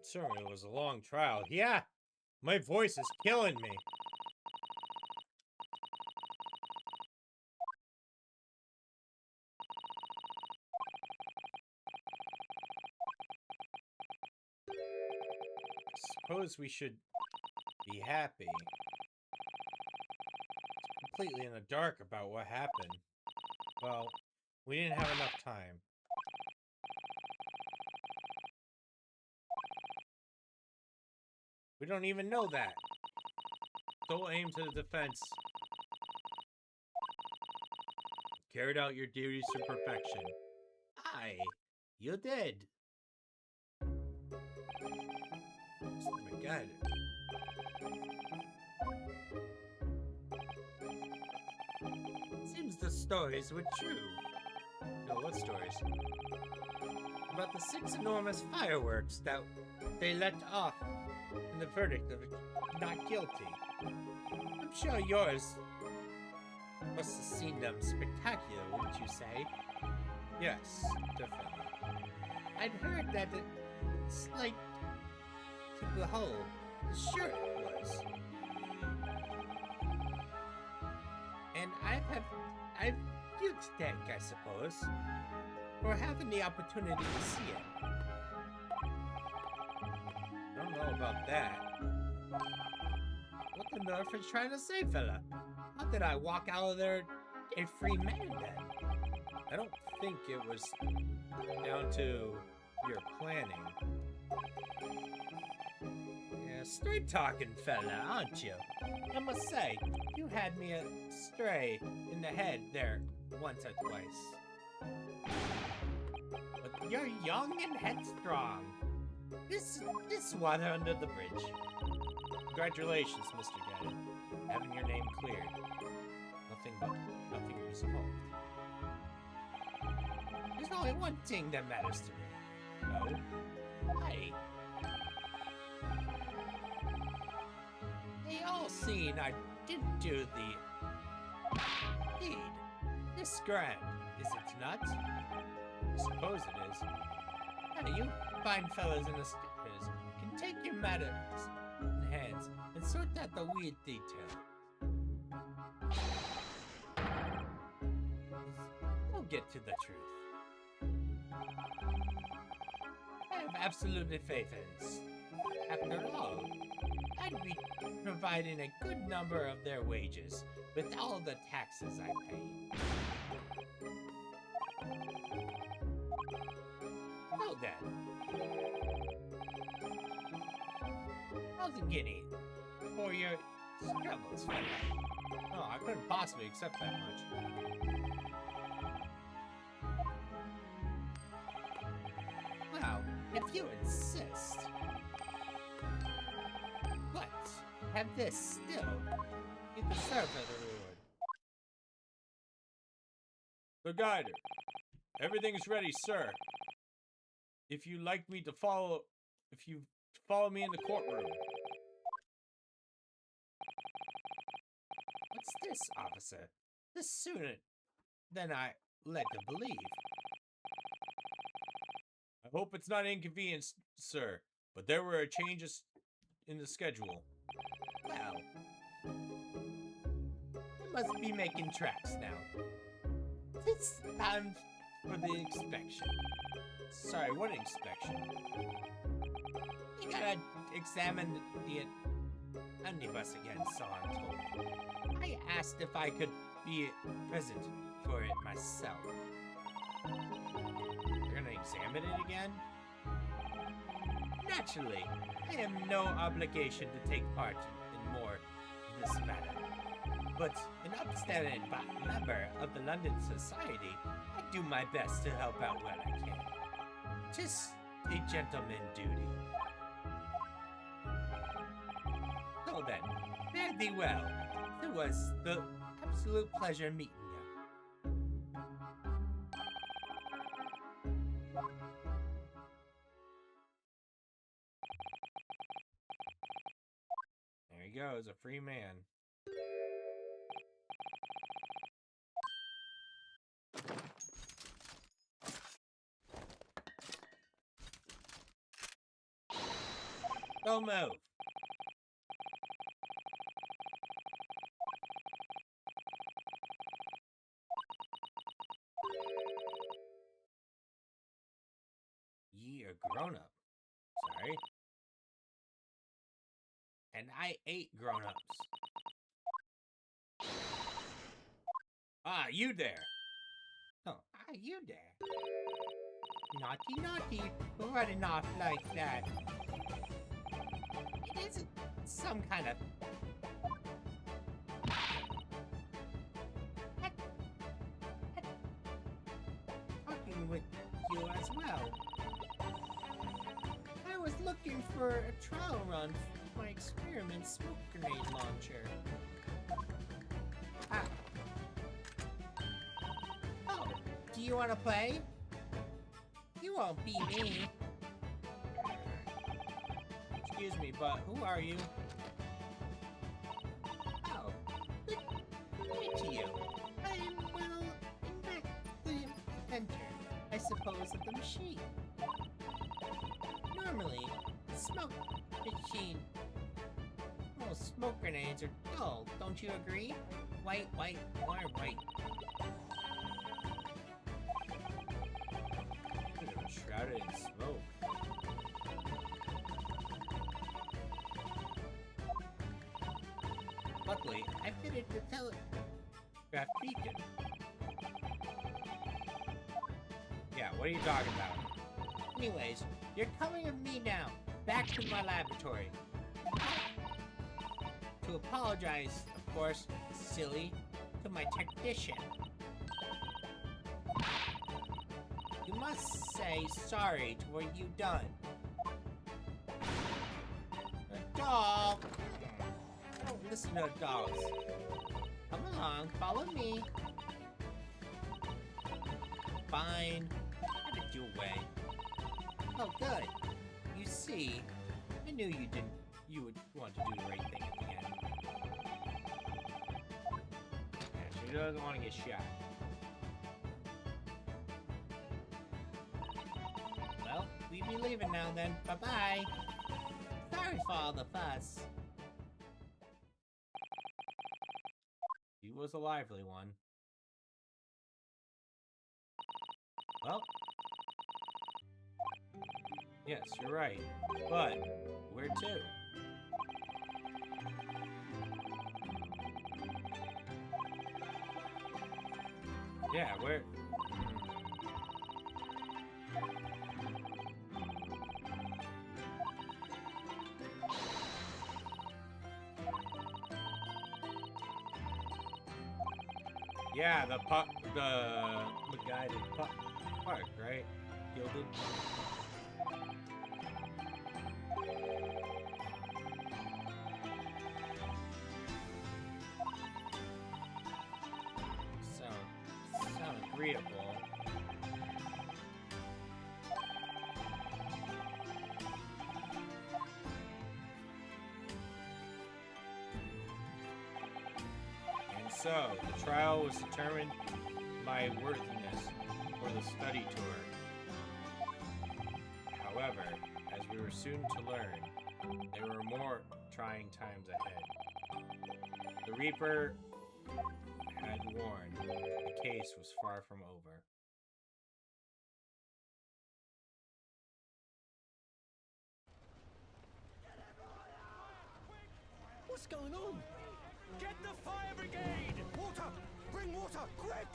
Certainly was a long trial. Yeah, my voice is killing me. Suppose we should be happy. It's completely in the dark about what happened. Well, we didn't have enough time. We don't even know that. Don't aim to the defense. Carried out your duties to perfection. Aye, you did. Oh my god. Seems the stories were true. No, what stories? About the 6 enormous fireworks that they let off in the verdict of not guilty. I'm sure yours must have seen them spectacular, wouldn't you say? Yes, definitely. I'd heard that it's like to behold. Sure it was. And I've you to thank, I suppose, for having the opportunity to see it. I don't know about that. What the nerf are you trying to say, fella? How did I walk out of there a free man then? I don't think it was down to your planning. Yeah, straight talking fella, aren't you? I must say, you had me astray in the head there once or twice. But you're young and headstrong. This water under the bridge. Congratulations, Mr. Gadget. Having your name cleared. Nothing resolved. There's only one thing that matters to me. Oh? They all seen I didn't do the deed. This grand, is it not? I suppose it is. Now you fine fellas in the stairs can take your matters sort out the weird detail. We'll get to the truth. I have absolute faith in this. After all, I'd be providing a good number of their wages with all the taxes I pay. Well then, 1,000 guineas for your struggles. Oh, I couldn't possibly accept that much. Well, if you insist. But have this still. You deserve the reward. The guider. Everything is ready, sir. If you follow me in the courtroom. What's this, officer? This sooner than I led to believe. I hope it's not inconvenient, sir, but there were changes in the schedule. Well, I must be making tracks now. It's time for the inspection. Sorry, what inspection? You gotta examine the omnibus again, so I'm told. I asked if I could be present for it myself. You're gonna examine it again? Naturally, I have no obligation to take part in more of this matter. But an upstanding member of the London Society, I do my best to help out when I can. Just a gentleman duty. So then, fare thee well. It was the absolute pleasure meeting you. There he goes, a free man. Don't move. Ye are grown up. Sorry. And I ate grown-ups. Ah, you there. Oh, you there. Naughty, naughty, running off like that. It isn't some kind of... talking with you as well. I was looking for a trial run for my experiment smoke grenade launcher. Ah. Oh, do you want to play? You won't beat me. Excuse me, but who are you? Oh, good to you. I am, well, in fact, the inventor, I suppose, of the machine. Normally, the smoke machine... Oh, smoke grenades are dull, don't you agree? White, white, more white. Shrouded in smoke. Luckily, I fitted the telegraph beacon. Yeah, what are you talking about? Anyways, you're coming with me now, back to my laboratory. To apologize, of course, silly, to my technician. You must say sorry to what you've done. A doll! I don't listen to dolls. Come along, follow me. Fine. Have it your way. Oh, good. You see, I knew you would want to do the right thing at the end. Yeah, she doesn't want to get shot. Well, we be leaving now then. Bye-bye. Sorry for all the fuss. was a lively one. Well, yes, you're right. But where to? Yeah, where? Yeah, the guided park, right? Gilded. Sound agreeable. And so, the trial was determined my worthiness for the study tour. However, as we were soon to learn, there were more trying times ahead. The Reaper had warned the case was far from over. What's going on? Get the fire brigade! Water! Bring water, quick!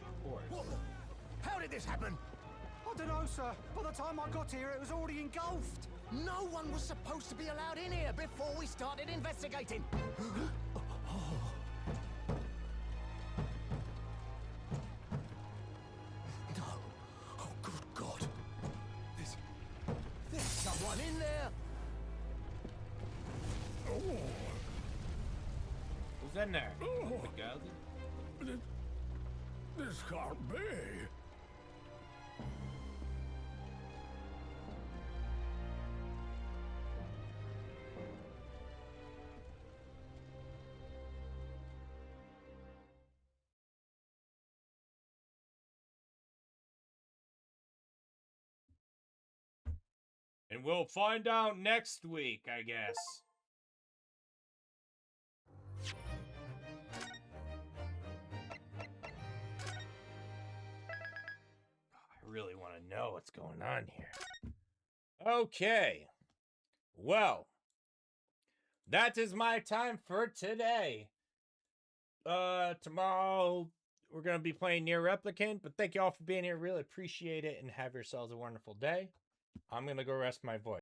Of course. What the? How did this happen? I don't know, sir. By the time I got here, it was already engulfed. No one was supposed to be allowed in here before we started investigating. No. Oh, good God. There's someone in there. Who's in there? The girl? This can't be. And we'll find out next week, I guess. I really want to know what's going on here. Okay. Well, that is my time for today. Tomorrow we're going to be playing Near Replicant, but thank you all for being here. Really appreciate it, and have yourselves a wonderful day. I'm going to go rest my voice.